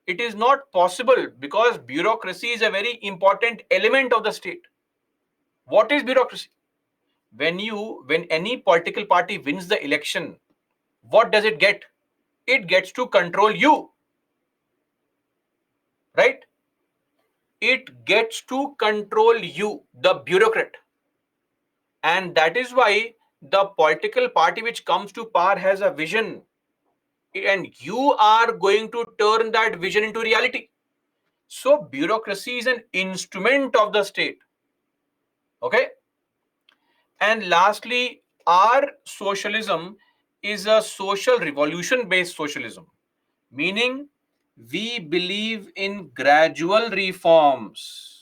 It is not possible because bureaucracy is a very important element of the state. What is bureaucracy? When any political party wins the election, what does it get? it gets to control you, right? It gets to control you, the bureaucrat. And that is why the political party which comes to power has a vision, and you are going to turn that vision into reality. So bureaucracy is an instrument of the state. Okay. And lastly, our socialism is a social revolution based socialism, meaning we believe in gradual reforms.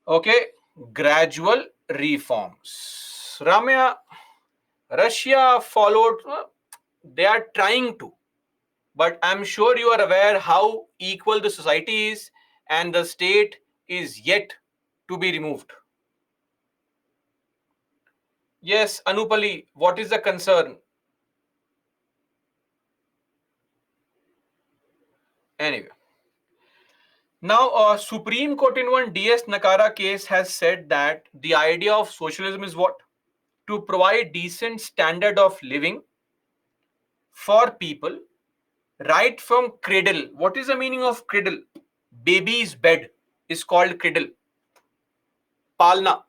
Okay, gradual reforms. Ramya, Russia followed, they are trying to, but I'm sure you are aware how equal the society is, and the state is yet to be removed. Yes, Anupali, what is the concern? Anyway, now Supreme Court in one DS Nakara case has said that the idea of socialism is what? To provide decent standard of living for people right from cradle. What is the meaning of cradle? Baby's bed is called cradle. Palna.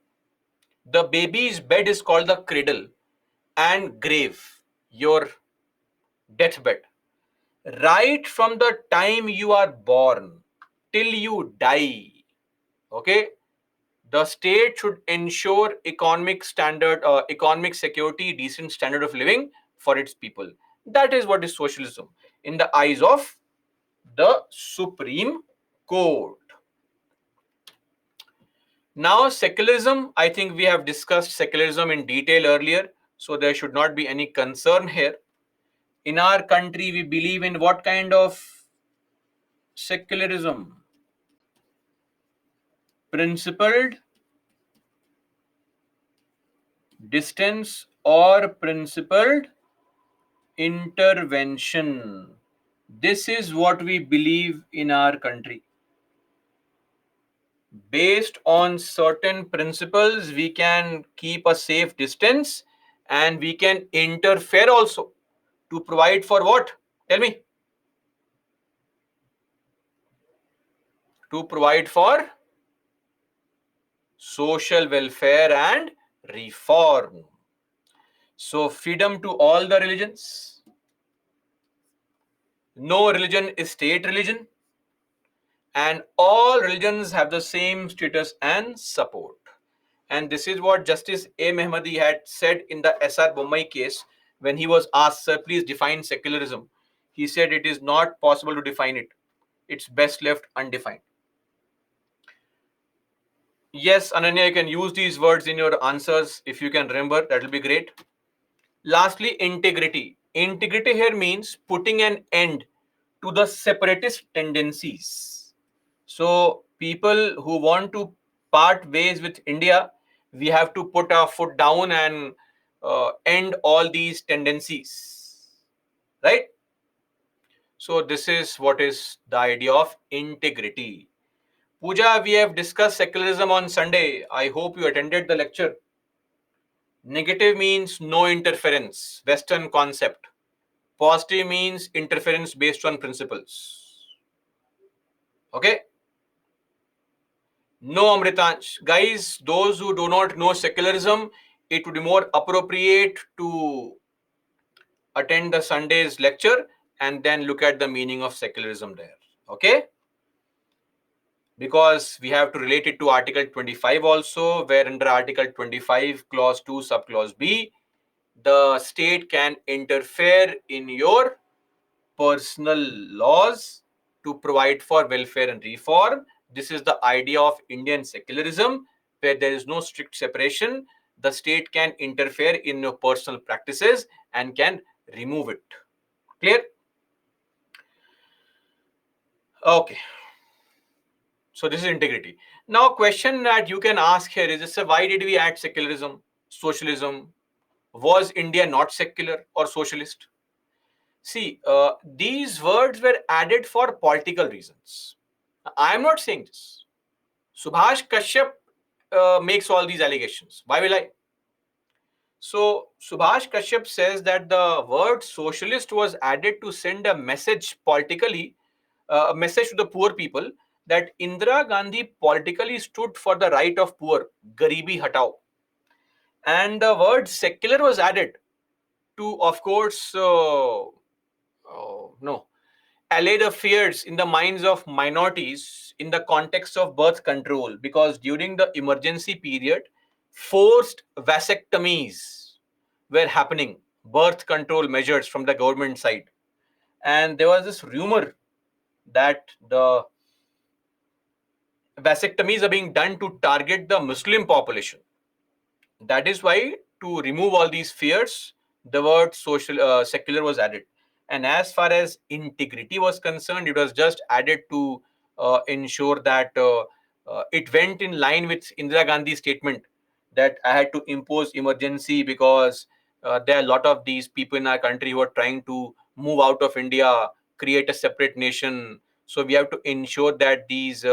The baby's bed is called the cradle, and grave, your deathbed. Right from the time you are born till you die. Okay, the state should ensure economic security, decent standard of living for its people. That is what is socialism in the eyes of the Supreme Court. Now, secularism, I think we have discussed secularism in detail earlier, so there should not be any concern here. In our country, we believe in what kind of secularism? Principled distance or principled intervention. This is what we believe in our country. Based on certain principles, we can keep a safe distance and we can interfere also to provide for what? Tell me. To provide for social welfare and reform. So, freedom to all the religions. No religion is state religion, and all religions have the same status and support. And this is what Justice A. Mehmadi had said in the S.R. Bommai case when he was asked, "Sir, please define secularism." He said it is not possible to define it. It's best left undefined. Yes, Ananya, you can use these words in your answers. If you can remember, that will be great. Lastly, integrity. Integrity here means putting an end to the separatist tendencies. So, people who want to part ways with India, we have to put our foot down and end all these tendencies. Right? So, this is what is the idea of integrity. Pooja, we have discussed secularism on Sunday. I hope you attended the lecture. Negative means no interference, Western concept. Positive means interference based on principles. Okay? No, Amritansh. Guys, those who do not know secularism, it would be more appropriate to attend the Sunday's lecture and then look at the meaning of secularism there. Okay? Because we have to relate it to Article 25 also, where under Article 25, Clause 2, Subclause B, the state can interfere in your personal laws to provide for welfare and reform. This is the idea of Indian secularism, where there is no strict separation. The state can interfere in your personal practices and can remove it. Clear? Okay. So this is integrity. Now, a question that you can ask here is: why did we add secularism, socialism? Was India not secular or socialist? See, these words were added for political reasons. I am not saying this. Subhash Kashyap makes all these allegations. Why will I? So, Subhash Kashyap says that the word socialist was added to send a message politically, a message to the poor people that Indira Gandhi politically stood for the right of poor, Garibi Hatao. And the word secular was added to, of course, no, allay the fears in the minds of minorities in the context of birth control, because during the emergency period, forced vasectomies were happening, birth control measures from the government side. And there was this rumor that the vasectomies are being done to target the Muslim population. That is why, to remove all these fears, the word social secular was added. And as far as integrity was concerned, it was just added to ensure that it went in line with Indira Gandhi's statement that I had to impose emergency because there are a lot of these people in our country who are trying to move out of India, create a separate nation. So we have to ensure that these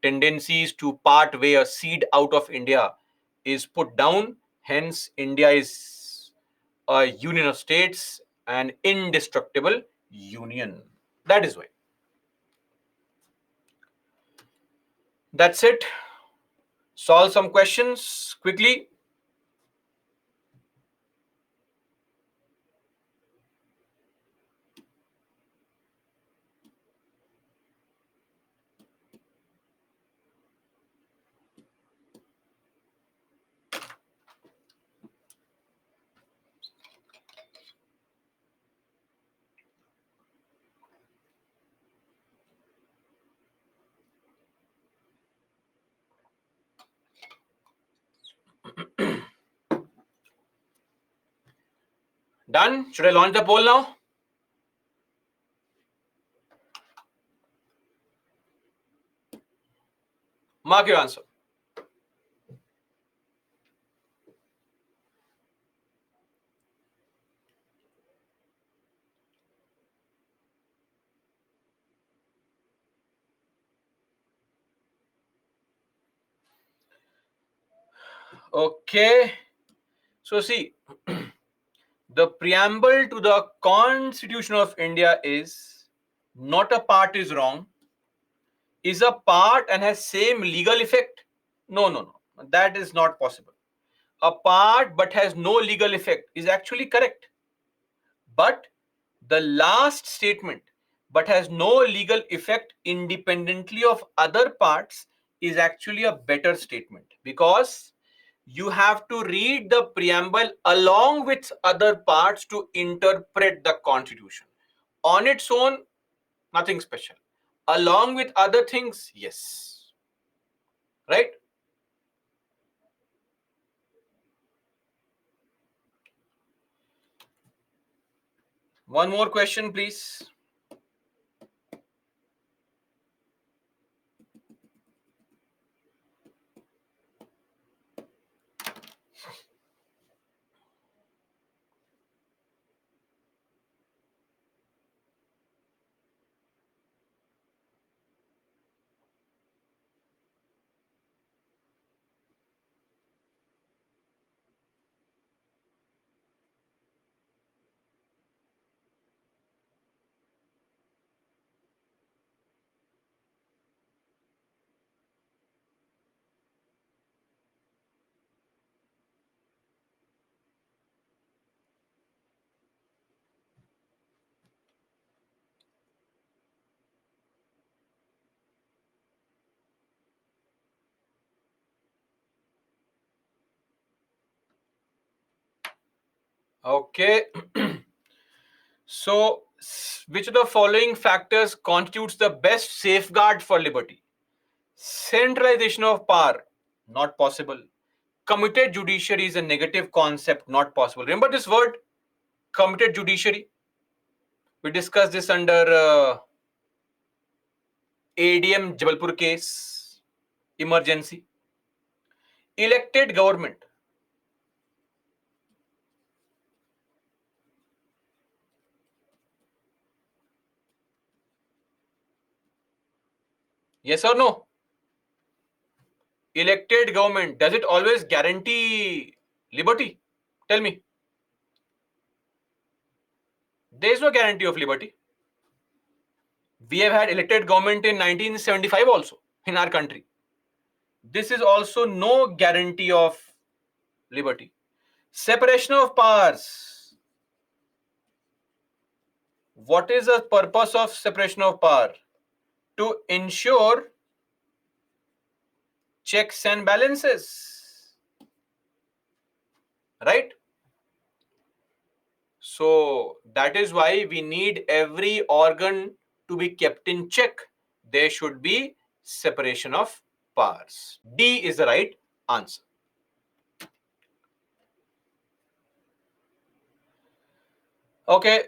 tendencies to part way or seed out of India is put down. Hence, India is a union of states, an indestructible union. That is why. That's it. Solve some questions quickly. Done. Should I launch the poll now? Mark your answer. Okay. So, see, the preamble to the Constitution of India is not a part is wrong, is a part and has same legal effect. No, no, no. That is not possible. A part but has no legal effect is actually correct. But the last statement, but has no legal effect independently of other parts, is actually a better statement, because you have to read the preamble along with other parts to interpret the constitution. On its own, nothing special. Along with other things, yes. Right? One more question, please. Okay. So, which of the following factors constitutes the best safeguard for liberty? Centralization of power, not possible. Committed judiciary is a negative concept, not possible. Remember this word, committed judiciary? We discussed this under ADM Jabalpur case, emergency. Elected government. Yes or no? Elected government, does it always guarantee liberty? Tell me. There is no guarantee of liberty. We have had elected government in 1975 also in our country. This is also no guarantee of liberty. Separation of powers. What is the purpose of separation of power? To ensure checks and balances. Right? So that is why we need every organ to be kept in check. There should be separation of powers. D is the right answer. Okay.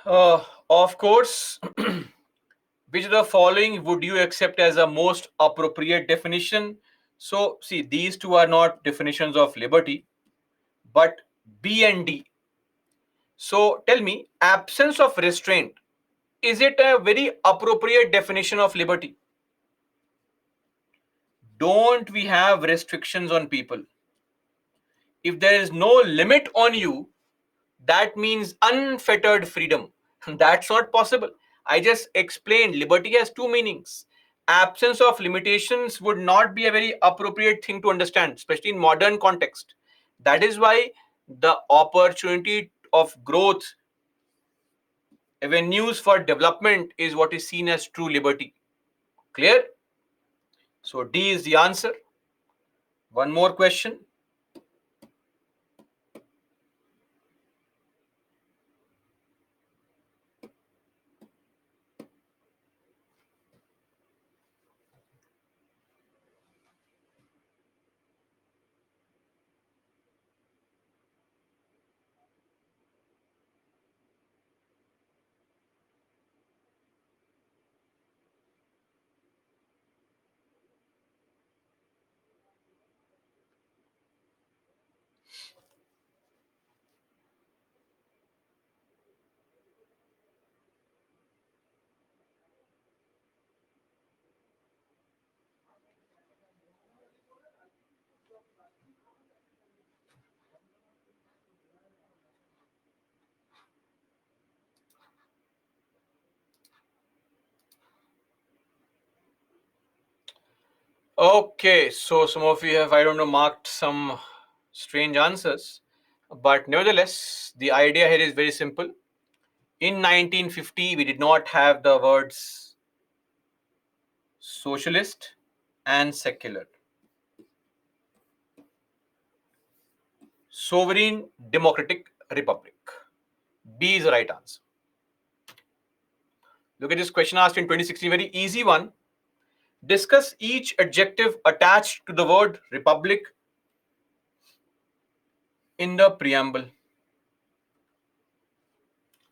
Of course, which of the following would you accept as a most appropriate definition? So, see, these two are not definitions of liberty, but B and D. So, tell me, absence of restraint, is it a very appropriate definition of liberty? Don't we have restrictions on people? If there is no limit on you, that means unfettered freedom. That's not possible. I just explained liberty has two meanings. Absence of limitations would not be a very appropriate thing to understand, especially in modern context. That is why the opportunity of growth, avenues for development is what is seen as true liberty. Clear? So D is the answer. One more question. Okay, so some of you have, I don't know, marked some strange answers, but nevertheless, the idea here is very simple. In 1950, we did not have the words socialist and secular. Sovereign democratic republic. D is the right answer. Look at this question asked in 2016, very easy one. Discuss each adjective attached to the word republic in the preamble.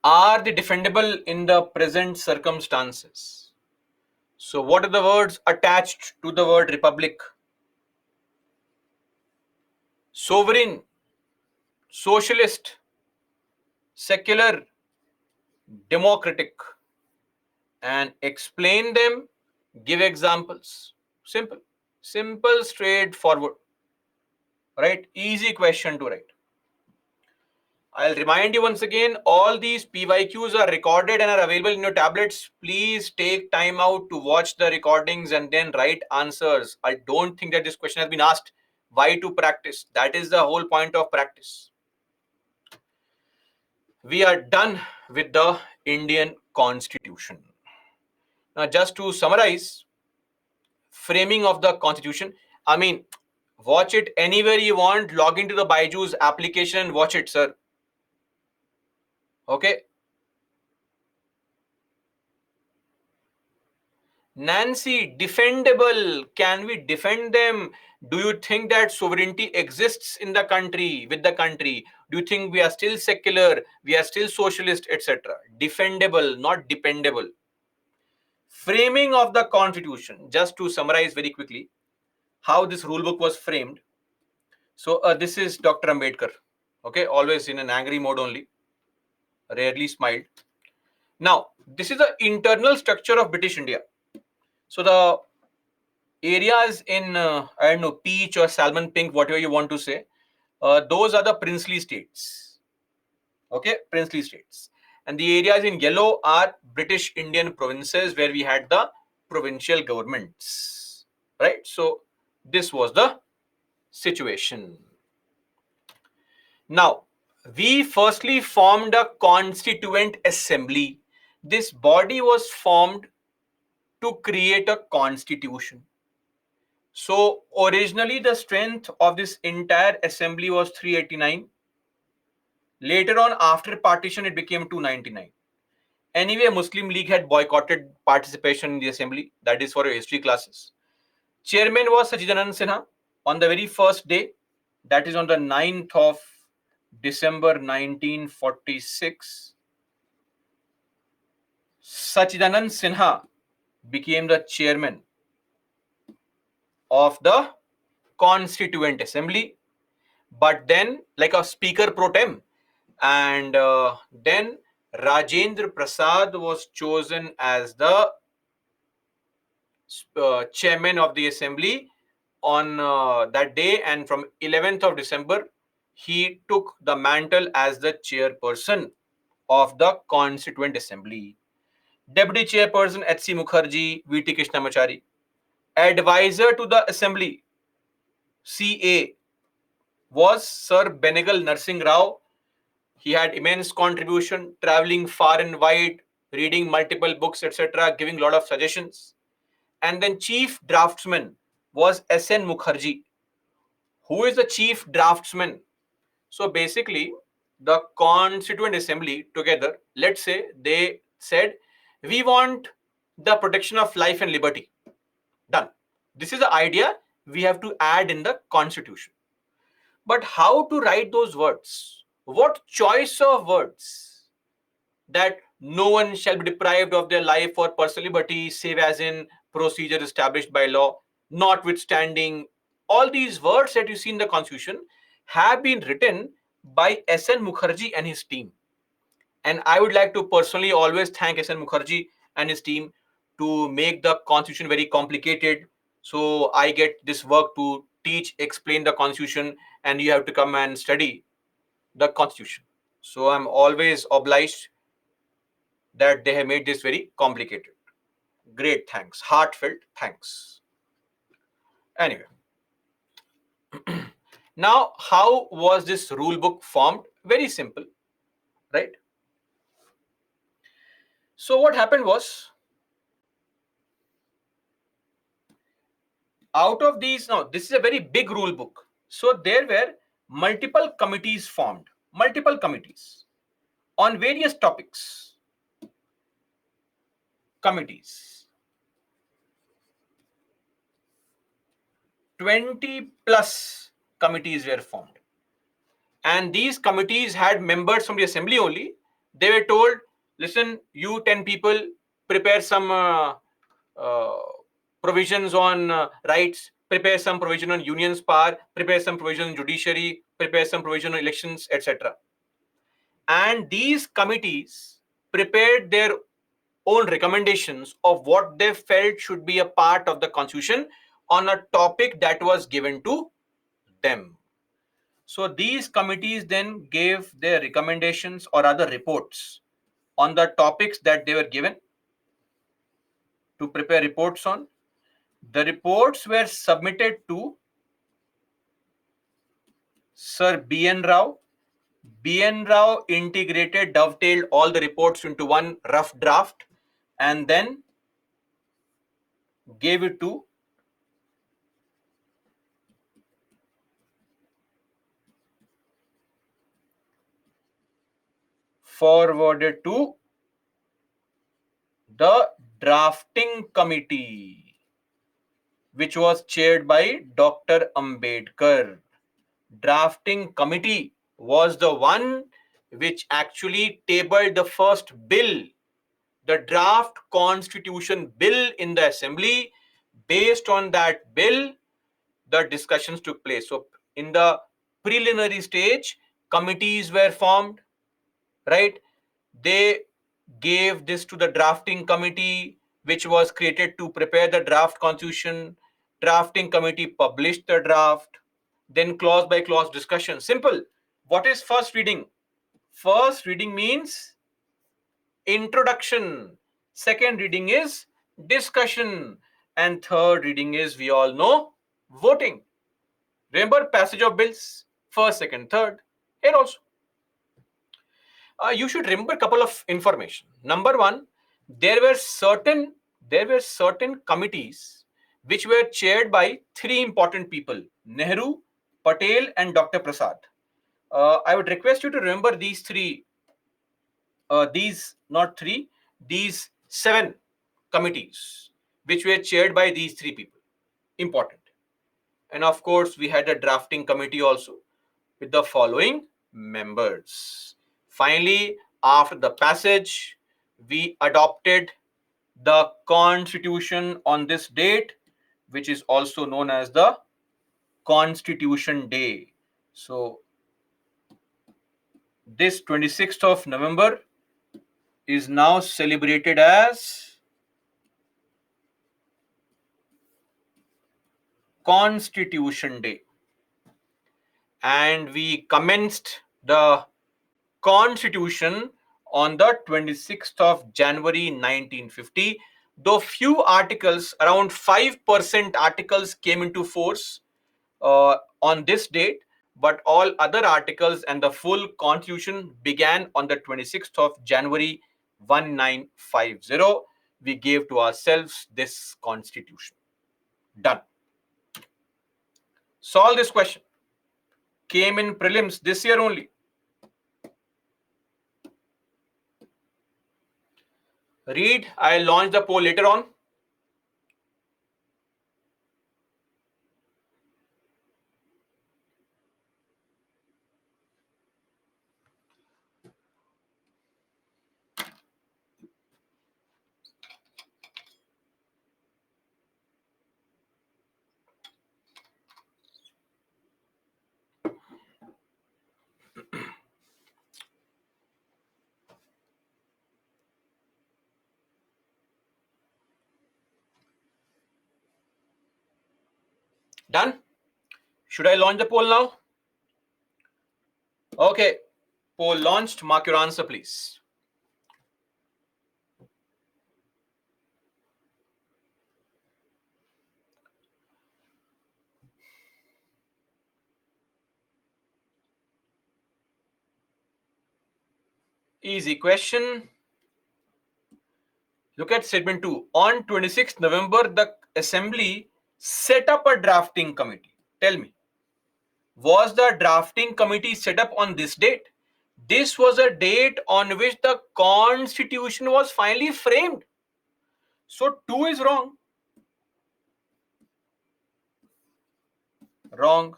Are they defendable in the present circumstances? So, what are the words attached to the word republic? Sovereign, socialist, secular, democratic. And explain them, give examples. Simple. Simple, straightforward. Right? Easy question to write. I'll remind you once again, all these PYQs are recorded and are available in your tablets. Please take time out to watch the recordings and then write answers. I don't think that this question has been asked. Why to practice? That is the whole point of practice. We are done with the Indian Constitution. Now, just to summarize, framing of the Constitution. I mean, watch it anywhere you want. Log into the Byju's application and watch it, sir. Okay. Nancy, defendable. Can we defend them? Do you think that sovereignty exists in the country, with the country? Do you think we are still secular? We are still socialist, etc.? Defendable, not dependable. Framing of the Constitution. Just to summarize very quickly how this rule book was framed. So this is Dr. Ambedkar. Okay, always in an angry mode only. Rarely smiled. Now, this is the internal structure of British India. So the areas in I don't know, peach or salmon pink, whatever you want to say, those are the princely states. Okay, princely states. And the areas in yellow are British Indian provinces where we had the provincial governments. Right? So this was the situation. Now, we firstly formed a constituent assembly. This body was formed to create a constitution. So originally the strength of this entire assembly was 389. Later on, after partition, it became 299. Anyway, Muslim League had boycotted participation in the assembly. That is for your history classes. Chairman was Sachidanand Sinha on the very first day. That is on the 9th of December 1946. Sachidanand Sinha became the chairman of the Constituent Assembly, but then like a speaker pro tem, and then Rajendra Prasad was chosen as the chairman of the assembly on that day, and from 11th of December he took the mantle as the chairperson of the Constituent Assembly. Deputy chairperson H.C. Mukherjee, V.T. Krishnamachari. Advisor to the assembly, CA, was Sir Benegal Narsingh Rao. He had immense contribution, traveling far and wide, reading multiple books, etc., giving a lot of suggestions. And then chief draftsman was S.N. Mukherjee. Who is the chief draftsman? So basically, the Constituent Assembly together, let's say they said, we want the protection of life and liberty. Done. This is the idea we have to add in the Constitution. But how to write those words? What choice of words? That no one shall be deprived of their life or personal liberty, save as in procedure established by law, notwithstanding. All these words that you see in the Constitution have been written by S.N. Mukherjee and his team. And I would like to personally always thank S.N. Mukherjee and his team to make the Constitution very complicated. So I get this work to teach, explain the Constitution, and you have to come and study the Constitution. So I'm always obliged that they have made this very complicated. Great thanks, heartfelt thanks. Anyway, now how was this rule book formed? Very simple, right? So what happened was, out of these, now this is a very big rule book. So there were multiple committees formed, multiple committees on various topics. Committees. 20 plus committees were formed. And these committees had members from the assembly only. They were told, listen, you 10 people, prepare some provisions on rights, prepare some provision on unions power, prepare some provision on judiciary, prepare some provision on elections, etc. And these committees prepared their own recommendations of what they felt should be a part of the constitution on a topic that was given to them. So these committees then gave their recommendations or other reports on the topics that they were given to prepare reports on. The reports were submitted to Sir B.N. Rao. B.N. Rao integrated, dovetailed all the reports into one rough draft and then gave it to forwarded to the drafting committee, which was chaired by Dr. Ambedkar. Drafting committee was the one which actually tabled the first bill, the draft constitution bill in the assembly. Based on that bill, the discussions took place. So in the preliminary stage, committees were formed, right? They gave this to the drafting committee, which was created to prepare the draft constitution. Drafting committee published the draft, then clause by clause discussion. Simple. What is first reading? First reading means introduction. Second reading is discussion. And third reading is, we all know, voting. Remember passage of bills, first, second, third. Here also. You should remember a couple of information. Number one, there were certain committees which were chaired by three important people: Nehru, Patel, and Dr. Prasad. I would request you to remember these three, these not three, these seven committees which were chaired by these three people. Important. And of course, we had a drafting committee also with the following members. Finally, after the passage, we adopted the Constitution on this date, which is also known as the Constitution Day. So, this 26th of November is now celebrated as Constitution Day. And we commenced the Constitution on the 26th of January 1950. Though few articles, around 5% articles came into force on this date, but all other articles and the full constitution began on the 26th of January 1950. We gave to ourselves this constitution. Done. Solve this question. Came in prelims this year only. Read. I'll launch the poll later on. Done? Should I launch the poll now? Okay. Poll launched. Mark your answer, please. Easy question. Look at statement 2. On 26th November, the assembly set up a drafting committee. Tell me, was the drafting committee set up on this date? This was a date on which the constitution was finally framed. So 2 is wrong. Wrong.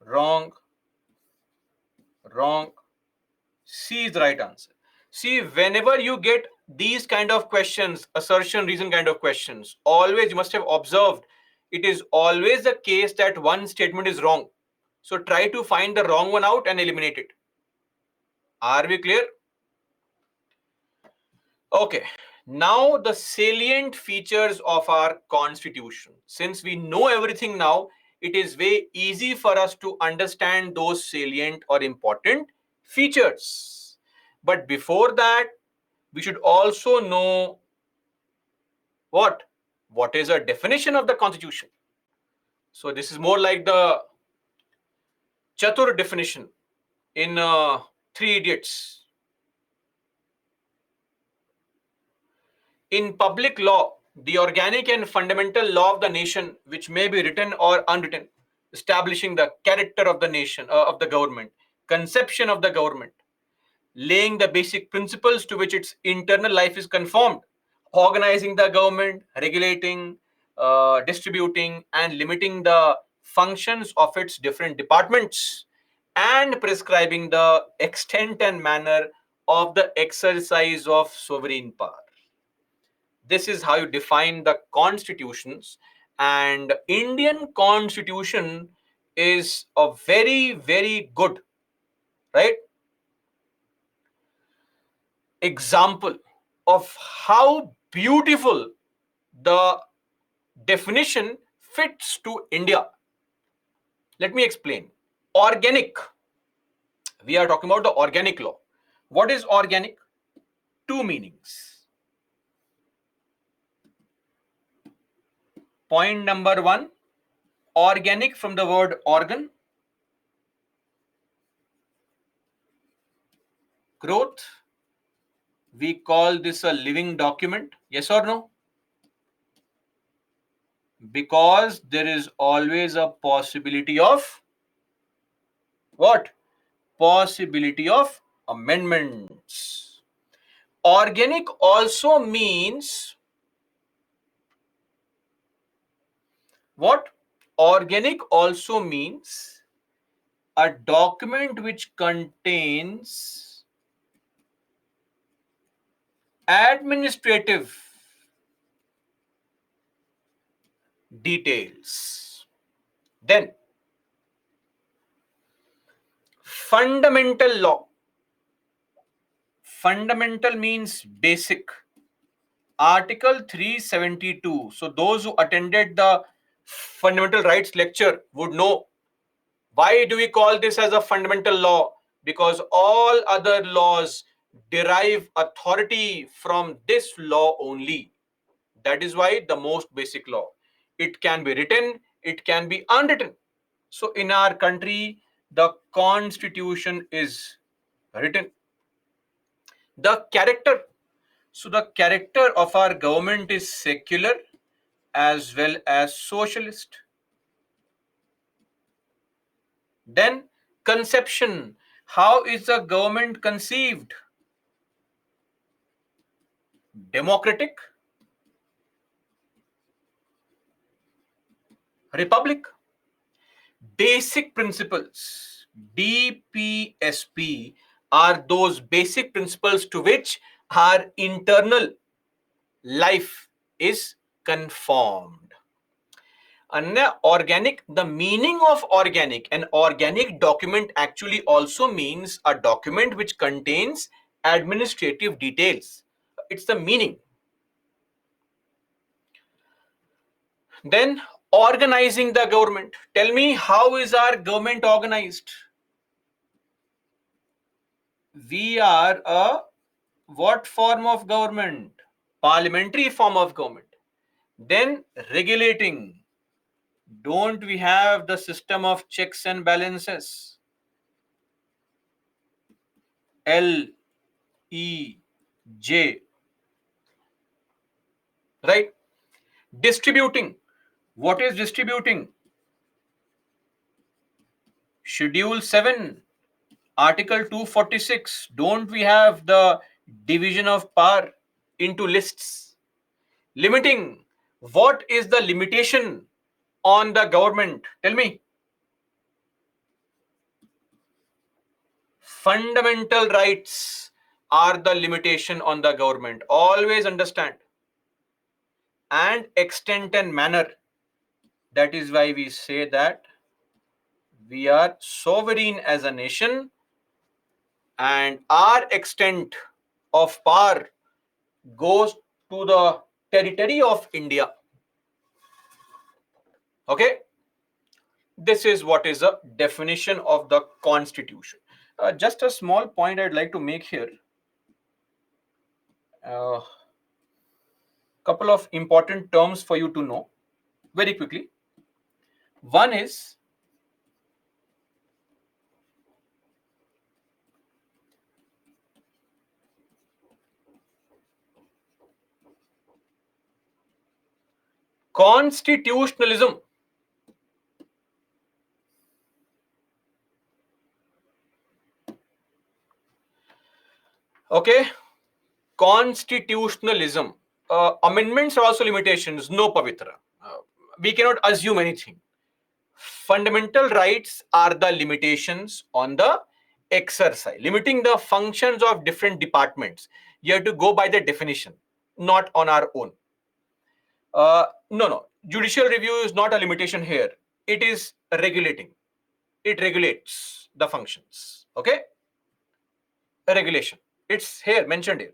Wrong. Wrong. C is the right answer. See, whenever you get these kind of questions, assertion, reason kind of questions, always you must have observed, it is always the case that one statement is wrong. So try to find the wrong one out and eliminate it. Are we clear? Okay. Now the salient features of our constitution. Since we know everything now, it is way easy for us to understand those salient or important features. But before that, we should also know what? What is a definition of the Constitution? So this is more like the Chatur definition in Three Idiots. In public law, the organic and fundamental law of the nation, which may be written or unwritten, establishing the character of the nation, of the government, conception of the government, laying the basic principles to which its internal life is conformed, organizing the government, regulating, distributing, and limiting the functions of its different departments, and prescribing the extent and manner of the exercise of sovereign power. This is how you define the constitutions. And Indian constitution is a very, very good, right, example of how beautiful the definition fits to India. Let me explain. Organic. We are talking about the organic law. What is organic? Two meanings. Point number one, organic from the word organ, growth. We call this a living document. Yes or no? Because there is always a possibility of what? Possibility of amendments. Organic also means what? Organic also means a document which contains administrative details. Then, fundamental law. Fundamental means basic. Article 372. So those who attended the fundamental rights lecture would know. Why do we call this as a fundamental law? Because all other laws derive authority from this law only. That is why the most basic law. It can be written, it can be unwritten. So in our country, the constitution is written. The character. So the character of our government is secular as well as socialist. Then conception. How is the government conceived? Democratic, republic. Basic principles, DPSP, are those basic principles to which our internal life is conformed. And organic, the meaning of organic, an organic document actually also means a document which contains administrative details. It's the meaning. Then organizing the government. Tell me, how is our government organized? We are a what form of government? Parliamentary form of government. Then regulating. Don't we have the system of checks and balances? L E J. Right? Distributing. What is distributing? Schedule 7, Article 246. Don't we have the division of power into lists? Limiting. What is the limitation on the government? Tell me. Fundamental rights are the limitation on the government. Always understand. And extent and manner. That is why we say that we are sovereign as a nation, and our extent of power goes to the territory of India. Okay? This is what is a definition of the constitution. Just a small point I'd like to make here. Couple of important terms for you to know very quickly. One is constitutionalism. Okay, constitutionalism. Amendments are also limitations. No, Pavitra. We cannot assume anything. Fundamental rights are the limitations on the exercise, limiting the functions of different departments. You have to go by the definition, not on our own. No. Judicial review is not a limitation here. It is regulating. It regulates the functions. Okay? A regulation. It's here, mentioned here.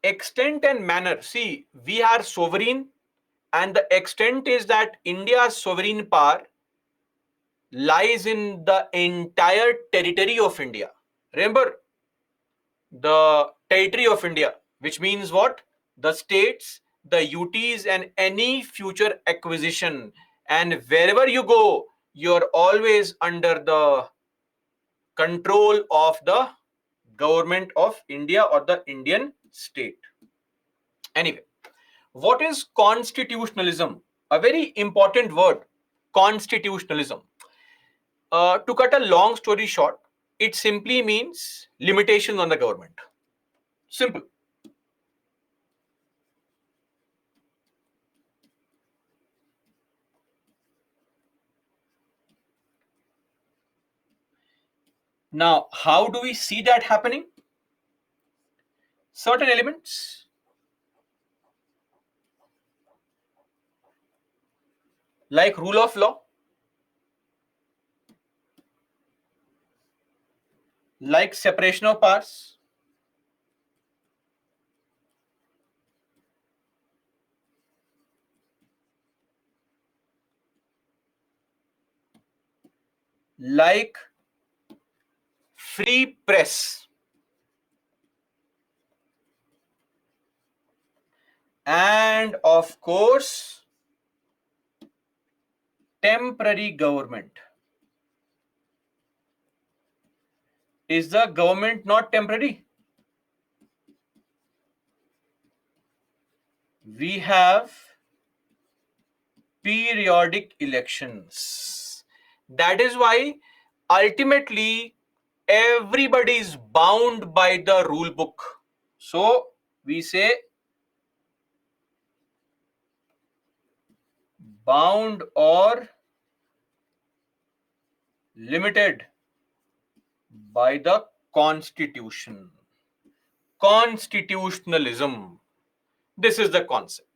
Extent and manner. See, we are sovereign, and the extent is that India's sovereign power lies in the entire territory of India. Remember, the territory of India, which means what? The states, the UTs, and any future acquisition. And wherever you go, you're always under the control of the government of India or the Indian state. Anyway, what is constitutionalism? A very important word, constitutionalism. To cut a long story short, it simply means limitations on the government. Simple. Now, how do we see that happening? Certain elements like rule of law, like separation of powers, like free press, and of course, temporary government. Is the government not temporary? We have periodic elections. That is why ultimately everybody is bound by the rule book. So we say bound or limited by the constitution. Constitutionalism. This is the concept.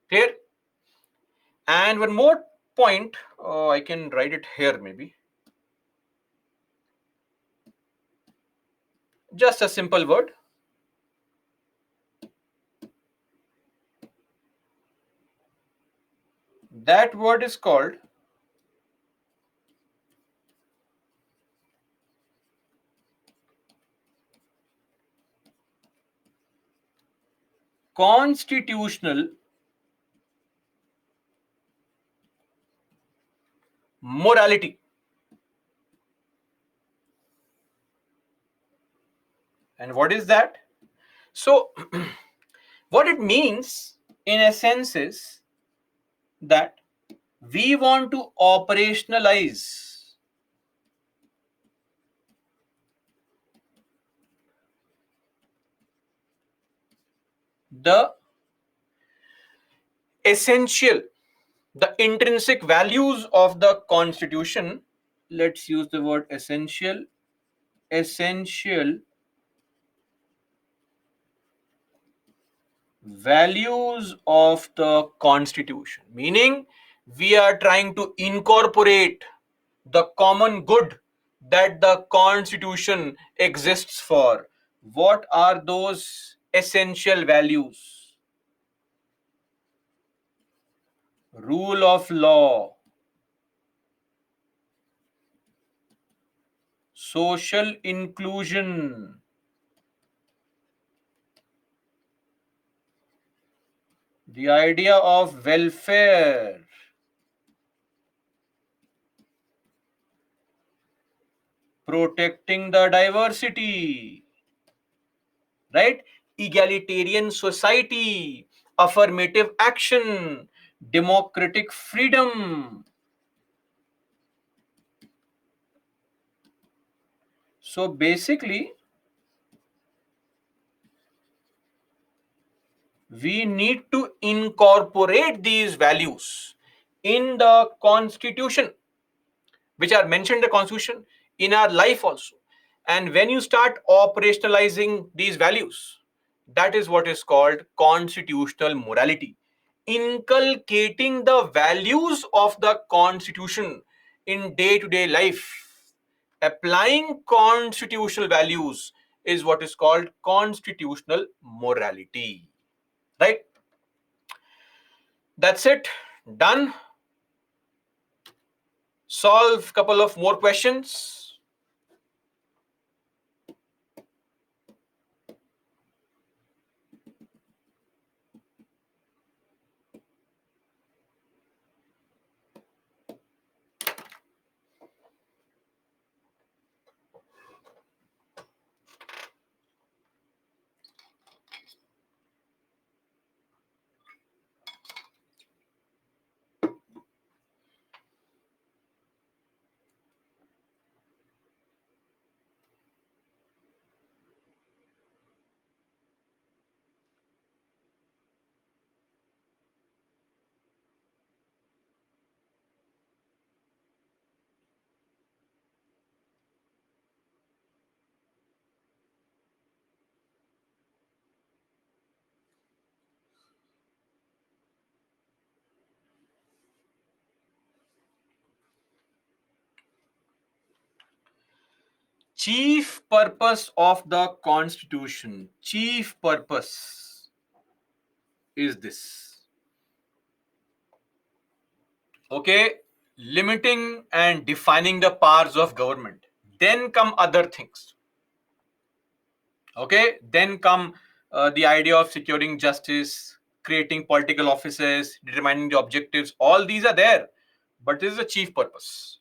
Clear? And one more point, I can write it here maybe. Just a simple word. That word is called constitutional morality. And what is that? So, what it means in essence is that we want to operationalize the essential, the intrinsic values of the constitution. Let's use the word essential. Essential values of the constitution, meaning we are trying to incorporate the common good that the constitution exists for. What are those essential values? rule of law, social inclusion, the idea of welfare, protecting the diversity, right? Egalitarian society, affirmative action, democratic freedom. So basically, we need to incorporate these values in the constitution, which are mentioned in the constitution, in our life also. And when you start operationalizing these values, that is what is called constitutional morality. Inculcating the values of the constitution in day-to-day life, applying constitutional values, is what is called constitutional morality. Right? That's it. Done. Solve couple of more questions. Chief purpose of the constitution. Chief purpose is this. Okay, limiting and defining the powers of government. Then come other things. Okay, then come the idea of securing justice, creating political offices, determining the objectives. All these are there, but this is the chief purpose.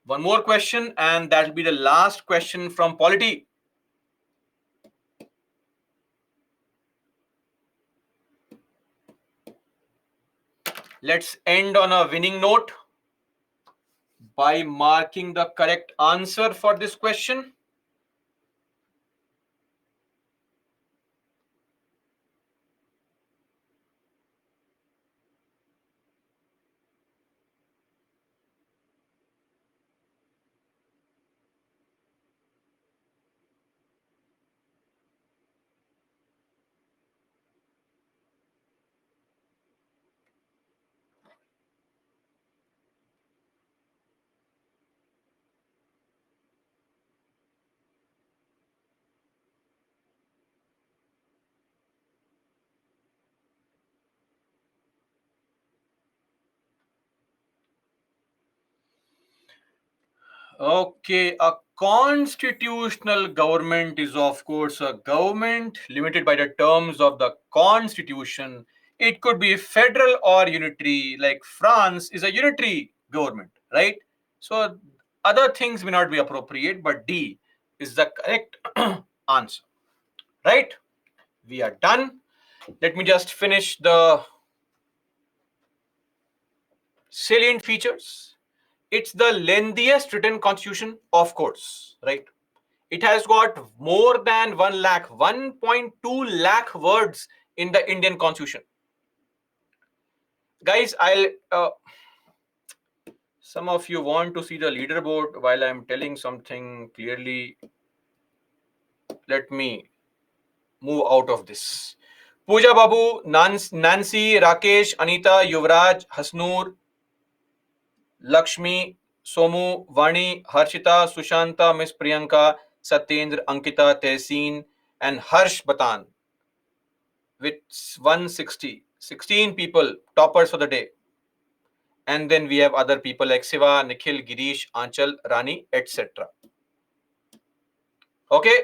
One more question, and that will be the last question from polity. Let's end on a winning note by marking the correct answer for this question. Okay, a constitutional government is, of course, a government limited by the terms of the constitution. It could be federal or unitary, like France is a unitary government, right? So, other things may not be appropriate, but D is the correct answer, right? We are done. Let me just finish the salient features. It's the lengthiest written constitution, of course, right? It has got more than 1 lakh, 1.2 lakh words in the Indian constitution. Guys, some of you want to see the leaderboard while I'm telling something clearly. Let me move out of this. Pooja Babu, Nancy, Rakesh, Anita, Yuvraj, Hasnoor, Lakshmi, Somu, Vani, Harshita, Sushanta, Miss Priyanka, Satyendra, Ankita, Tehseen, and Harsh Batan with 160. 16 people, toppers for the day. And then we have other people like Siva, Nikhil, Girish, Anchal, Rani, etc. Okay,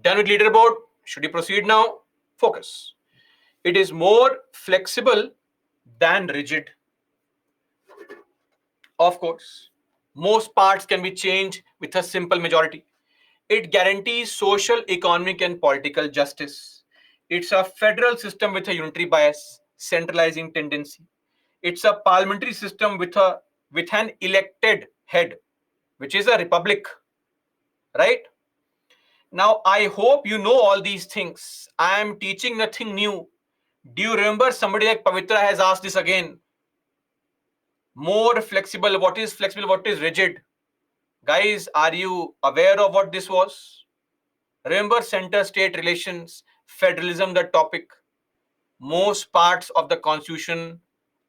done with leaderboard. Should we proceed now? Focus. It is more flexible than rigid. Of course, most parts can be changed with a simple majority. It guarantees social, economic, and political justice. It's a federal system with a unitary bias, centralizing tendency. It's a parliamentary system with an elected head, which is a republic, right? Now, I hope you know all these things. I am teaching nothing new. Do you remember somebody like Pavitra has asked this again? More flexible. What is flexible? What is rigid? Guys, are you aware of what this was? Remember center state relations, federalism, the topic. Most parts of the constitution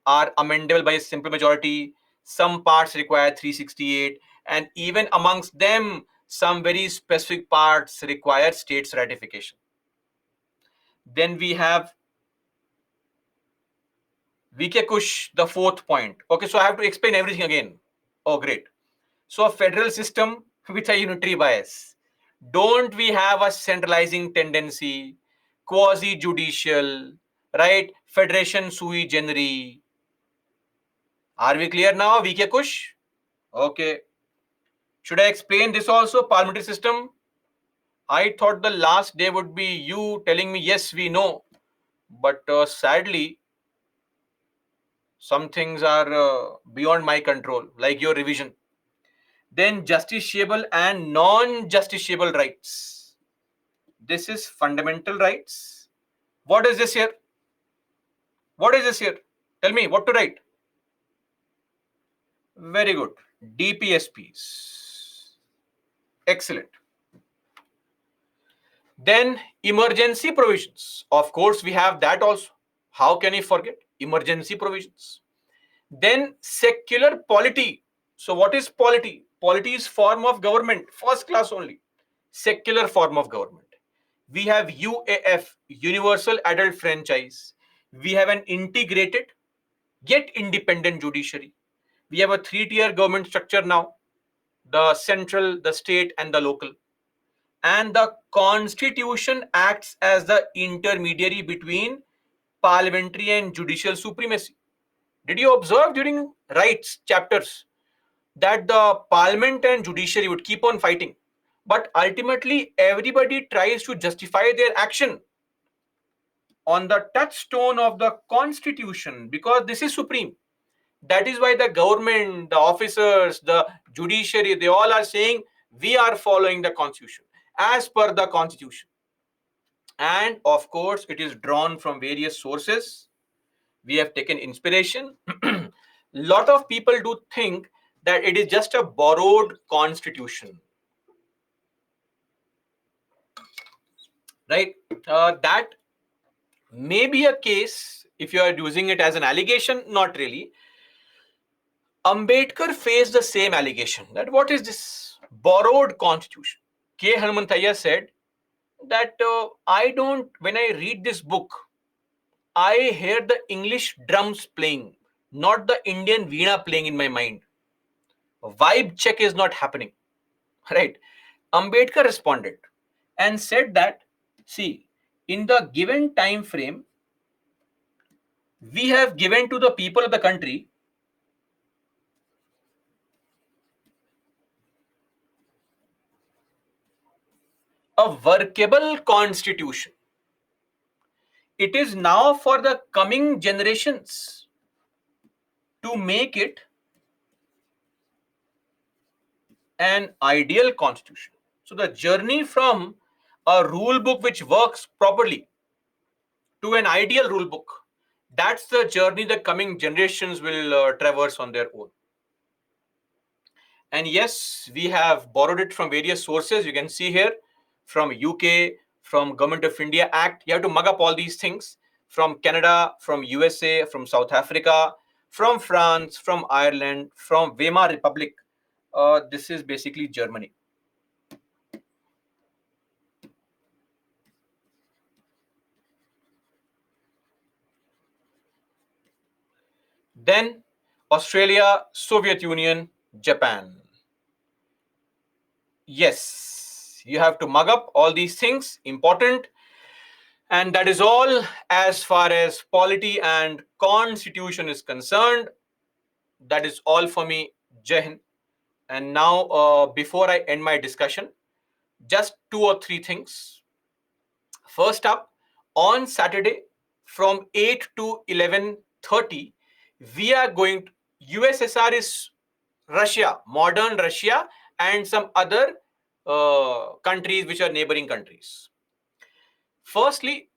are amendable by a simple majority. Some parts require 368, and even amongst them, some very specific parts require states' ratification. Then we have VK Kush, the fourth point. Okay, so I have to explain everything again. Oh, great. So, a federal system with a unitary bias. Don't we have a centralizing tendency, quasi judicial, right? Federation sui generis. Are we clear now, VK Kush? Okay. Should I explain this also, parliamentary system? I thought the last day would be you telling me, yes, we know. But sadly, some things are beyond my control, like your revision. Then justiciable and non-justiciable rights. This is fundamental rights. What is this here? What is this here? Tell me what to write. Very good. DPSPs. Excellent. Then emergency provisions. Of course, we have that also. How can you forget emergency provisions? Then secular polity. So what is polity? Polity is form of government, first class only. Secular form of government. We have UAF, Universal Adult Franchise. We have an integrated yet independent judiciary. We have a three-tier government structure now: the central, the state, and the local. And the constitution acts as the intermediary between parliamentary and judicial supremacy. Did you observe during rights chapters that the parliament and judiciary would keep on fighting, but ultimately everybody tries to justify their action on the touchstone of the constitution, because this is supreme. That is why the government, the officers, the judiciary, they all are saying we are following the constitution as per the constitution. And of course, it is drawn from various sources. We have taken inspiration. Lot of people do think that it is just a borrowed constitution, right? That may be a case if you are using it as an allegation. Not really. Ambedkar faced the same allegation that what is this borrowed constitution? K. Hanumanthaya said that I don't, when I read this book, I hear the English drums playing, not the Indian veena playing in my mind. Vibe check is not happening, right? Ambedkar responded and said that, see, in the given time frame, we have given to the people of the country a workable constitution. It is now for the coming generations to make it an ideal constitution. So the journey from a rule book which works properly to an ideal rule book, that's the journey the coming generations will traverse on their own. And yes, we have borrowed it from various sources. You can see here from UK, from Government of India Act. You have to mug up all these things from Canada, from USA, from South Africa, from France, from Ireland, from Weimar Republic. This is basically Germany. Then Australia, Soviet Union, Japan. Yes, you have to mug up all these things, important. And that is all as far as polity and constitution is concerned. That is all for me. Jai Hind. And now, before I end my discussion, just two or three things. First up, on Saturday from 8 to 11:30, we are going to, USSR is Russia, modern Russia, and some other countries which are neighboring countries. Firstly,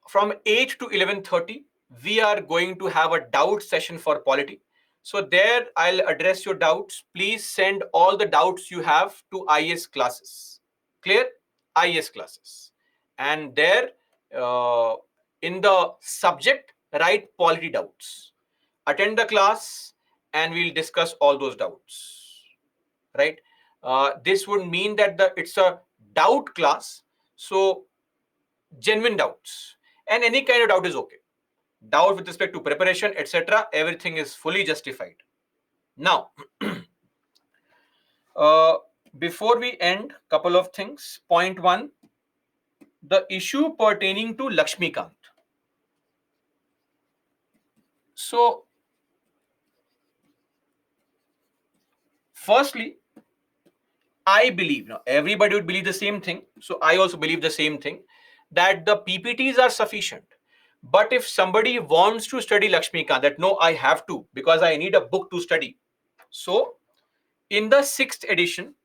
from 8 to 11:30, we are going to have a doubt session for polity. So there I'll address your doubts. Please send all the doubts you have to IS classes. Clear? IS classes. And there, uh, in the subject, write polity doubts. Attend the class and we'll discuss all those doubts. Right? This would mean that it's a doubt class. So genuine doubts. And any kind of doubt is okay. Doubt with respect to preparation, etc. Everything is fully justified. Now, uh, before we end, couple of things. Point one, the issue pertaining to Lakshmikant. So, firstly, I believe, now everybody would believe the same thing. So, I also believe the same thing, that the PPTs are sufficient. But if somebody wants to study Lakshmikant, that no, I have to because I need a book to study. So, in the 6th edition,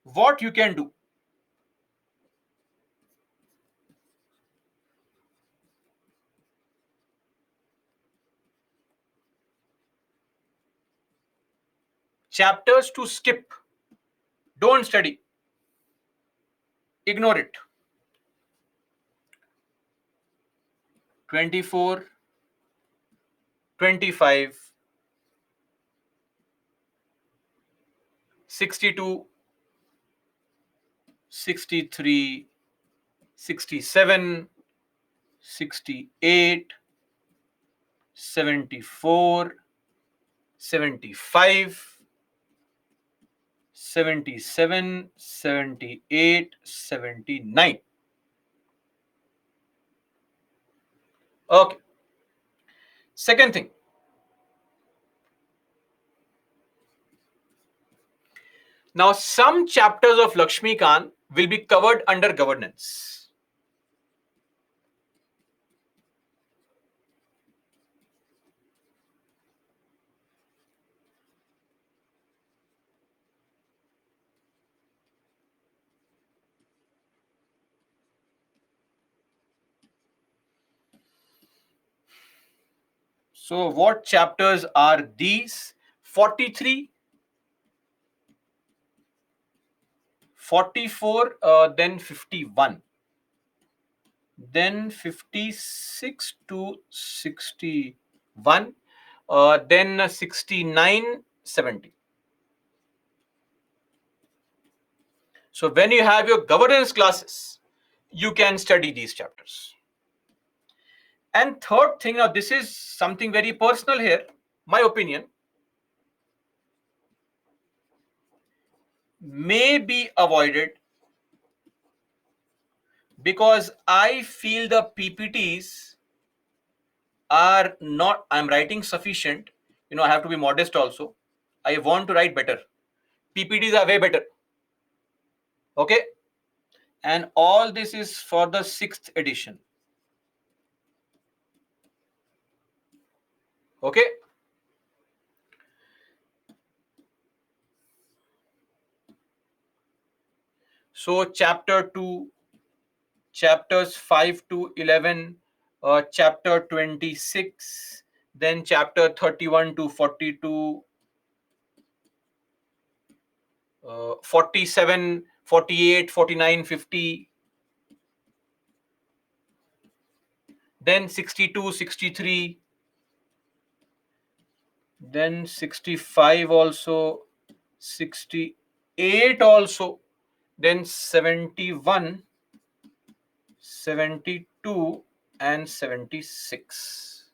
what you can do, chapters to skip, don't study, ignore it. 24, 25, 62, 63, 67, 68, 74, 75, 77, 78, 79. Okay. Second thing, now some chapters of Lakshmikant will be covered under governance. So what chapters are these? 43, 44, then 51. Then 56 to 61, then 69, 70. So when you have your governance classes, you can study these chapters. And third thing, now this is something very personal here, my opinion, may be avoided because I feel the PPTs are not, I'm writing sufficient. I have to be modest also. I want to write better. PPTs are way better. Okay. And all this is for the 6th edition. Okay. So chapter 2, chapters 5 to 11, chapter 26, then chapter 31 to 42, 47, 48, 49, 50, then 62, 63, then 65 also, 68 also, then 71, 72, and 76.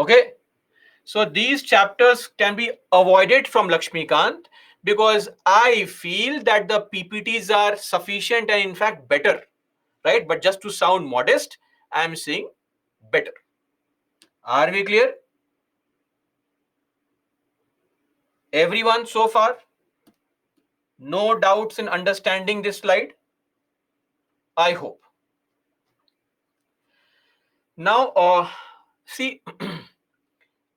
Okay, so these chapters can be avoided from Lakshmikant because I feel that the PPTs are sufficient and in fact better, right? But just to sound modest, I am saying better. Are we clear? Everyone so far? No doubts in understanding this slide? I hope. Now, see,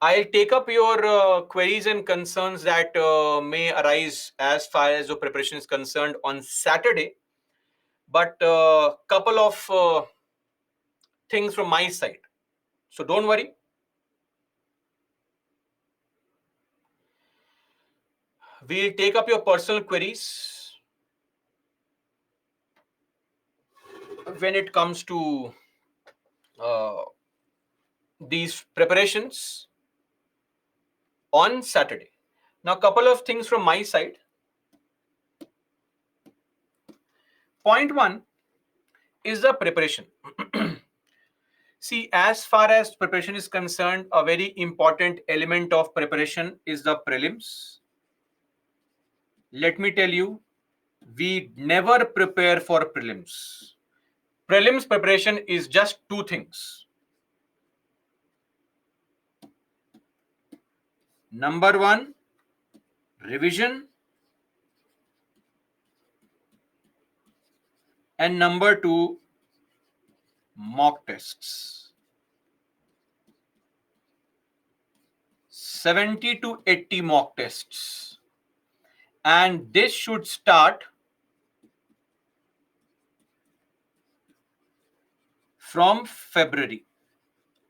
I'll take up your queries and concerns that may arise as far as your preparation is concerned on Saturday. But a couple of things from my side. So don't worry. We'll take up your personal queries when it comes to uh, these preparations on Saturday. Now, a couple of things from my side. Point one is the preparation. See, as far as preparation is concerned, a very important element of preparation is the prelims. Let me tell you, we never prepare for prelims. Prelims preparation is just two things. Number one, revision, and number two, mock tests. 70 to 80 mock tests. And this should start from February.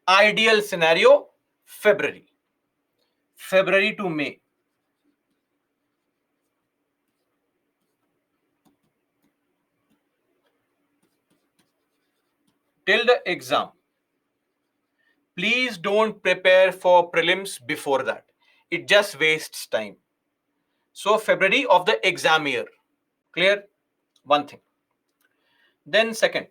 Ideal scenario, February. February to May. Till the exam. Please don't prepare for prelims before that. It just wastes time. So February of the exam year. Clear? One thing. Then second.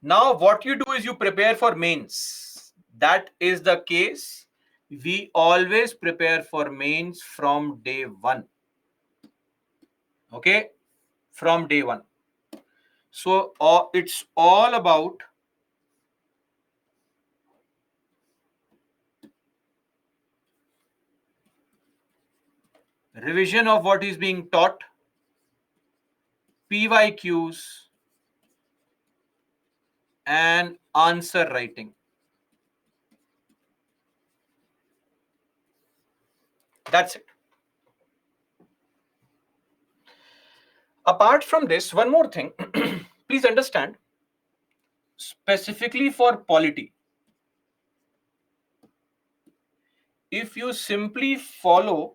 Now what you do is you prepare for mains. That is the case. We always prepare for mains from day one. Okay? From day one. So it's all about revision of what is being taught, PYQs, and answer writing. That's it. Apart from this, one more thing. Please understand, specifically for polity, if you simply follow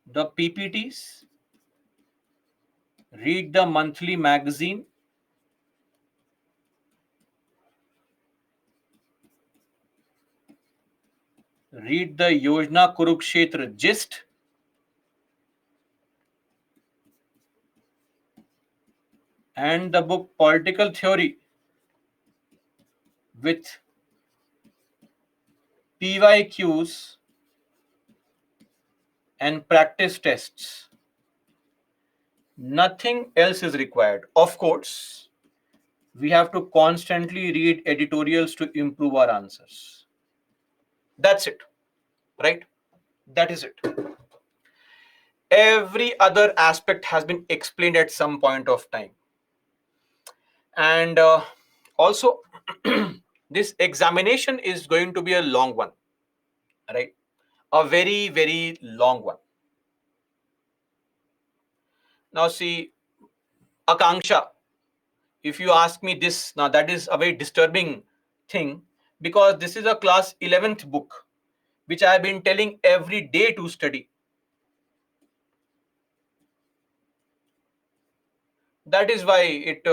the PPTs, read the monthly magazine, read the Yojana Kurukshetra gist, and the book Political Theory with PYQs and practice tests. Nothing else is required. Of course, we have to constantly read editorials to improve our answers. That's it, right? That is it. Every other aspect has been explained at some point of time. And also, this examination is going to be a long one, right? A very, very long one. Now, see, Akanksha, if you ask me this, now that is a very disturbing thing because this is a class 11th book, which I have been telling every day to study. That is why it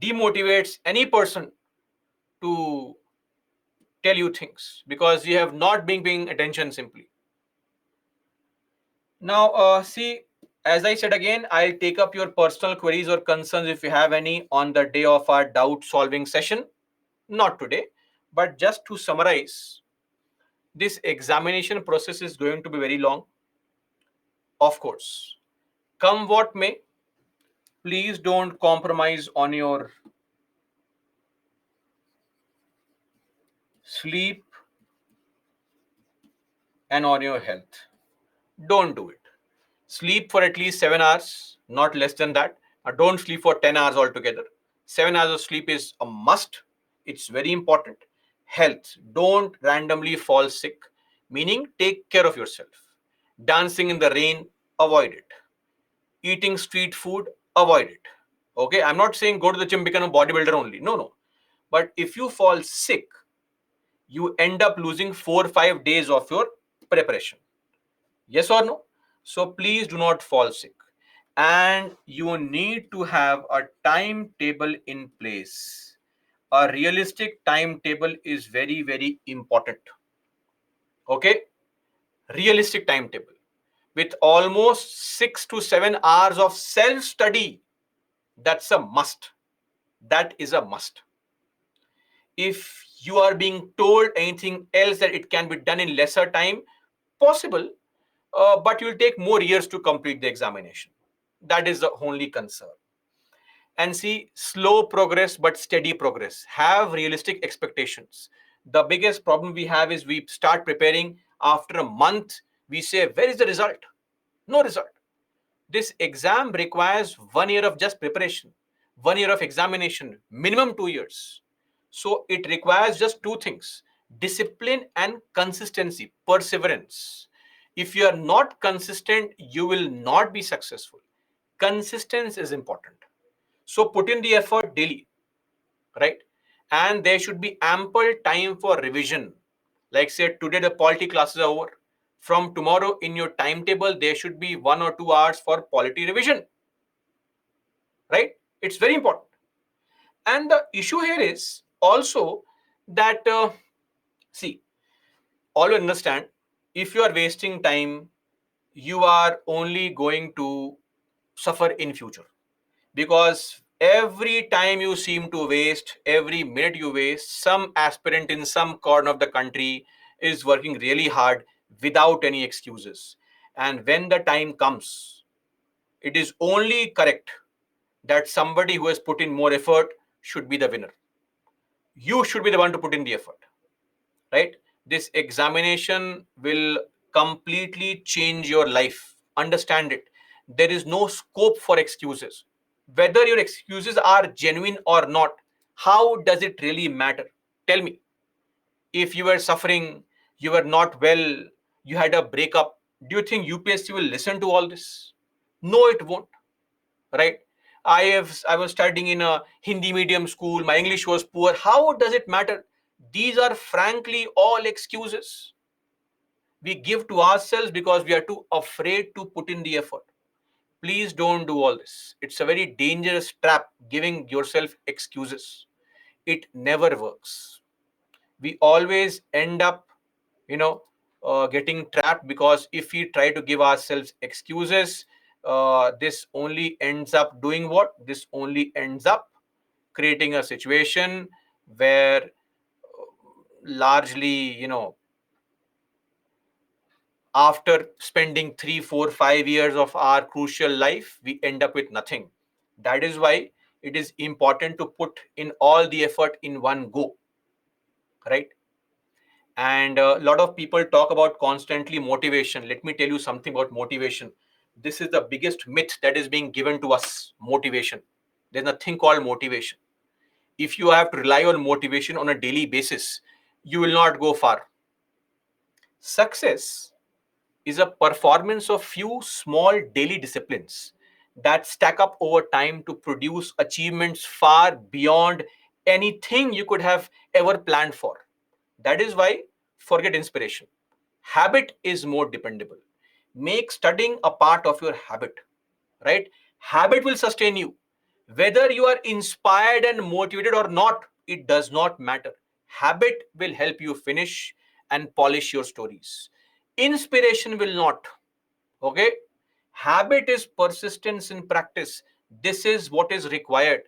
demotivates any person to tell you things because you have not been paying attention simply. Now, see, As I said again, I'll take up your personal queries or concerns if you have any on the day of our doubt solving session. Not today, but just to summarize, this examination process is going to be very long. Of course, come what may, please don't compromise on your sleep and on your health. Don't do it. Sleep for at least 7 hours, not less than that. Don't sleep for 10 hours altogether. 7 hours of sleep is a must. It's very important. Health. Don't randomly fall sick, meaning take care of yourself. Dancing in the rain, avoid it. Eating street food, avoid it. Okay, I'm not saying go to the gym, become a bodybuilder only. No, no. But if you fall sick, you end up losing 4 or 5 days of your preparation. Yes or no? So please do not fall sick. And you need to have a timetable in place. A realistic timetable is very, very important. Okay? Realistic timetable with almost 6 to 7 hours of self study. That's a must. That is a must. If you are being told anything else that it can be done in lesser time, possible, but you'll take more years to complete the examination. That is the only concern. And see, slow progress but steady progress. Have realistic expectations. The biggest problem we have is we start preparing after a month. We say, where is the result? No result. This exam requires 1 year of just preparation, 1 year of examination, minimum 2 years. So it requires just two things: discipline and consistency, perseverance. If you are not consistent, you will not be successful. Consistency is important. So put in the effort daily, right? And there should be ample time for revision. Like, say, today the polity classes are over. From tomorrow in your timetable, there should be 1 or 2 hours for polity revision, right? It's very important. And the issue here is also that, see, always understand, if you are wasting time, you are only going to suffer in future, because every time you seem to waste, every minute you waste, some aspirant in some corner of the country is working really hard without any excuses. And when the time comes, it is only correct that somebody who has put in more effort should be the winner. You should be the one to put in the effort, right? This examination will completely change your life. Understand it. There is no scope for excuses. Whether your excuses are genuine or not, how does it really matter? Tell me. If you were suffering, you were not well, you had a breakup, do you think UPSC will listen to all this? No, it won't, right? I was studying in a Hindi medium school, my English was poor. How does it matter? These are frankly all excuses we give to ourselves because we are too afraid to put in the effort. Please don't do all this. It's a very dangerous trap, giving yourself excuses. It never works. We always end up, you know, getting trapped, because if we try to give ourselves excuses, this only ends up doing what? This only ends up creating a situation where largely, after spending 3, 4, 5 years of our crucial life, we end up with nothing. That is why it is important to put in all the effort in one go, right? And a lot of people talk about constantly motivation. Let me tell you something about motivation. This is the biggest myth that is being given to us: motivation. There's nothing called motivation. If you have to rely on motivation on a daily basis, you will not go far. Success is a performance of few small daily disciplines that stack up over time to produce achievements far beyond anything you could have ever planned for. That is why, forget inspiration. Habit is more dependable. Make studying a part of your habit, right? Habit will sustain you. Whether you are inspired and motivated or not, it does not matter. Habit will help you finish and polish your stories. Inspiration will not. Okay? Habit is persistence in practice. This is what is required.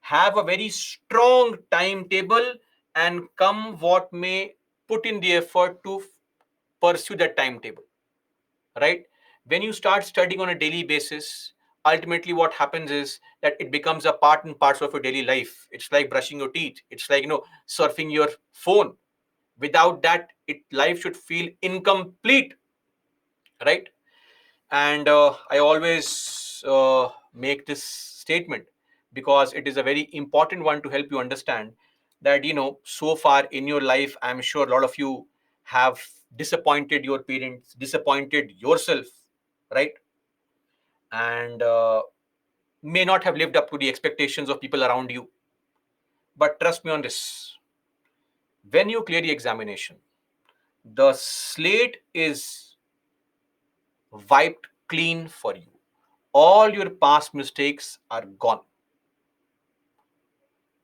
Have a very strong timetable, and come what may, put in the effort to pursue that timetable, right? When you start studying on a daily basis, ultimately what happens is that it becomes a part and parcel of your daily life. It's like brushing your teeth. It's like, surfing your phone. Without that, life should feel incomplete, right? And I always make this statement because it is a very important one to help you understand that, so far in your life, I'm sure a lot of you have disappointed your parents, disappointed yourself, right? And may not have lived up to the expectations of people around you. But trust me on this: when you clear the examination, the slate is wiped clean for you. All your past mistakes are gone.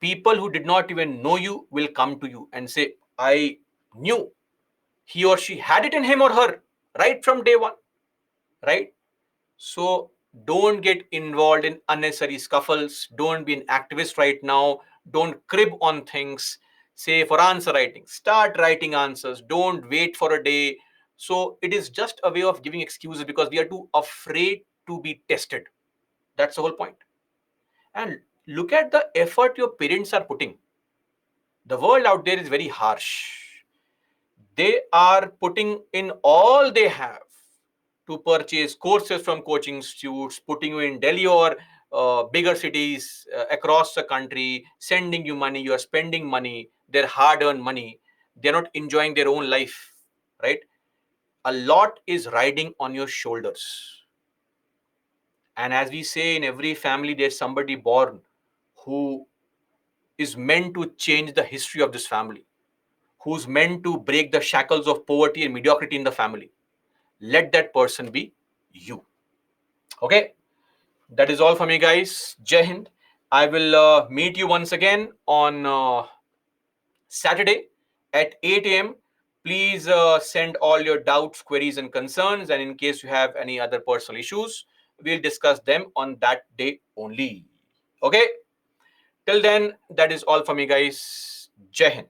People who did not even know you will come to you and say, I knew he or she had it in him or her right from day one, right? So don't get involved in unnecessary scuffles. Don't be an activist right now. Don't crib on things. Say for answer writing, start writing answers. Don't wait for a day. So it is just a way of giving excuses because we are too afraid to be tested. That's the whole point. And look at the effort your parents are putting. The world out there is very harsh. They are putting in all they have to purchase courses from coaching institutes, putting you in Delhi or bigger cities across the country, sending you money. You are spending money, their hard earned money. They're not enjoying their own life, right? A lot is riding on your shoulders. And as we say, in every family, there's somebody born who is meant to change the history of this family, who's meant to break the shackles of poverty and mediocrity in the family. Let that person be you. Okay, that is all for me, guys. Jai Hind. I will meet you once again on Saturday at 8 a.m. Please send all your doubts, queries, and concerns. And in case you have any other personal issues, we'll discuss them on that day only. Okay, till then, that is all for me, guys. Jai Hind.